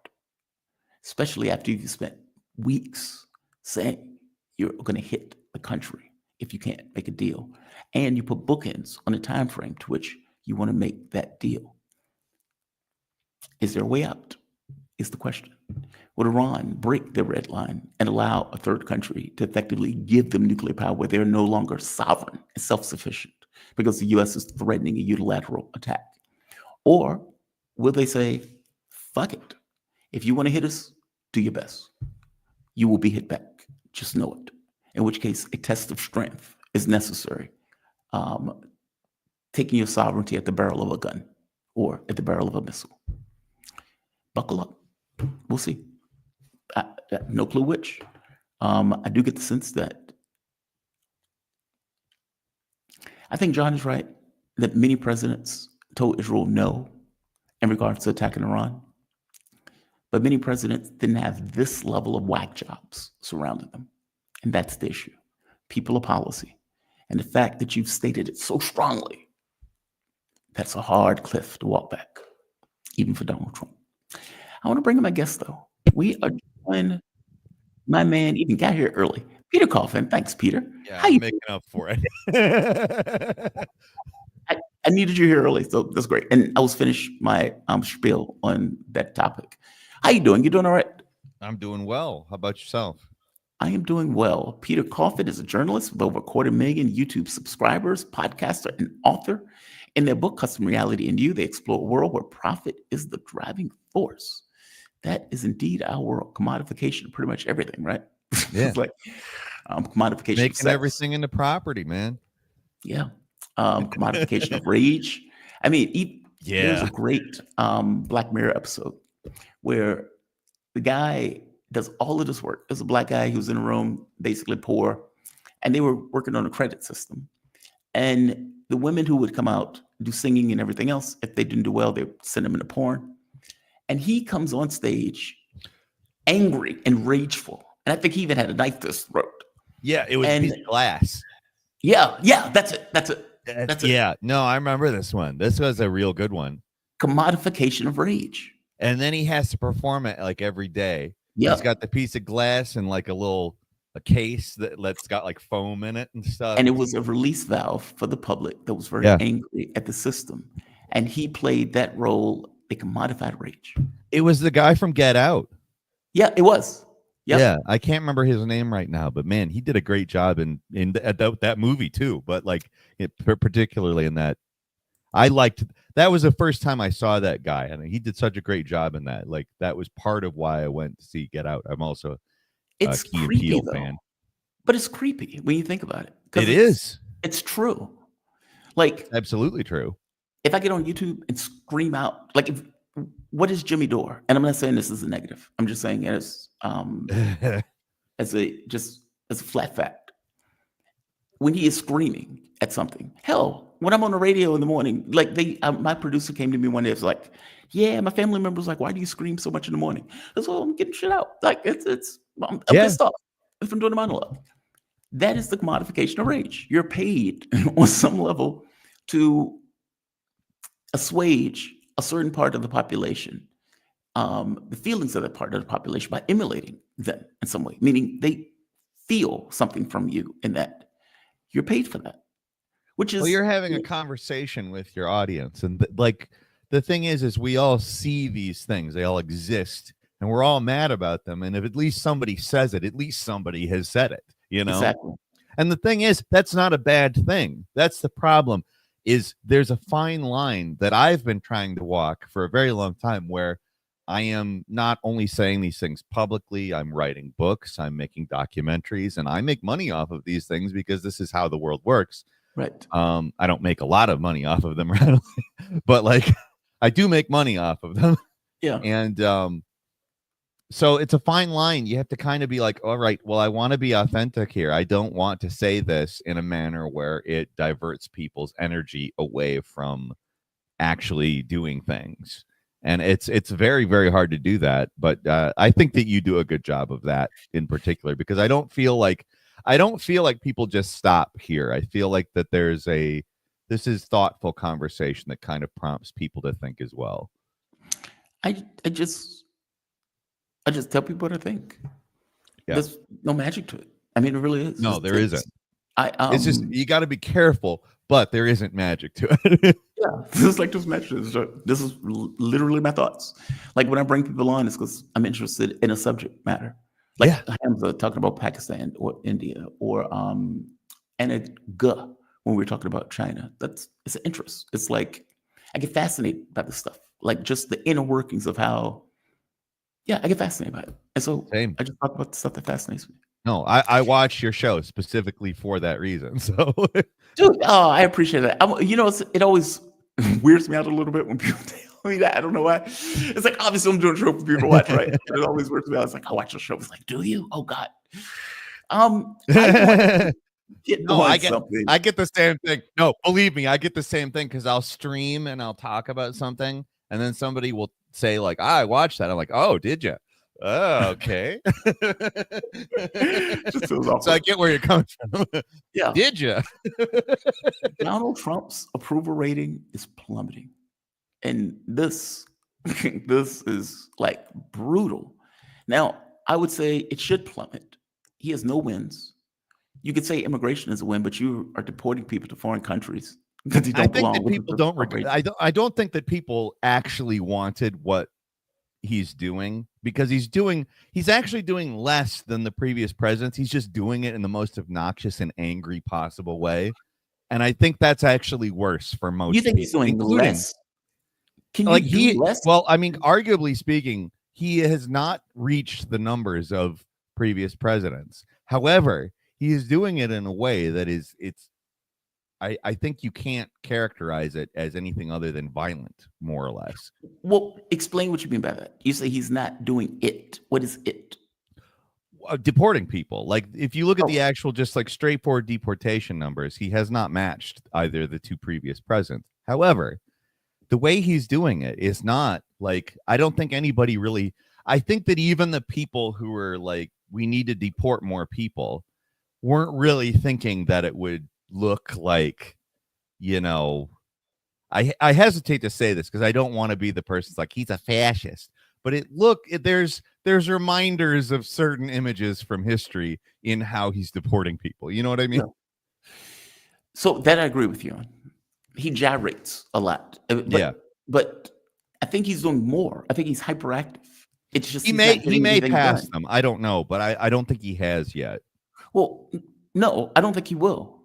especially after you've spent weeks saying you're going to hit the country if you can't make a deal. And you put bookends on the time frame to which you want to make that deal. Is there a way out? Is the question. Would Iran break their red line and allow a third country to effectively give them nuclear power where they're no longer sovereign and self-sufficient because the U.S. is threatening a unilateral attack? Or will they say, fuck it. If you want to hit us, do your best. You will be hit back. Just know it. In which case, a test of strength is necessary. Taking your sovereignty at the barrel of a gun or at the barrel of a missile. Buckle up. We'll see. No clue which. I do get the sense that I think John is right that many presidents told Israel no in regards to attacking Iran. But many presidents didn't have this level of whack jobs surrounding them. And that's the issue. People of policy. And the fact that you've stated it so strongly, that's a hard cliff to walk back, even for Donald Trump. I want to bring in my guest, though. We are joined. My man even got here early. Peter Coffin. Thanks, Peter. Yeah, How I'm you making up for it. I needed you here early, so that's great. And I was finished my spiel on that topic. How you doing? You doing all right? I'm doing well. How about yourself? I am doing well. Peter Coffin is a journalist with over 250,000 YouTube subscribers, podcaster, and author. In their book, Custom Reality and You, they explore a world where profit is the driving force. That is indeed our world. Commodification, pretty much everything, right? Yeah. It's like commodification. Making everything into property, man. Yeah. Commodification of rage. I mean, there's a great Black Mirror episode where the guy does all of this work. There's a Black guy who's in a room, basically poor, and they were working on a credit system. And the women who would come out, do singing and everything else, if they didn't do well, they would send them into porn. And he comes on stage angry and rageful. And I think he even had a knife to his throat. Yeah, it was a piece of glass. Yeah, that's it. Yeah, no, I remember this one. This was a real good one. Commodification of rage. And then he has to perform it like every day. Yeah. He's got the piece of glass and like a case that's got like foam in it and stuff. And it was a release valve for the public that was very angry at the system. And he played that role, a commodified rage. It was the guy from Get Out. Yeah, it was. Yep. Yeah, I can't remember his name right now, but man, he did a great job in that movie too. But like, particularly in that, that was the first time I saw that guy, and he did such a great job in that. Like, that was part of why I went to see Get Out. I'm also a Key and Peele fan, but it's creepy when you think about it. It is. It's true. Like, absolutely true. If I get on YouTube and scream out, like, what is Jimmy Dore? And I'm not saying this is a negative. I'm just saying as a flat fact. When he is screaming at something, hell, when I'm on the radio in the morning, like my producer came to me one day, it's like, yeah, my family member was like, why do you scream so much in the morning? That's why I'm getting shit out. Like I'm pissed off if I'm doing a monologue. That is the commodification of rage. You're paid on some level to assuage a certain part of the population, the feelings of that part of the population by emulating them in some way, meaning they feel something from you in that you're paid for that, which is... Well, you're having a conversation with your audience. And like, the thing is we all see these things, they all exist, and we're all mad about them. And if at least somebody says it, at least somebody has said it, you know? Exactly. And the thing is, that's not a bad thing. That's the problem. Is there's a fine line that I've been trying to walk for a very long time, where I am not only saying these things publicly, I'm writing books, I'm making documentaries, and I make money off of these things because this is how the world works. Right. I don't make a lot of money off of them, right? But like, I do make money off of them. Yeah. And so it's a fine line. You have to kind of be like, all right, well, I want to be authentic here. I don't want to say this in a manner where it diverts people's energy away from actually doing things. And it's very, very hard to do that. But I think that you do a good job of that in particular, because I don't feel like people just stop here. I feel like that this is thoughtful conversation that kind of prompts people to think as well. I just tell people what I think. Yeah. There's no magic to it. I mean, it really is. No, there isn't. It's just, you got to be careful, but there isn't magic to it. Yeah, this is like those matches. This is literally my thoughts. Like when I bring people on, it's because I'm interested in a subject matter. Like Hamza talking about Pakistan or India, or Anna when we're talking about China. It's an interest. It's like I get fascinated by this stuff, like just the inner workings of how. Yeah, I get fascinated by it, and so I just talk about the stuff that fascinates me. No, I watch your show specifically for that reason. So, dude, I appreciate that. It always weirds me out a little bit when people tell me that. I don't know why. It's like, obviously I'm doing a show for people to watch, right? It always weirds me out. It's like, I watch the show. It's like, do you? Oh God. I get the same thing. No, believe me, I get the same thing, because I'll stream and I'll talk about something, and then somebody will say like, I watched that. I'm like, oh, did you? Oh, okay. So I get where you're coming from. Yeah. Did you? Donald Trump's approval rating is plummeting. And this is like brutal. Now, I would say it should plummet. He has no wins. You could say immigration is a win, but you are deporting people to foreign countries that don't belong. I don't think that people actually wanted what he's doing, because he's actually doing less than the previous presidents. He's just doing it in the most obnoxious and angry possible way. And I think that's actually worse for most You think people, he's doing including less? Can you like do less? well, I mean, arguably speaking, he has not reached the numbers of previous presidents. However, he is doing it in a way that I think you can't characterize it as anything other than violent, more or less. Well, explain what you mean by that. You say he's not doing it. What is it? Deporting people. Like, if you look at the actual, just like straightforward deportation numbers, he has not matched either the two previous presidents. However, the way he's doing it is not like, I don't think anybody really, I think that even the people who were like, we need to deport more people, weren't really thinking that it would look like, you know, I hesitate to say this because I don't want to be the person like he's a fascist, but there's reminders of certain images from history in how he's deporting people. You know what I mean? No. So that I agree with you on. He gyrates a lot. But I think he's doing more. I think he's hyperactive. It's just he may pass them. I don't know, but I don't think he has yet. Well, no, I don't think he will.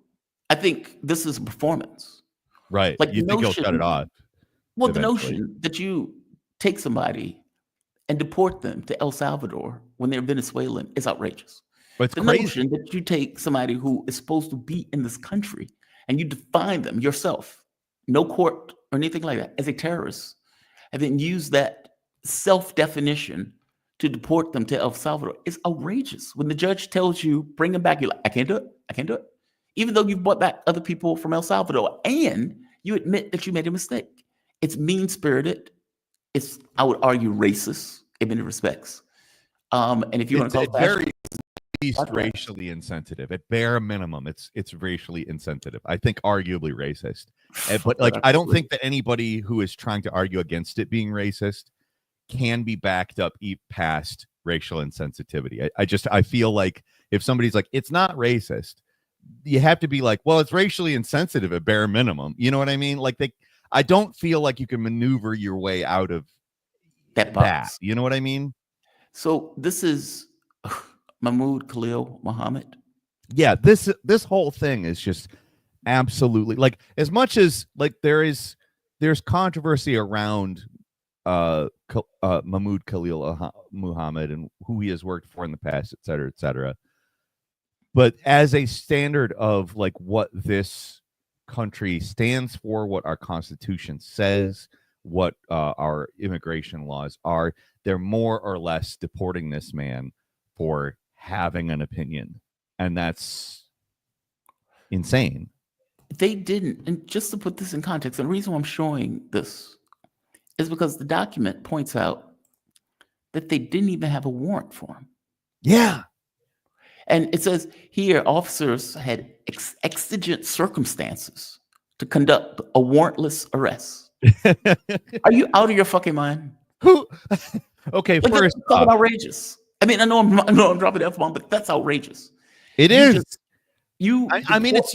I think this is a performance. Right. Like, you think he'll shut it off? Well, eventually. the notion that you take somebody and deport them to El Salvador when they're Venezuelan is outrageous. But it's the crazy. Notion that you take somebody who is supposed to be in this country and you define them yourself, no court or anything like that, as a terrorist, and then use that self-definition to deport them to El Salvador is outrageous. When the judge tells you, bring them back, you're like, I can't do it. I can't do it. Even though you've brought back other people from El Salvador and you admit that you made a mistake. It's mean-spirited. It's, I would argue, racist in many respects. And if you want to call it very least racially insensitive, at bare minimum, it's racially insensitive. I think arguably racist. But like, I don't think that anybody who is trying to argue against it being racist can be backed up past racial insensitivity. I feel like if somebody's like, it's not racist, you have to be like, well, it's racially insensitive at bare minimum. You know what I mean? Like, I don't feel like you can maneuver your way out of that box. You know what I mean? So this is Mahmoud Khalil Muhammad. Yeah, this whole thing is just absolutely, like, as much as like there's controversy around Mahmoud Khalil Muhammad and who he has worked for in the past, et cetera, et cetera. But as a standard of like what this country stands for, what our Constitution says, what our immigration laws are, they're more or less deporting this man for having an opinion. And that's insane. They didn't. And just to put this in context, and the reason why I'm showing this is because the document points out that they didn't even have a warrant for him. Yeah. And it says here, officers had exigent circumstances to conduct a warrantless arrest. Are you out of your fucking mind? Who? Okay, like, first that's outrageous. I mean, I know I'm dropping the F-bomb, but that's outrageous. It is. I mean, it's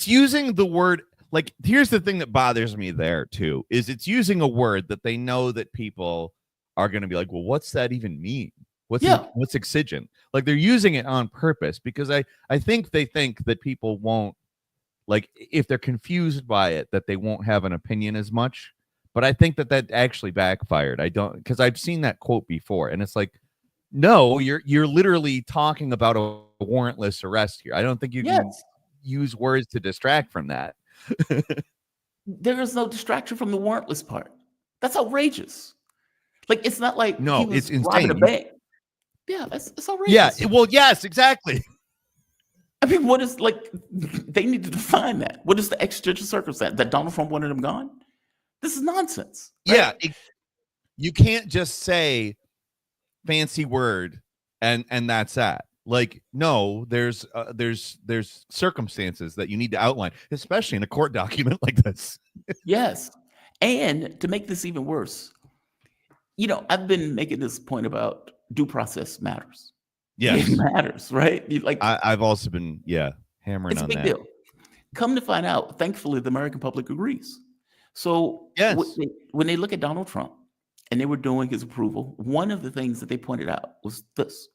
using the word. Like, here's the thing that bothers me there too, is it's using a word that they know that people are going to be like, well, what's that even mean? What's exigent? Like, they're using it on purpose because I think they think that people won't, like, if they're confused by it, that they won't have an opinion as much. But I think that actually backfired. I don't, because I've seen that quote before, and it's like, no, you're literally talking about a warrantless arrest here. I don't think you can use words to distract from that. There is no distraction from the warrantless part. That's outrageous. Like, it's not like it's insane. Robbing a bank. Yeah, it's outrageous. Yeah, well, yes, exactly. I mean, what is, like, they need to define that. What is the exigent circumstance? That Donald Trump wanted him gone? This is nonsense. Right? Yeah, you can't just say fancy word and that's that. Like, no, there's circumstances that you need to outline, especially in a court document like this. Yes. And to make this even worse, you know, I've been making this point about due process matters. Yes. It matters, right? I've also been, hammering on that. It's a big deal. Come to find out, thankfully, the American public agrees. So when they look at Donald Trump and they were doing his approval, one of the things that they pointed out was this.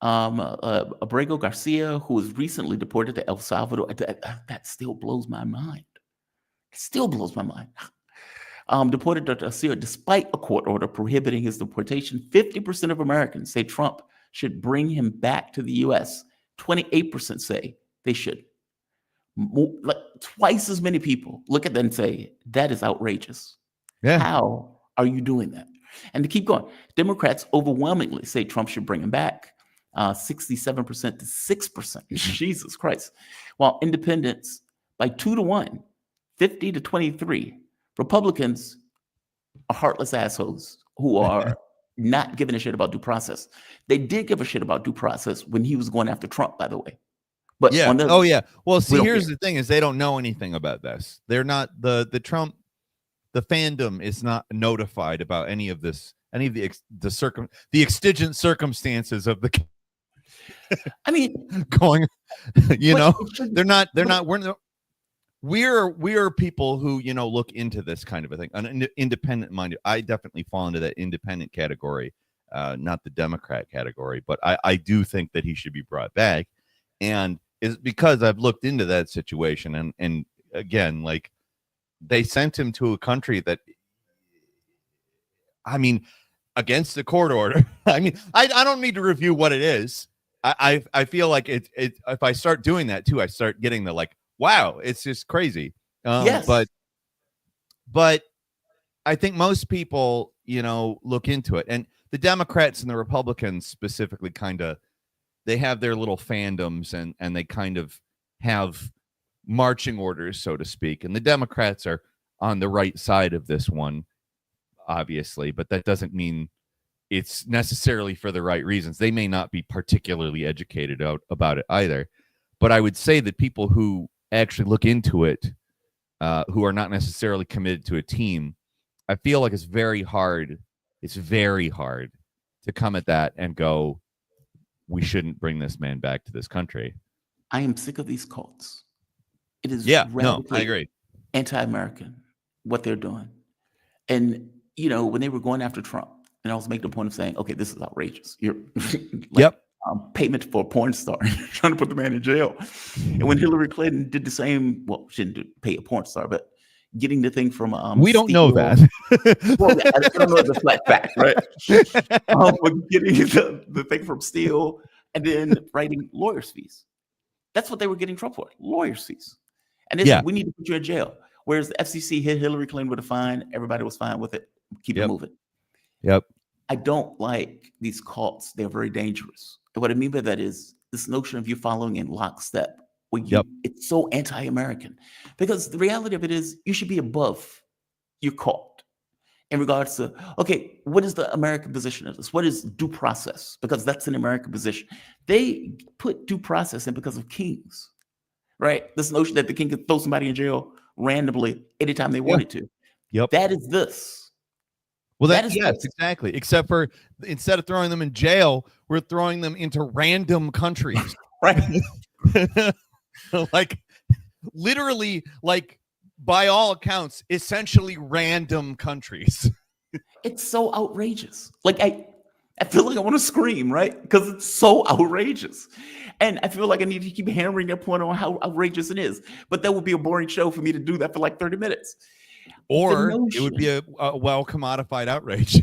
Abrego Garcia, who was recently deported to El Salvador, that still blows my mind. It still blows my mind. Deported to Garcia despite a court order prohibiting his deportation. 50% of Americans say Trump should bring him back to the U.S. 28% say they should. Like twice as many people look at that and say, that is outrageous. Yeah. How are you doing that? And to keep going, Democrats overwhelmingly say Trump should bring him back. 67% to 6%. Jesus Christ. While independents by 2-1, 50 to 23. Republicans are heartless assholes who are not giving a shit about due process. They did give a shit about due process when he was going after Trump, by the way. But yeah. on the, Oh yeah. Well, see, don't here's care. the thing: is they don't know anything about this. They're not the Trump. The fandom is not notified about any of this, any of the exigent circumstances of the. I mean, going, you but know, it shouldn't- they're not. but- We're people who, you know, look into this kind of a thing. An independent minded. I definitely fall into that independent category, not the Democrat category. But I do think that he should be brought back, and it's because I've looked into that situation, and again, like they sent him to a country that, I mean, against the court order. I mean, I don't need to review what it is. I feel like it if I start doing that too, I start getting the like, wow, it's just crazy. Yes. But I think most people, you know, look into it, and the Democrats and the Republicans specifically kind of, they have their little fandoms, and they kind of have marching orders, so to speak. And the Democrats are on the right side of this one, obviously, but that doesn't mean it's necessarily for the right reasons. They may not be particularly educated about it either. But I would say that people who actually look into it, who are not necessarily committed to a team, I feel like it's very hard. It's very hard to come at that and go, we shouldn't bring this man back to this country. I am sick of these cults. It is Yeah, no, I radically agree. anti-American what they're doing. And you know, when they were going after Trump, and I was making the point of saying, okay, this is outrageous. You're like, Yep. Payment for a porn star, trying to put the man in jail. And when Hillary Clinton did the same, well, she didn't pay a porn star, but getting the thing from We don't know Steele- that. Well, yeah, I don't know the flat fact, right? But getting the thing from Steele and then writing lawyers' fees. That's what they were getting Trump for, lawyers' fees. And they Yeah. said, we need to put you in jail. Whereas the FCC hit Hillary Clinton with a fine, everybody was fine with it. Keep it Yep. moving. Yep. I don't like these cults. They're very dangerous. And what I mean by that is this notion of you following in lockstep. Where you, Yep. It's so anti-American. Because the reality of it is you should be above your cult in regards to, okay, what is the American position of this? What is due process? Because that's an American position. They put due process in because of kings, right? This notion that the king could throw somebody in jail randomly anytime they wanted to. Yep. That is this. Well, That is yes, this. exactly. Except for instead of throwing them in jail, we're throwing them into random countries. Right. Like literally, like by all accounts, essentially random countries. It's so outrageous. Like I feel like I want to scream, right? Because it's so outrageous. And I feel like I need to keep hammering that point on how outrageous it is. But that would be a boring show for me to do that for like 30 minutes. Or The it would be notion- a well commodified outrage.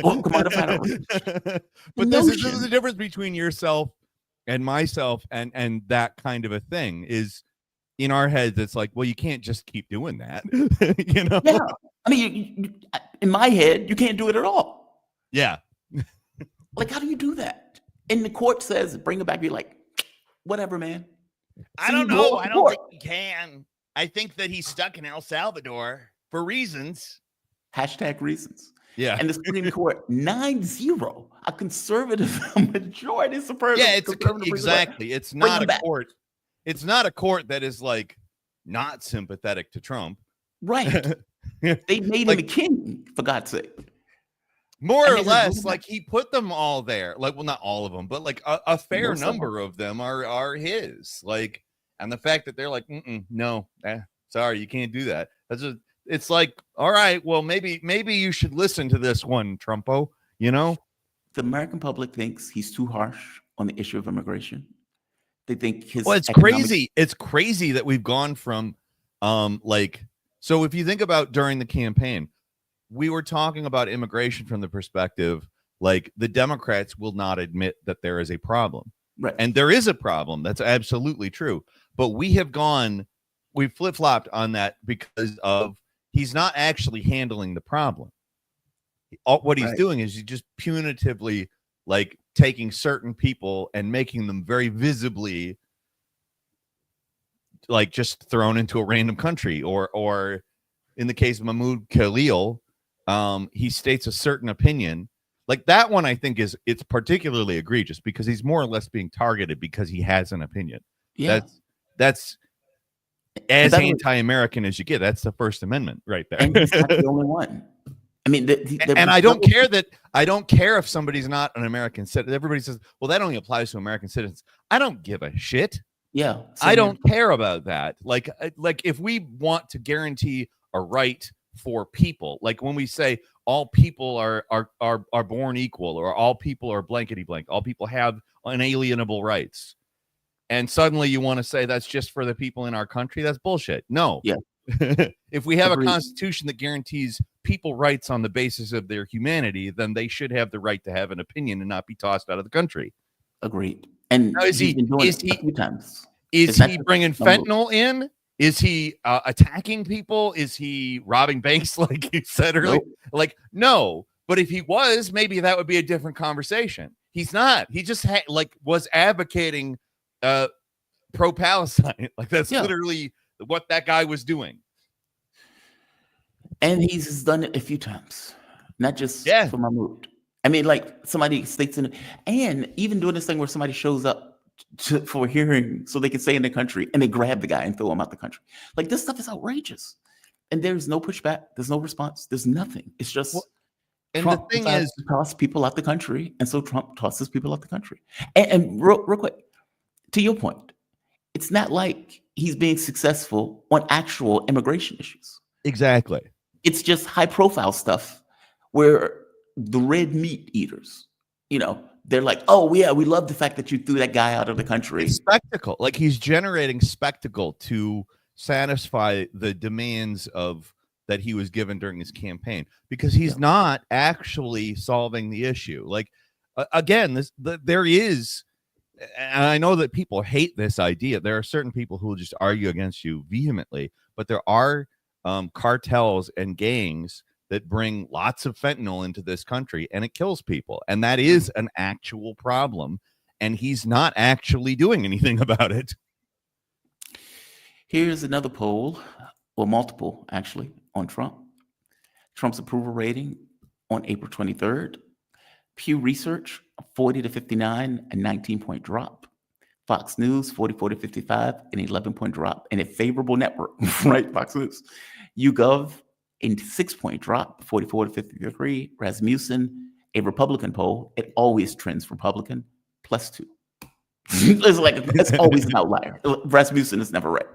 Well commodified outrage. But this is notion- the difference between yourself and myself and that kind of a thing is in our heads. It's like, well, you can't just keep doing that. You know? Yeah. I mean, in my head, you can't do it at all. Yeah. Like, how do you do that? And the court says, bring it back. Be like, whatever, man. I So don't you go know. off I the don't court. think he can. I think that he's stuck in El Salvador for reasons. Hashtag reasons. Yeah. And the Supreme Court 9-0, a conservative majority Supreme. Yeah, it's conservative Supreme Court. exactly. It's Bring not him a back. court. It's not a court that is like not sympathetic to Trump. Right. They made Like- him a king, for God's sake. More And or they just less, moved like he put them all there. Like, well, not all of them, but like a fair Most of them. number of them are his. Like, and the fact that they're like, no, sorry, you can't do that. it's like, all right, well, maybe you should listen to this one, Trumpo. You know, The American public thinks he's too harsh on the issue of immigration. They think his well, it's economic- crazy. It's crazy that we've gone from so if you think about during the campaign, we were talking about immigration from the perspective like the Democrats will not admit that there is a problem. Right. And there is a problem. That's absolutely true. But we've flip-flopped on that because of he's not actually handling the problem. What he's doing is he's just punitively like taking certain people and making them very visibly like just thrown into a random country, or in the case of Mahmoud Khalil, he states a certain opinion. Like that one, I think it's particularly egregious because he's more or less being targeted because he has an opinion. Yeah. That's as anti-American as you get. That's the First Amendment right there. And he's not the only one. I mean, and I don't care if somebody's not an American citizen. Everybody says, well, that only applies to American citizens. I don't give a shit. Yeah. I don't care about that. Like if we want to guarantee a right for people, like when we say all people are born equal, or all people are blankety blank, all people have unalienable rights, and suddenly you want to say that's just for the people in our country, that's bullshit. No. Yeah. If we have Agreed. a constitution that guarantees people rights on the basis of their humanity, then they should have the right to have an opinion and not be tossed out of the country. Agreed. And now, is he a few times. Is he bringing fentanyl in? Is he attacking people? Is he robbing banks like you said earlier? Nope. Like, no. But if he was, maybe that would be a different conversation. He's not. He just was advocating pro-Palestine. Like that's literally what that guy was doing. And he's done it a few times, not just for Mahmoud. I mean, like somebody states in, and even doing this thing where somebody shows up for a hearing so they can stay in the country and they grab the guy and throw him out the country. Like this stuff is outrageous. And there's no pushback. There's no response. There's nothing. It's just, and Trump the thing is, to toss people out the country. And so Trump tosses people out the country. And real quick, to your point, it's not like he's being successful on actual immigration issues. Exactly. It's just high profile stuff where the red meat eaters, they're like, oh, yeah, we love the fact that you threw that guy out of the country. It's spectacle. Like he's generating spectacle to satisfy the demands of that he was given during his campaign, because he's not actually solving the issue. Like, again, there is, and I know that people hate this idea. There are certain people who will just argue against you vehemently, but there are cartels and gangs that bring lots of fentanyl into this country, and it kills people. And that is an actual problem. And he's not actually doing anything about it. Here's another poll, or multiple actually, on Trump. Trump's approval rating on April 23rd. Pew Research, 40 to 59, a 19-point drop. Fox News, 44 to 55, an 11-point drop. And a favorable network, right? Fox News. YouGov, a 6-point drop, 44 to 53. Rasmussen, a Republican poll, it always trends Republican, +2. It's always an outlier. Rasmussen is never right.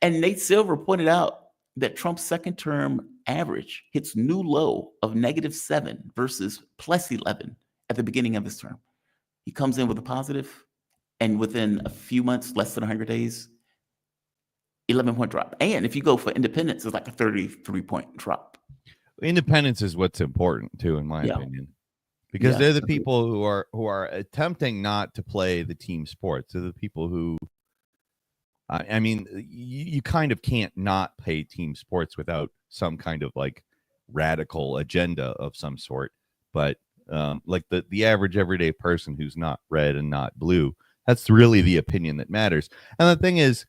And Nate Silver pointed out that Trump's second term average hits new low of -7 versus +11 at the beginning of his term. He comes in with a positive, and within a few months, less than 100 days, 11-point drop. And if you go for independents, it's like a 33-point drop. Independence is what's important too, in my opinion, because they're the people who are attempting not to play the team sports. They're the people who, I mean, you kind of can't not play team sports without some kind of like radical agenda of some sort. But like the average everyday person who's not red and not blue, that's really the opinion that matters. And the thing is,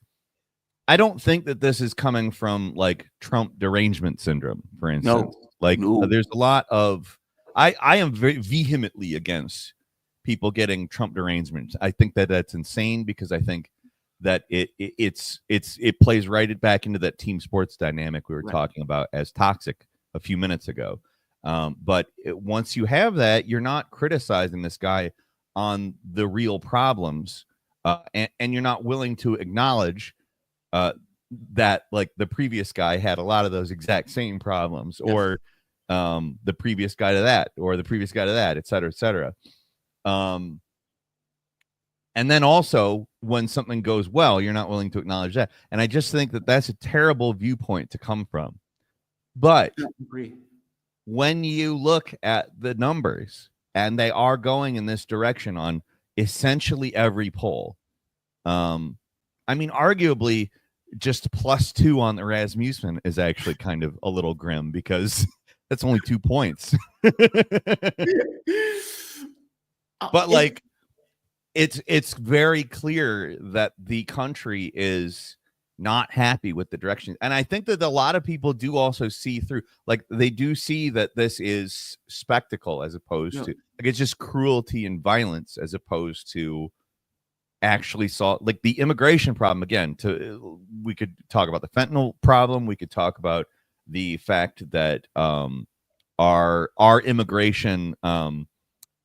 I don't think that this is coming from like Trump derangement syndrome, for instance. There's a lot of, I am very vehemently against people getting Trump derangement. I think that that's insane, because I think that it plays right back into that team sports dynamic we were talking about as toxic a few minutes ago. But once you have that, you're not criticizing this guy on the real problems, and you're not willing to acknowledge that like the previous guy had a lot of those exact same problems, or the previous guy to that, or the previous guy to that, et cetera, et cetera. And then also when something goes well, you're not willing to acknowledge that. And I just think that that's a terrible viewpoint to come from. But when you look at the numbers, and they are going in this direction on essentially every poll, I mean, arguably just +2 on the Rasmussen is actually kind of a little grim, because that's only 2 points. But like, it's very clear that the country is not happy with the direction. And I think that a lot of people do also see through, like, they do see that this is spectacle as opposed to, like, it's just cruelty and violence as opposed to actually saw, like, the immigration problem. Again, we could talk about the fentanyl problem. We could talk about the fact that our immigration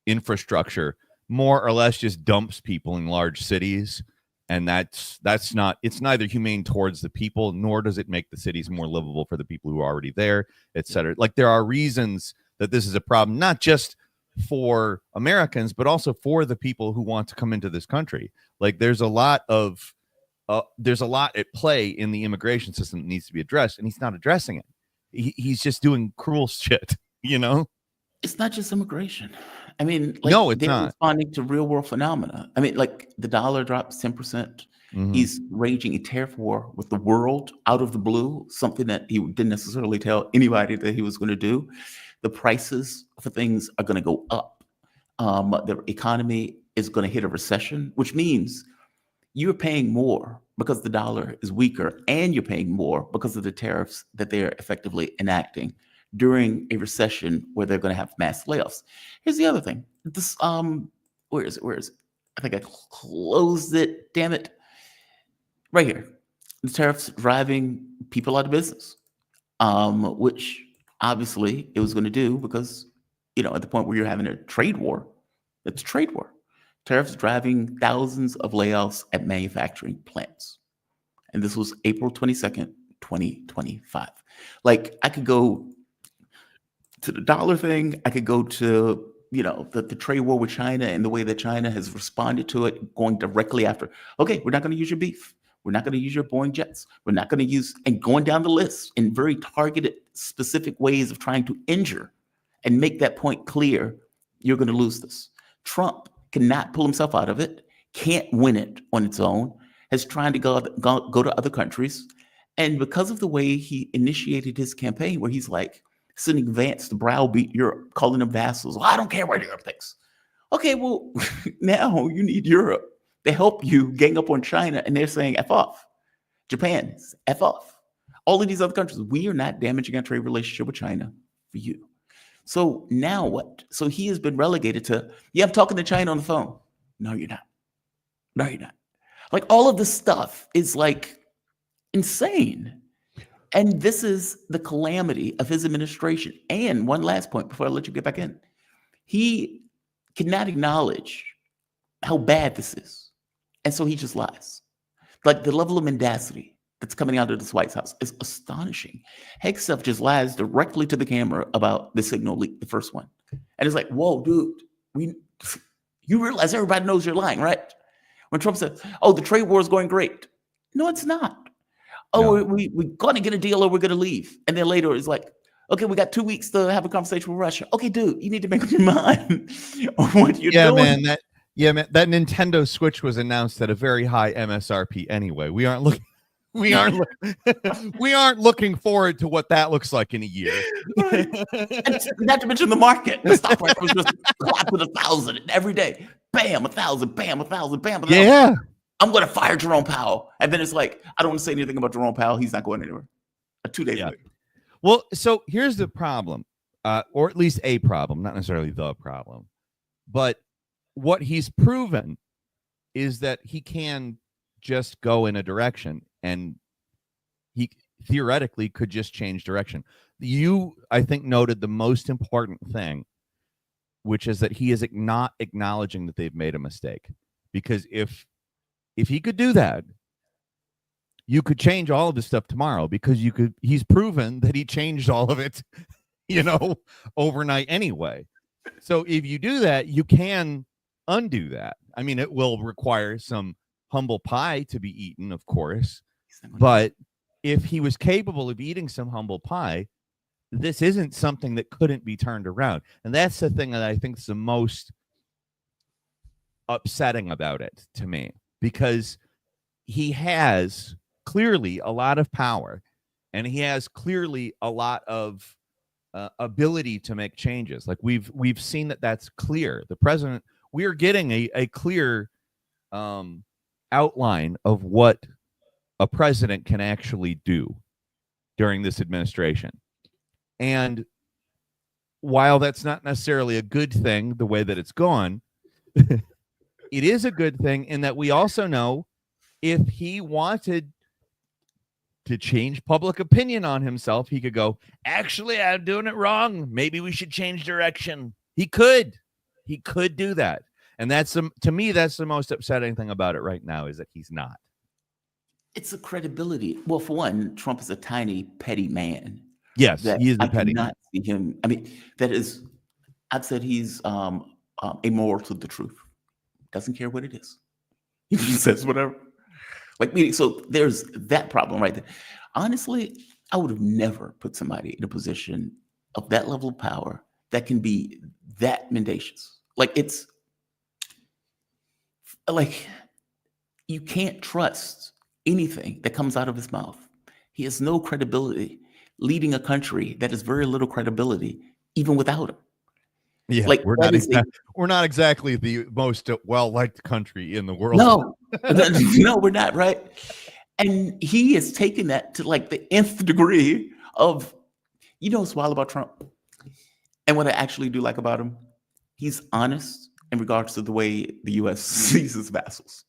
infrastructure more or less just dumps people in large cities. And that's not, it's neither humane towards the people, nor does it make the cities more livable for the people who are already there, et cetera. Like, there are reasons that this is a problem, not just for Americans, but also for the people who want to come into this country. Like, there's a lot at play in the immigration system that needs to be addressed, and he's not addressing it. He's just doing cruel shit, you know? It's not just immigration. I mean, like, no, it's they're not responding to real world phenomena. I mean, like, the dollar drops 10%. Mm-hmm. He's raging a tariff war with the world out of the blue, something that he didn't necessarily tell anybody that he was going to do. The prices for things are going to go up. The economy is going to hit a recession, which means you're paying more because the dollar is weaker, and you're paying more because of the tariffs that they're effectively enacting during a recession where they're going to have mass layoffs. Here's the other thing. This, where is it? I think I closed it. Damn it. Right here. The tariffs driving people out of business, which obviously it was going to do because, you know, at the point where you're having a trade war, it's a trade war. Tariffs driving thousands of layoffs at manufacturing plants. And this was April 22nd, 2025. Like, I could go to the dollar thing. I could go to, you know, the trade war with China and the way that China has responded to it, going directly after, okay, we're not going to use your beef. We're not going to use your Boeing jets. We're not going to use, and going down the list in very targeted, specific ways of trying to injure and make that point clear. You're going to lose this. Trump cannot pull himself out of it, can't win it on its own, has tried to go to other countries. And because of the way he initiated his campaign, where he's like, sending Vance to browbeat Europe, calling them vassals. Well, I don't care what Europe thinks. Okay, well, now you need Europe to help you gang up on China, and they're saying F off. Japan, F off. All of these other countries, we are not damaging our trade relationship with China for you. So now what? So he has been relegated to, yeah, I'm talking to China on the phone. No, you're not. No, you're not. Like, all of this stuff is like insane. And this is the calamity of his administration. And one last point before I let you get back in. He cannot acknowledge how bad this is. And so he just lies. Like, the level of mendacity that's coming out of this White House is astonishing. Hegseth just lies directly to the camera about the signal leak, the first one. And it's like, whoa, dude, you realize everybody knows you're lying, right? When Trump said, oh, the trade war is going great. No, it's not. Oh, no. We're going to get a deal or we're going to leave. And then later it's like, okay, we got 2 weeks to have a conversation with Russia. Okay, dude, you need to make up your mind on what you're doing. Man, that Nintendo Switch was announced at a very high MSRP anyway. We aren't looking forward to what that looks like in a year. Right. And not to mention the market. The stock price was just clapping 1,000 every day. Bam, 1,000, bam, 1,000, bam, 1,000. Yeah. I'm going to fire Jerome Powell. And then it's like, I don't want to say anything about Jerome Powell. He's not going anywhere. 2 days later. Well, so here's the problem, or at least a problem, not necessarily the problem. But what he's proven is that he can just go in a direction, and he theoretically could just change direction. You, I think, noted the most important thing, which is that he is not acknowledging that they've made a mistake. Because if he could do that, you could change all of this stuff tomorrow because he's proven that he changed all of it, overnight anyway. So if you do that, you can undo that. I mean, it will require some humble pie to be eaten, of course, but if he was capable of eating some humble pie, this isn't something that couldn't be turned around. And that's the thing that I think is the most upsetting about it to me, because he has clearly a lot of power and he has clearly a lot of ability to make changes. Like we've seen that's clear. The president, we are getting a clear outline of what a president can actually do during this administration. And while that's not necessarily a good thing, the way that it's gone, it is a good thing in that we also know if he wanted to change public opinion on himself, he could go, actually, I'm doing it wrong. Maybe we should change direction. He could do that. And to me, that's the most upsetting thing about it right now, is that he's not. It's a credibility. Well, for one, Trump is a tiny, petty man. Yes, he is a petty man. I cannot see him. I mean, I've said he's amoral to the truth. Doesn't care what it is. He just says whatever. So there's that problem right there. Honestly, I would have never put somebody in a position of that level of power that can be that mendacious. It's like you can't trust anything that comes out of his mouth. He has no credibility leading a country that has very little credibility, even without him. Yeah, we're not exactly the most well-liked country in the world. No, no, we're not, right? And he has taken that to the nth degree of, what's wild about Trump? And what I actually do like about him, he's honest in regards to the way the U.S. sees its vassals.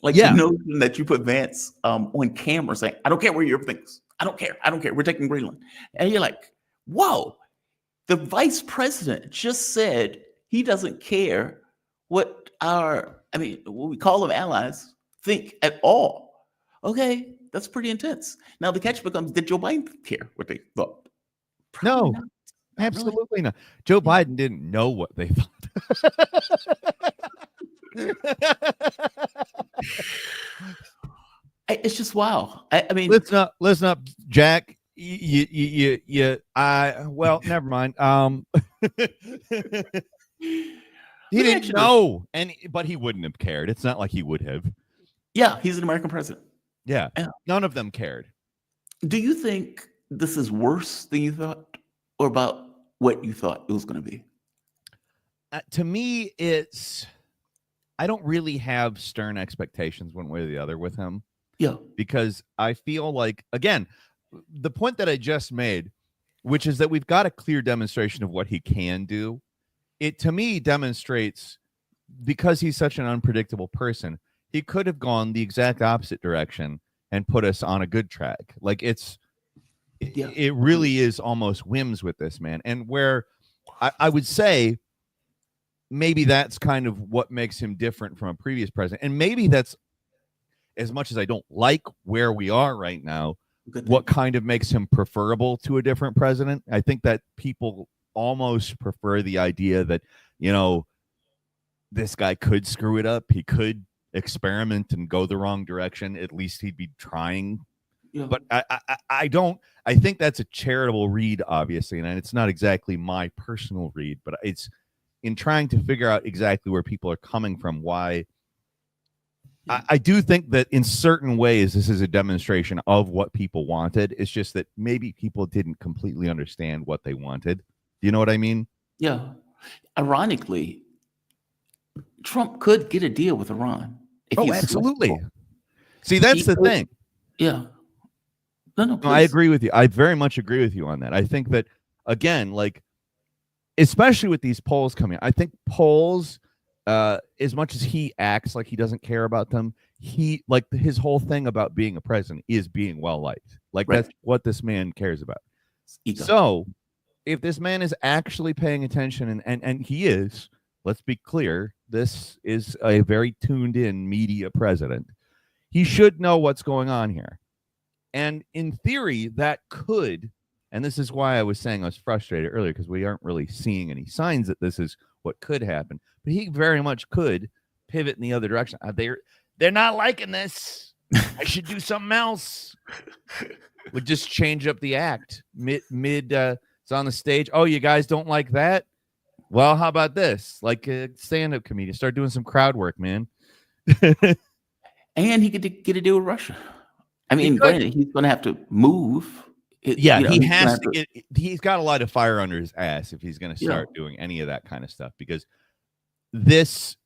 The notion that you put Vance on camera saying, I don't care where your things. I don't care. We're taking Greenland. And you're like, whoa. The vice president just said he doesn't care what what we call them allies, think at all. Okay, that's pretty intense. Now the catch becomes, did Joe Biden care what they thought? Probably not. Absolutely not. Joe Biden didn't know what they thought. It's just wow. I mean, listen up, Jack. Well, never mind. He didn't know, but he wouldn't have cared. It's not like he would have. Yeah, he's an American president. Yeah, none of them cared. Do you think this is worse than you thought, or about what you thought it was going to be? To me, I don't really have stern expectations one way or the other with him. Yeah, because I feel like, again, the point that I just made, which is that we've got a clear demonstration of what he can do. It, to me, demonstrates, because he's such an unpredictable person, he could have gone the exact opposite direction and put us on a good track. It really is almost whims with this man. And where I would say maybe that's kind of what makes him different from a previous president. And maybe that's, as much as I don't like where we are right now, what kind of makes him preferable to a different president. I think that people almost prefer the idea that, this guy could screw it up. He could experiment and go the wrong direction. At least he'd be trying. Yeah. But I think that's a charitable read, obviously. And it's not exactly my personal read, but it's in trying to figure out exactly where people are coming from, why. I do think that in certain ways, this is a demonstration of what people wanted. It's just that maybe people didn't completely understand what they wanted. Do you know what I mean? Yeah. Ironically, Trump could get a deal with Iran. Absolutely. See, that's the thing. Yeah. No, I agree with you. I very much agree with you on that. I think that, again, especially with these polls coming, I think polls, as much as he acts like he doesn't care about them, his whole thing about being a president is being well liked. That's what this man cares about. So if this man is actually paying attention, and he is, let's be clear, this is a very tuned in media president. He should know what's going on here. And in theory, that could, and this is why I was saying I was frustrated earlier, because we aren't really seeing any signs that this is what could happen. But he very much could pivot in the other direction. They're not liking this. I should do something else. Would just change up the act mid it's on the stage. Oh, you guys don't like that? Well, how about this? Like a stand-up comedian, start doing some crowd work, man. And he could get a deal with Russia. I mean, granted, he's going to have to move. He has to get. He's got a lot of fire under his ass if he's going to start doing any of that kind of stuff, because this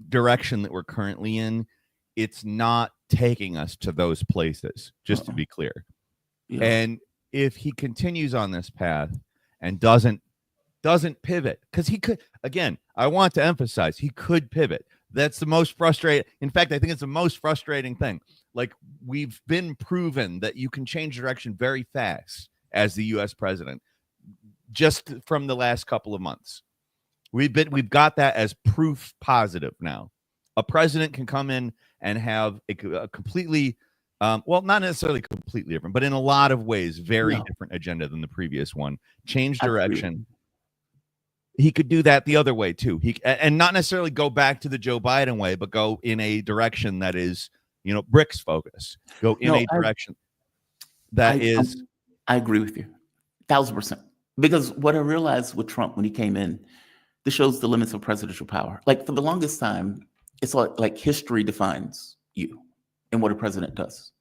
direction that we're currently in, it's not taking us to those places, just to be clear. And if he continues on this path and doesn't pivot, because he could, again, I want to emphasize, he could pivot. That's the most frustrating. In fact, I think it's the most frustrating thing. Like, we've been proven that you can change direction very fast as the U.S. president, just from the last couple of months. We've got that as proof positive now. A president can come in and have a completely, well, not necessarily completely different, but in a lot of ways, very different agenda than the previous one. Change direction. He could do that the other way too. And not necessarily go back to the Joe Biden way, but go in a direction that is, BRICS focus. Go in a direction that is. I agree with you, 1,000%. Because what I realized with Trump when he came in, this shows the limits of presidential power. Like, for the longest time, it's like history defines you and what a president does.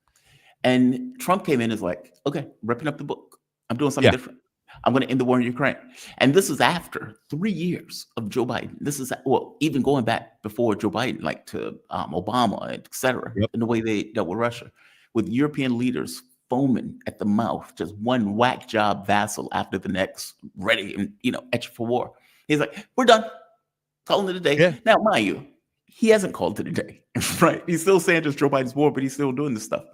And Trump came in as like, okay, ripping up the book. I'm doing something different. I'm going to end the war in Ukraine. And this is after 3 years of Joe Biden. This is, well, even going back before Joe Biden, like to Obama, et cetera, in the way they dealt with Russia, with European leaders foaming at the mouth, just one whack job vassal after the next, ready and, etched for war. He's like, we're done. Calling it a day. Yeah. Now, mind you, he hasn't called it a day, right? He's still saying just Joe Biden's war, but he's still doing this stuff.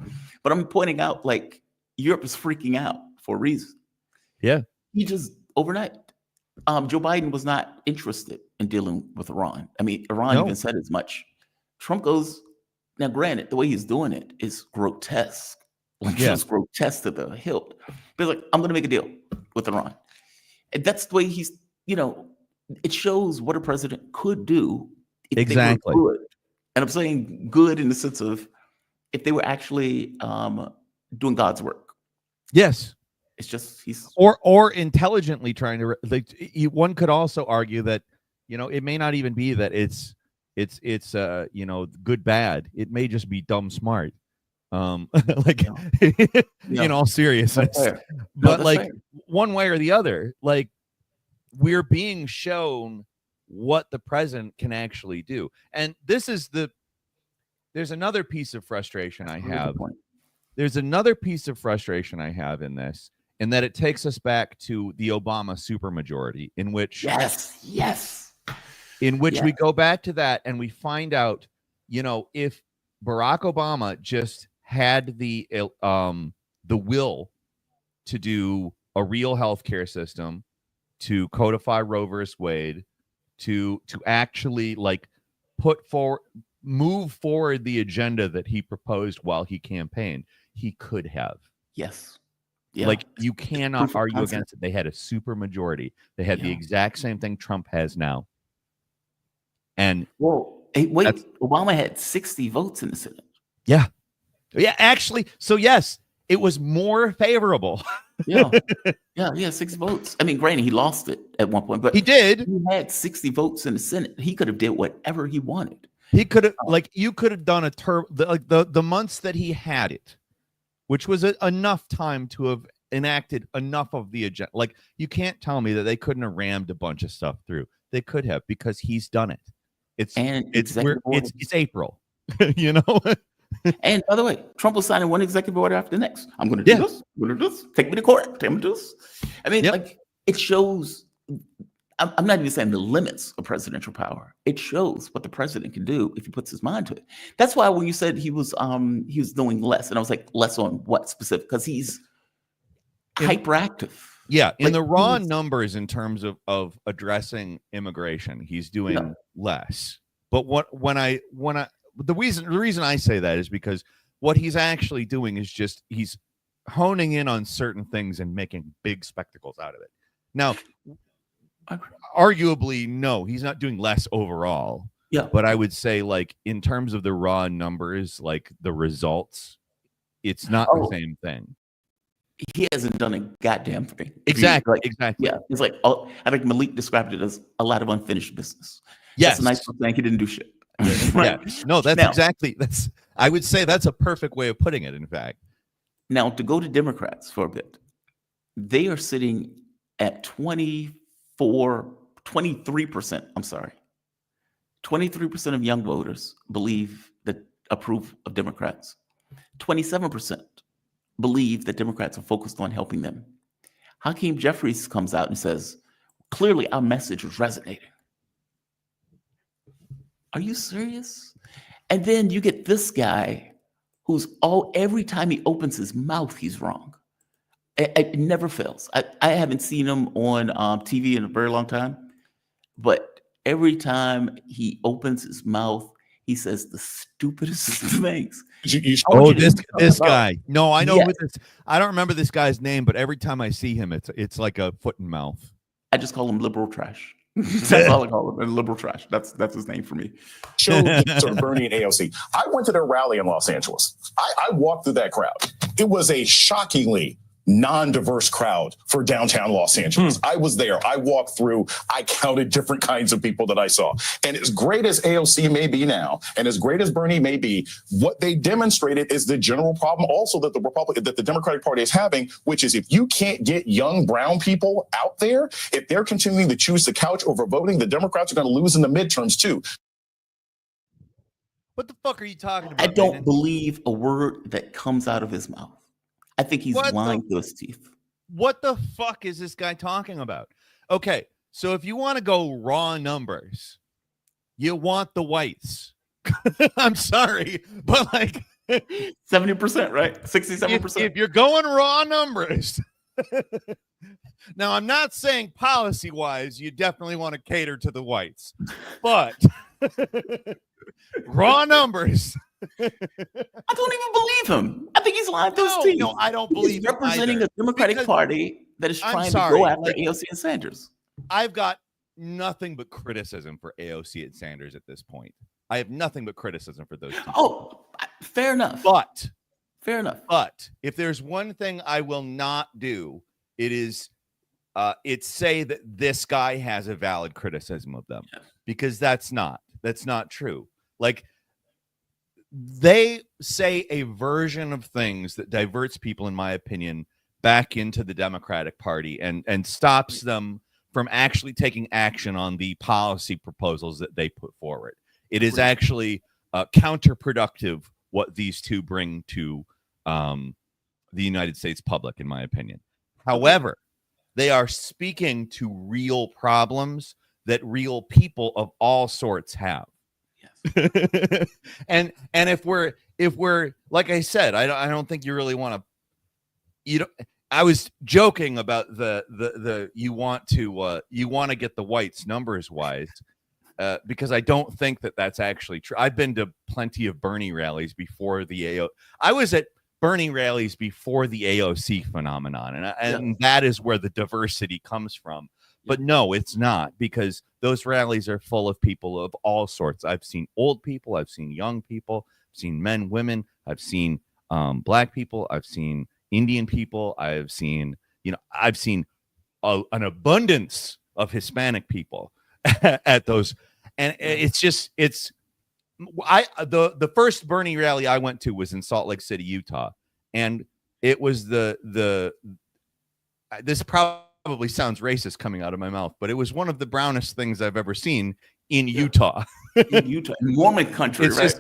But I'm pointing out, like, Europe is freaking out for a reason. Yeah. He just overnight. Joe Biden was not interested in dealing with Iran. I mean, Iran even said as much. Trump goes, now granted, the way he's doing it is grotesque. Like, just grotesque to the hilt. But he's like, I'm going to make a deal with Iran. And that's the way he's, it shows what a president could do if they were good. And I'm saying good in the sense of if they were actually doing God's work. Yes. It's just he's or intelligently trying to one could also argue that it may not even be that it's good bad. It may just be dumb smart. Like in all seriousness. But like one way or the other, like we're being shown what the president can actually do. And there's another piece of frustration I have. There's another piece of frustration I have in this. And that it takes us back to the Obama supermajority, in which we go back to that and we find out, if Barack Obama just had the will to do a real healthcare system, to codify Roe versus Wade, to actually like move forward the agenda that he proposed while he campaigned, he could have. Yes. Yeah. Like, you cannot argue against it. They had a super majority. They had the exact same thing Trump has now. And Obama had 60 votes in the Senate. Yeah. Yeah, actually. So yes, it was more favorable. Yeah, 6 votes. I mean, granted, he lost it at one point, but he did. He had 60 votes in the Senate. He could have did whatever he wanted. He could have, you could have done the months that he had it, which was enough time to have enacted enough of the agenda. Like, you can't tell me that they couldn't have rammed a bunch of stuff through. They could have, because he's done it. It's April, And by the way, Trump was signing one executive order after the next. I'm going to do this. I'm going to do this. Take me to court. Take me to this. I mean, like, it shows. I'm not even saying the limits of presidential power. It shows what the president can do if he puts his mind to it. That's why when you said he was doing less, and I was like, less on what specific? Because he's hyperactive. Yeah, in the raw numbers in terms of addressing immigration, he's doing less. But when I the reason I say that is because what he's actually doing is just he's honing in on certain things and making big spectacles out of it. Now, arguably, no, he's not doing less overall. Yeah. But I would say, like, in terms of the raw numbers, like the results, it's not the same thing. He hasn't done a goddamn thing. Exactly. Exactly. Yeah. It's like, I think Malik described it as a lot of unfinished business. Yes. That's a nice way of saying he didn't do shit. Right? Yeah. No, that's I would say that's a perfect way of putting it, in fact. Now, to go to Democrats for a bit, they are sitting at 23%. I'm sorry. 23% of young voters approve of Democrats. 27% believe that Democrats are focused on helping them. Hakeem Jeffries comes out and says, clearly our message was resonating. Are you serious? And then you get this guy who's every time he opens his mouth, he's wrong. It never fails. I haven't seen him on TV in a very long time, but every time he opens his mouth, he says the stupidest things. This guy. No, I know Yes. who this. I don't remember this guy's name, but every time I see him, it's like a foot and mouth. I just call him liberal trash. That's all I call him, liberal trash. That's his name for me. Sort of Bernie and AOC. I went to their rally in Los Angeles. I walked through that crowd. It was a shockingly non-diverse crowd for downtown Los Angeles. I was there. I walked through. I counted different kinds of people that I saw. And as great as AOC may be now, and as great as Bernie may be, what they demonstrated is the general problem also that the Democratic Party is having, which is if you can't get young brown people out there, if they're continuing to choose the couch over voting, the Democrats are going to lose in the midterms too. What the fuck are you talking about? I don't believe a word that comes out of his mouth. I think he's lying to his teeth. What the fuck is this guy talking about? Okay, so if you want to go raw numbers, you want the whites. I'm sorry, but like 70%, right? 67%. If you're going raw numbers. Now, I'm not saying policy-wise, you definitely want to cater to the whites, but raw numbers. I don't even believe him. I think he's lying to his teeth. No, I don't believe he's representing a Democratic Party that is trying to go after AOC and Sanders. I've got nothing but criticism for AOC and Sanders at this point. I have nothing but criticism for those two. Oh, fair enough. Fair enough. But if there's one thing I will not do, it is say that this guy has a valid criticism of them, because that's not true. Like, they say a version of things that diverts people, in my opinion, back into the Democratic Party and stops them from actually taking action on the policy proposals that they put forward. It is actually counterproductive what these two bring to the United States public, in my opinion. However, they are speaking to real problems that real people of all sorts have. and if we're like I said, I don't think you really want to. I was joking about the you want to get the whites numbers wise, because I don't think that that's actually true. I've been to plenty of Bernie rallies before the AO. I was at Bernie rallies before the AOC phenomenon, and that is where the diversity comes from. But no, it's not, because those rallies are full of people of all sorts. I've seen old people, I've seen young people, I've seen men, women, I've seen black people, I've seen Indian people, I've seen an abundance of Hispanic people at those. And the first Bernie rally I went to was in Salt Lake City, Utah, and it was this probably sounds racist coming out of my mouth, but it was one of the brownest things I've ever seen in Utah. In Utah, Mormon country, right?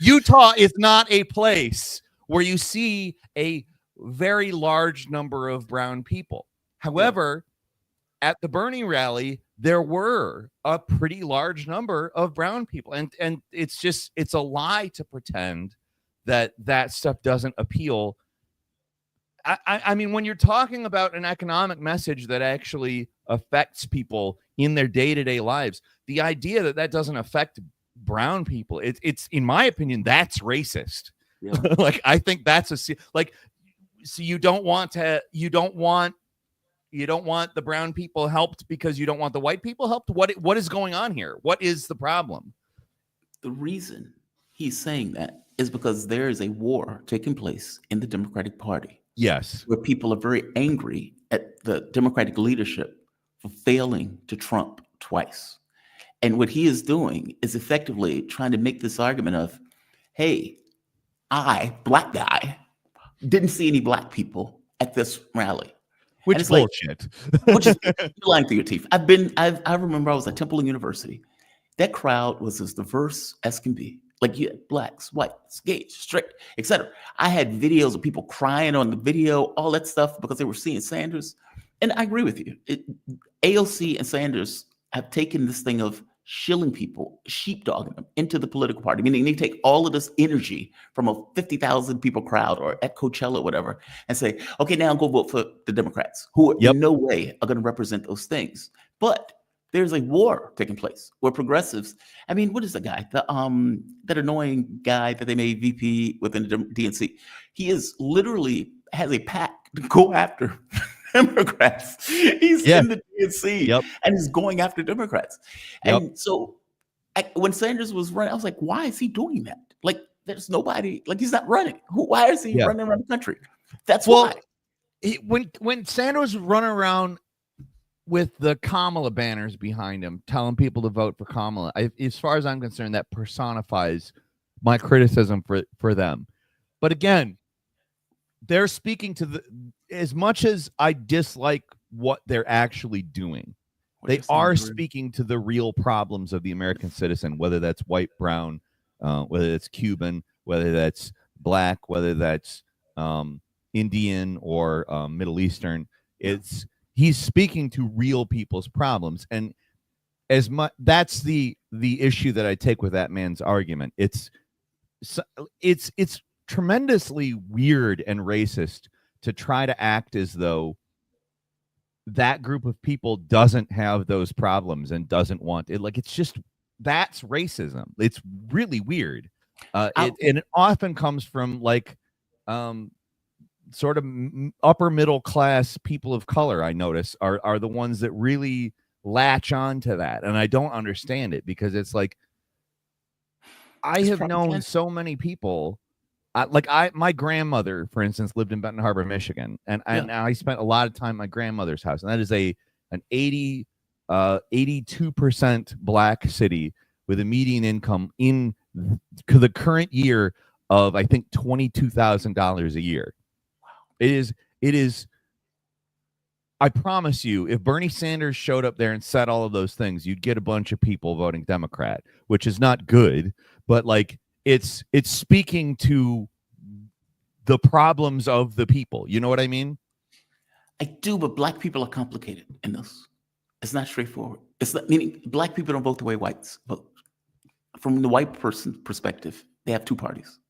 Utah is not a place where you see a very large number of brown people. However, at the Bernie rally, there were a pretty large number of brown people, and it's a lie to pretend that stuff doesn't appeal. I mean, when you're talking about an economic message that actually affects people in their day-to-day lives, the idea that doesn't affect brown people. It's in my opinion, that's racist. Yeah. Like, I think that's like, so you don't want the brown people helped because you don't want the white people helped. What is going on here? What is the problem? The reason he's saying that is because there is a war taking place in the Democratic Party. Yes. Where people are very angry at the Democratic leadership for failing to trump twice. And what he is doing is effectively trying to make this argument of, hey, I, black guy, didn't see any black people at this rally. Which is bullshit. Which is you're lying through your teeth. I remember I was at Temple University. That crowd was as diverse as can be. Like, you had blacks, whites, gays, straight, etc. I had videos of people crying on the video, all that stuff, because they were seeing Sanders. And I agree with you. AOC and Sanders have taken this thing of shilling people, sheepdogging them into the political party, meaning they take all of this energy from a 50,000 people crowd or at Coachella or whatever and say, okay, now go vote for the Democrats, who in no way are going to represent those things. But there's a war taking place where progressives, I mean, what is the guy? That annoying guy that they made VP within the DNC. He is literally has a pack to go after Democrats. He's in the DNC and he's going after Democrats. And so when Sanders was running, I was like, why is he doing that? Like, there's nobody, like, he's not running. Why is he running around the country? That's why. When Sanders was running around with the Kamala banners behind him, telling people to vote for Kamala, as far as I'm concerned, that personifies my criticism for them. But again, they're speaking to as much as I dislike what they're actually doing, they are speaking to the real problems of the American citizen, whether that's white, brown, whether that's Cuban, whether that's black, whether that's Indian or Middle Eastern. He's speaking to real people's problems, and that's the issue that I take with that man's argument. It's tremendously weird and racist to try to act as though that group of people doesn't have those problems and doesn't want it. Like, it's just, that's racism. It's really weird. And it often comes from like sort of upper middle class people of color, I notice, are the ones that really latch on to that. And I don't understand it, because it's like, I have known so many people. My grandmother, for instance, lived in Benton Harbor, Michigan, and I spent a lot of time at my grandmother's house, and that is an 82% black city with a median income in the current year of, I think, $22,000 a year. Wow. It is. I promise you, if Bernie Sanders showed up there and said all of those things, you'd get a bunch of people voting Democrat, which is not good, but like, it's speaking to the problems of the people. You know what I mean? I do, but black people are complicated in this. It's not straightforward. It's not, meaning black people don't vote the way whites vote. From the white person's perspective, they have two parties.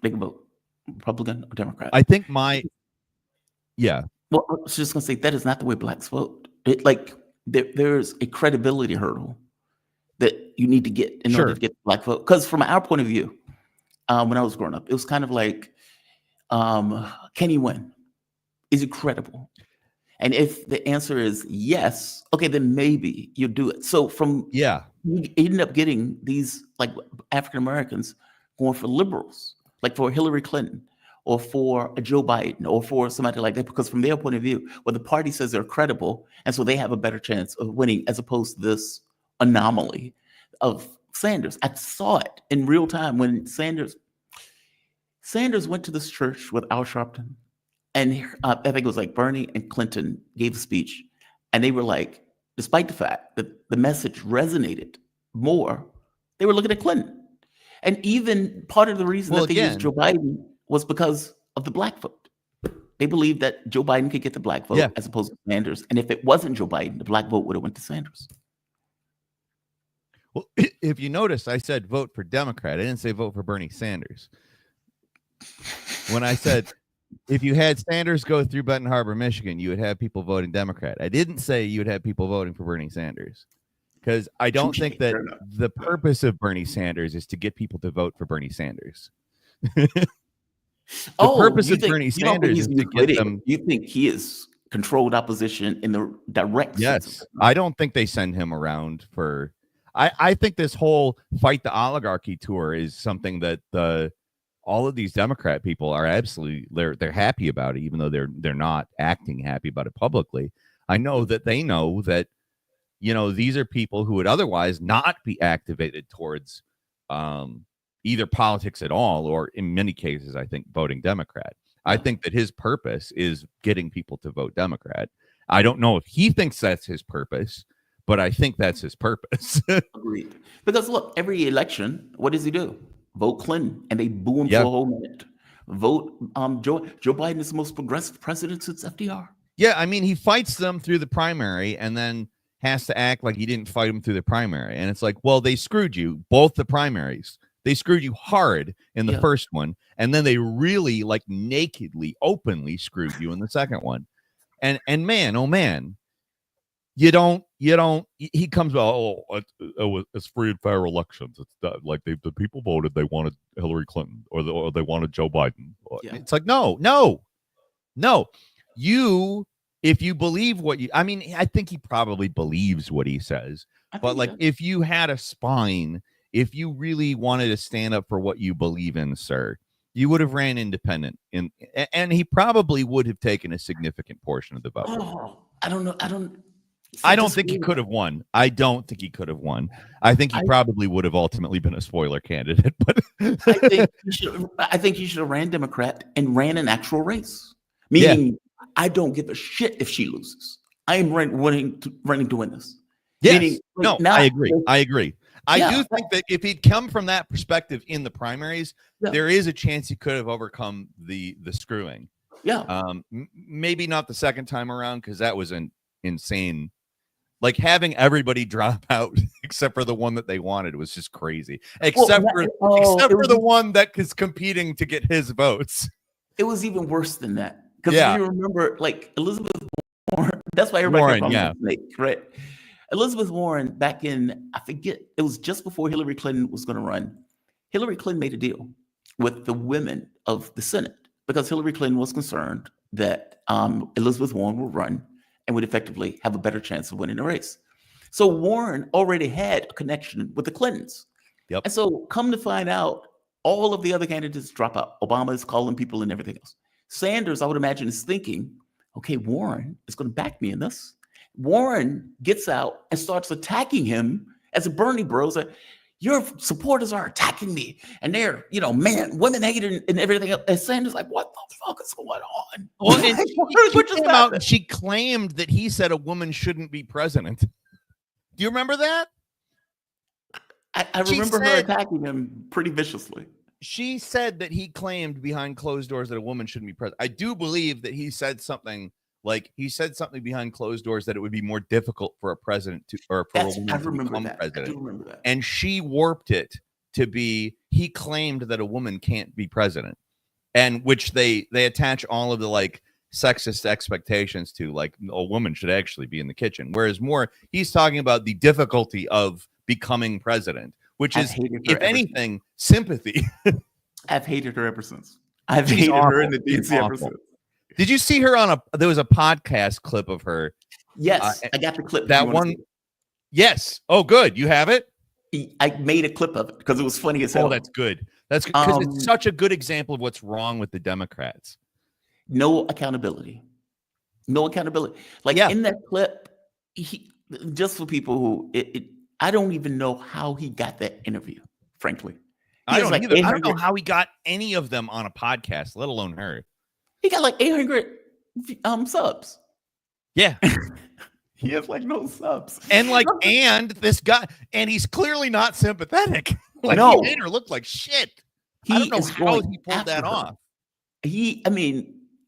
They can vote Republican or Democrat. I think Well, I was just going to say, that is not the way blacks vote. There's a credibility hurdle that you need to get in order to get the black vote. Because from our point of view, when I was growing up, it was kind of like, can you win? Is it credible? And if the answer is yes, okay, then maybe you do it. So you end up getting these like African Americans going for liberals, like for Hillary Clinton or for a Joe Biden or for somebody like that, because from their point of view, well, the party says they're credible, and so they have a better chance of winning, as opposed to this anomaly of Sanders. I saw it in real time when Sanders went to this church with Al Sharpton, and I think it was like Bernie and Clinton gave a speech, and they were like, despite the fact that the message resonated more, they were looking at Clinton. And even part of the reason that they used Joe Biden was because of the black vote. They believed that Joe Biden could get the black vote as opposed to Sanders. And if it wasn't Joe Biden, the black vote would have went to Sanders. Well, if you notice, I said vote for Democrat. I didn't say vote for Bernie Sanders. When I said if you had Sanders go through Benton Harbor, Michigan, you would have people voting Democrat. I didn't say you would have people voting for Bernie Sanders. because I don't think that Fair enough. the purpose of Bernie Sanders is to get people to vote for Bernie Sanders. The purpose of Bernie you don't think Sanders he's is to get manipulating? them. You think he is controlled opposition in the direct sense? Yes, I don't think they send him around for. I think this whole fight the oligarchy tour is something that all of these Democrat people are absolutely they're happy about it, even though they're not acting happy about it publicly. I know that they know that, these are people who would otherwise not be activated towards either politics at all, or in many cases, I think voting Democrat. I think that his purpose is getting people to vote Democrat. I don't know if he thinks that's his purpose, but I think that's his purpose. Agreed. Because look, every election, what does he do? Vote Clinton, and they boo him for a whole minute. Vote Joe Biden is the most progressive president since FDR. Yeah, I mean, he fights them through the primary and then has to act like he didn't fight them through the primary. And it's like, well, they screwed you, both the primaries. They screwed you hard in the first one, and then they really nakedly, openly screwed you in the second one. And man, oh man, you don't. He comes out. It's free and fair elections. It's like the people voted. They wanted Hillary Clinton, or they wanted Joe Biden. Yeah. It's like no. You, if you believe I think he probably believes what he says. But if you had a spine, if you really wanted to stand up for what you believe in, sir, you would have ran independent, and he probably would have taken a significant portion of the vote. Oh, I don't know. I don't think he could have won. I don't think he could have won. I think he probably would have ultimately been a spoiler candidate. But I think he should have ran Democrat and ran an actual race. Meaning, I don't give a shit if she loses. I am running to win this. Yes. Meaning, I agree. I do think that if he'd come from that perspective in the primaries, there is a chance he could have overcome the screwing. Yeah. Maybe not the second time around, because that was an insane. Like having everybody drop out except for the one that they wanted was just crazy. Except for the one that is competing to get his votes. It was even worse than that. Because if you remember, Elizabeth Warren, that's why everybody right? Elizabeth Warren, back in, I forget, it was just before Hillary Clinton was going to run. Hillary Clinton made a deal with the women of the Senate because Hillary Clinton was concerned that Elizabeth Warren would run and would effectively have a better chance of winning the race. So Warren already had a connection with the Clintons. Yep. And so come to find out, all of the other candidates drop out. Obama is calling people and everything else. Sanders, I would imagine, is thinking, okay, Warren is going to back me in this. Warren gets out and starts attacking him as a Bernie bros. Your supporters are attacking me, and they're, women hating and everything else. And Sanders like, what the fuck is going on? Well, and she came out and she claimed that he said a woman shouldn't be president. Do you remember that? I remember her attacking him pretty viciously. She said that he claimed behind closed doors that a woman shouldn't be president. I do believe that he said something behind closed doors that it would be more difficult for a president to, or for a woman to become president. I do remember that. And she warped it to be, he claimed that a woman can't be president, and which they attach all of the sexist expectations to, a woman should actually be in the kitchen. Whereas more, he's talking about the difficulty of becoming president, which is, if anything, sympathy. I've hated her ever since. I've hated her in the DC ever since. Did you see her there was a podcast clip of her? Yes, I got the clip. That one. Yes. Oh, good. You have it? I made a clip of it because it was funny as hell. Oh, that's good. That's because it's such a good example of what's wrong with the Democrats. No accountability. No accountability. In that clip, just for people who, I don't even know how he got that interview, frankly. I don't either. I don't know how he got any of them on a podcast, let alone her. He got 800 subs. Yeah. He has no subs. And and this guy, and he's clearly not sympathetic. No. He made her look like shit. I don't know how he pulled that off.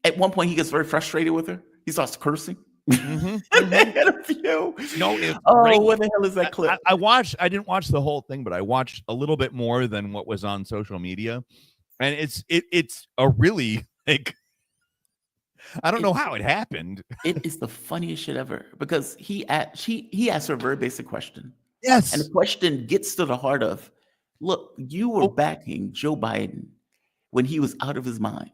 At one point he gets very frustrated with her. He starts cursing. Mm-hmm. What the hell is that clip? I didn't watch the whole thing, but I watched a little bit more than what was on social media. And it's a really I don't know how it happened. It is the funniest shit ever because he asked her a very basic question. Yes. And the question gets to the heart of, look, you were backing Joe Biden when he was out of his mind.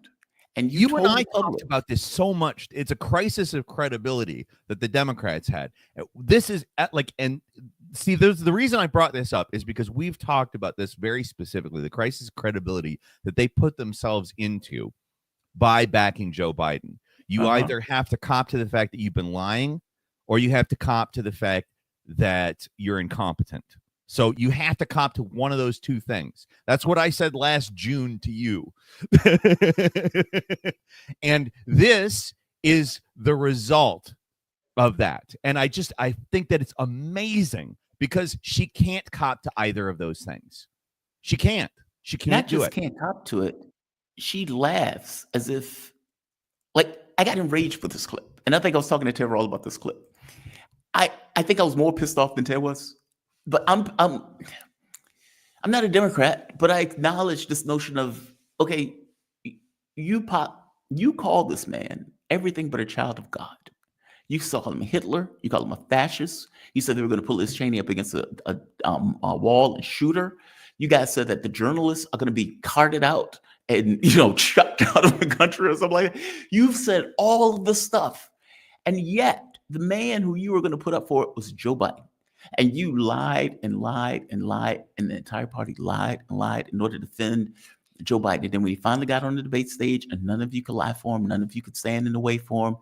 And you and told I the talked public about this so much. It's a crisis of credibility that the Democrats had. This is and see, there's the reason I brought this up is because we've talked about this very specifically, the crisis of credibility that they put themselves into by backing Joe Biden. You either have to cop to the fact that you've been lying, or you have to cop to the fact that you're incompetent. So you have to cop to one of those two things. That's what I said last June to you. And this is the result of that. And I think that it's amazing because she can't cop to either of those things. She can't. She can't not do just it. can't cop to it. She laughs as if, like, I got enraged with this clip. And I think I was talking to Tara all about this clip. I think I was more pissed off than Tara was. But I'm not a Democrat, but I acknowledge this notion of, okay, you call this man everything but a child of God. You saw him Hitler. You call him a fascist. You said they were going to pull Liz Cheney up against a wall and shoot her. You guys said that the journalists are going to be carted out and, chucked out of the country or something like that. You've said all of this stuff. And yet the man who you were going to put up for it was Joe Biden. And you lied and lied and lied, and the entire party lied and lied in order to defend Joe Biden. And then when he finally got on the debate stage and none of you could lie for him, none of you could stand in the way for him,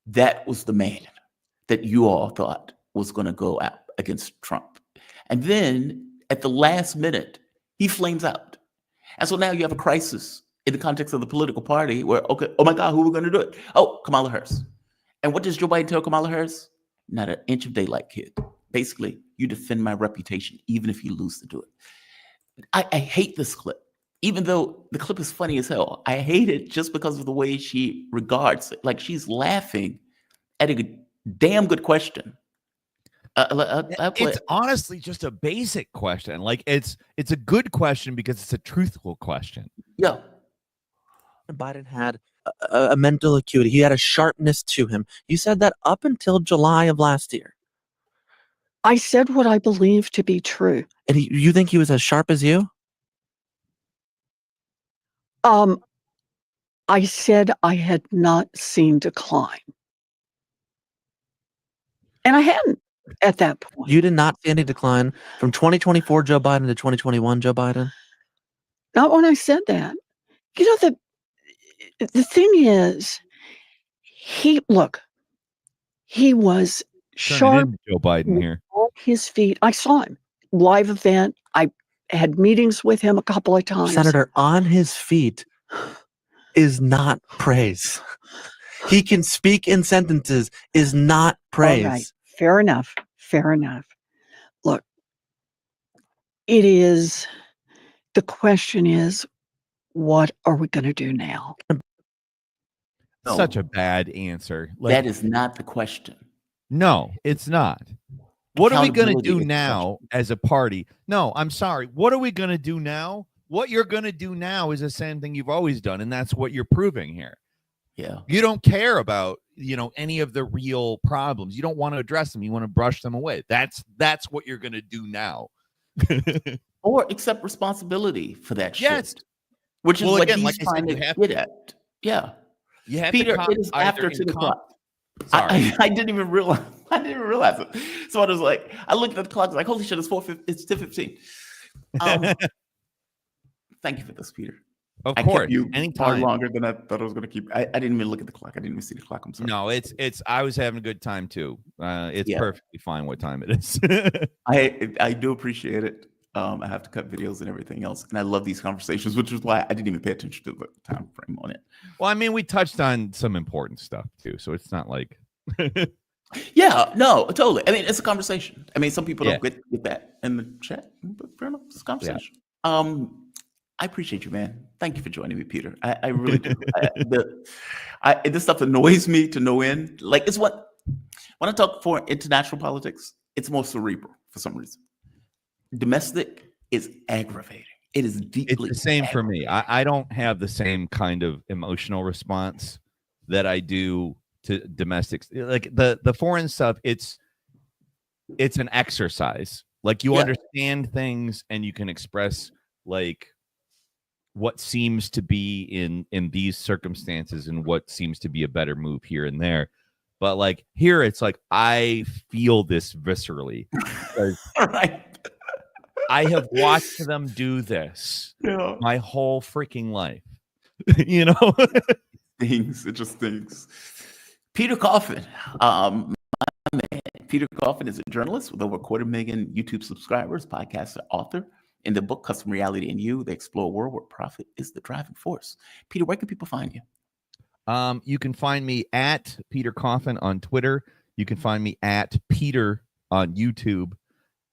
that was the man that you all thought was going to go out against Trump. And then at the last minute, he flames out. And so now you have a crisis in the context of the political party where, okay, oh my God, who are we going to do it? Oh, Kamala Harris. And what does Joe Biden tell Kamala Harris? Not an inch of daylight, kid. Basically, you defend my reputation, even if you lose to do it. I hate this clip, even though the clip is funny as hell. I hate it just because of the way she regards it. Like she's laughing at a damn good question. It's honestly just a basic question. Like it's a good question because it's a truthful question. Yeah. Biden had a mental acuity. He had a sharpness to him. You said that up until July of last year. I said what I believe to be true. And you think he was as sharp as you? I said I had not seen decline. And I hadn't at that point. You did not see any decline from 2024 Joe Biden to 2021 Joe Biden? Not when I said that. The thing is, he was sharp, Joe Biden here on his feet. I saw him live event. I had meetings with him a couple of times. Senator, on his feet is not praise. He can speak in sentences is not praise. All right. Fair enough. Fair enough. Look, the question is, what are we going to do now? Such a bad answer. That is not the question. No, it's not. What are we going to do now as a party? No, I'm sorry. What are we going to do now? What you're going to do now is the same thing you've always done, and that's what you're proving here. Yeah. You don't care about, any of the real problems. You don't want to address them. You want to brush them away. That's what you're going to do now. Or accept responsibility for that Yes. shit. Which is what he's like trying to get at. Yeah. You have Peter, to it is after 10 o'clock. I didn't even realize it. So I was like, I looked at the clock, I was like, holy shit, it's 10:15. Thank you for this, Peter. Of I course. kept you far Anytime. longer than I thought I was going to keep. I didn't even look at the clock. I didn't even see the clock. I'm sorry. No, it's I was having a good time too. It's Yeah. perfectly fine what time it is. I do appreciate it. I have to cut videos and everything else, and I love these conversations, which is why I didn't even pay attention to the time frame on it. Well, I mean, we touched on some important stuff too, so it's not like. Yeah, no, totally. I mean, it's a conversation. I mean, some people Yeah. don't get that in the chat, but fair enough, it's a conversation. I appreciate you, man. Thank you for joining me, Peter. I really do. This stuff annoys me to no end. Like, it's when I talk for international politics, it's more cerebral for some reason. Domestic is aggravating. It is deeply. It's the same for me. I don't have the same kind of emotional response that I do to domestics. Like the foreign stuff, it's it's an exercise. Like you Yeah. understand things and you can express like what seems to be in these circumstances and what seems to be a better move here and there. But like here, it's like I feel this viscerally. Right. I have watched them do this Yeah. my whole freaking life. You know, It just stings. Peter Coffin, my man. Peter Coffin is a journalist with over 250,000 YouTube subscribers, podcaster, author. In the book Custom Reality and You, they explore a world where profit is the driving force. Peter, where can people find you? You can find me at Peter Coffin on Twitter. You can find me at Peter on YouTube.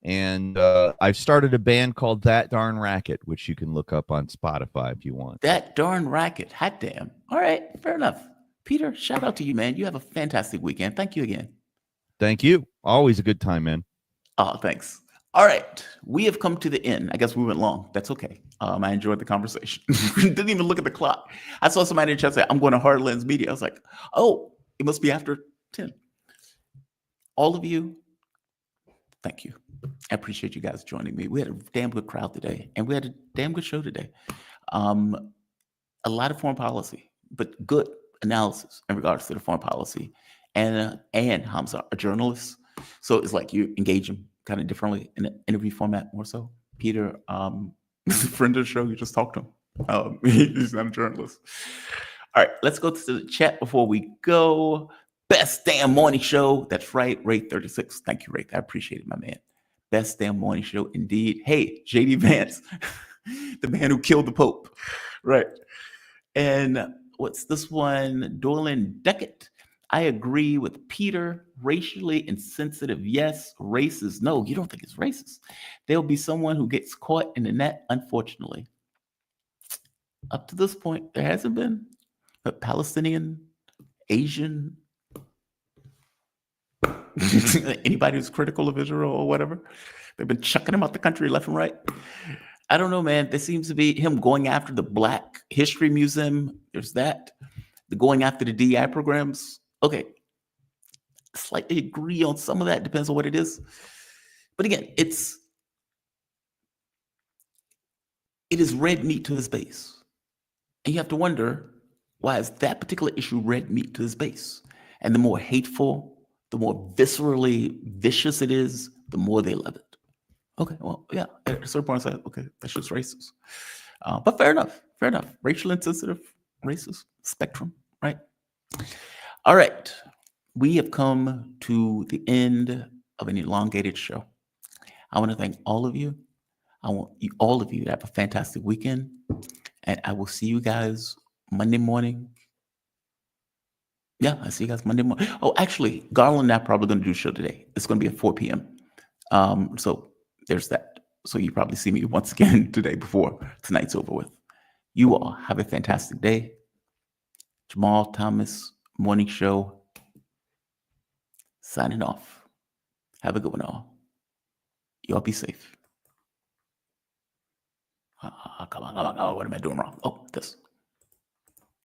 And I've started a band called That Darn Racket, which you can look up on Spotify if you want. That Darn Racket. Hot damn. All right, fair enough. Peter, shout out to you, man. You have a fantastic weekend. Thank you again. Thank you. Always a good time, man. Oh, thanks. All right, we have come to the end. I guess we went long. That's okay. I enjoyed the conversation. Didn't even look at the clock. I saw somebody in the chat say, I'm going to Hard Lens Media. I was like, oh, it must be after 10. All of you, thank you. I appreciate you guys joining me. We had a damn good crowd today, and we had a damn good show today. A lot of foreign policy, but good analysis in regards to the foreign policy. And Hamza, a journalist. So it's like you engage him kind of differently in an interview format more so. Peter, friend of the show, you just talked to him. He's not a journalist. All right, let's go to the chat before we go. Best damn morning show. That's right, Ray 36. Thank you, Ray. I appreciate it, my man. Best damn morning show indeed. Hey, JD Vance, the man who killed the Pope. Right. And what's this one? Dolan Deckett. I agree with Peter. Racially insensitive, yes. Racist, no. You don't think it's racist. There'll be someone who gets caught in the net, unfortunately. Up to this point, there hasn't been a Palestinian, Asian, anybody who's critical of Israel or whatever. They've been chucking him out the country left and right. I don't know, man. There seems to be him going after the Black History Museum. There's that. The going after the DI programs. Okay. Slightly agree on some of that. Depends on what it is. But again, it is red meat to his base. And you have to wonder, why is that particular issue red meat to his base? And the more hateful, the more viscerally vicious it is, the more they love it. Okay, well, yeah, at a certain point, I said, okay, that's just racist. But fair enough, fair enough. Racial insensitive, racist, spectrum, right? All right, we have come to the end of an elongated show. I want to thank all of you. I want all of you to have a fantastic weekend. And I will see you guys Monday morning. Yeah, I see you guys Monday morning. Oh, actually, Garland and I are probably going to do a show today. It's going to be at 4 p.m. So there's that. So you probably see me once again today before tonight's over with. You all have a fantastic day. Jamal Thomas, morning show. Signing off. Have a good one, all. Y'all be safe. Come on. What am I doing wrong? Oh, this.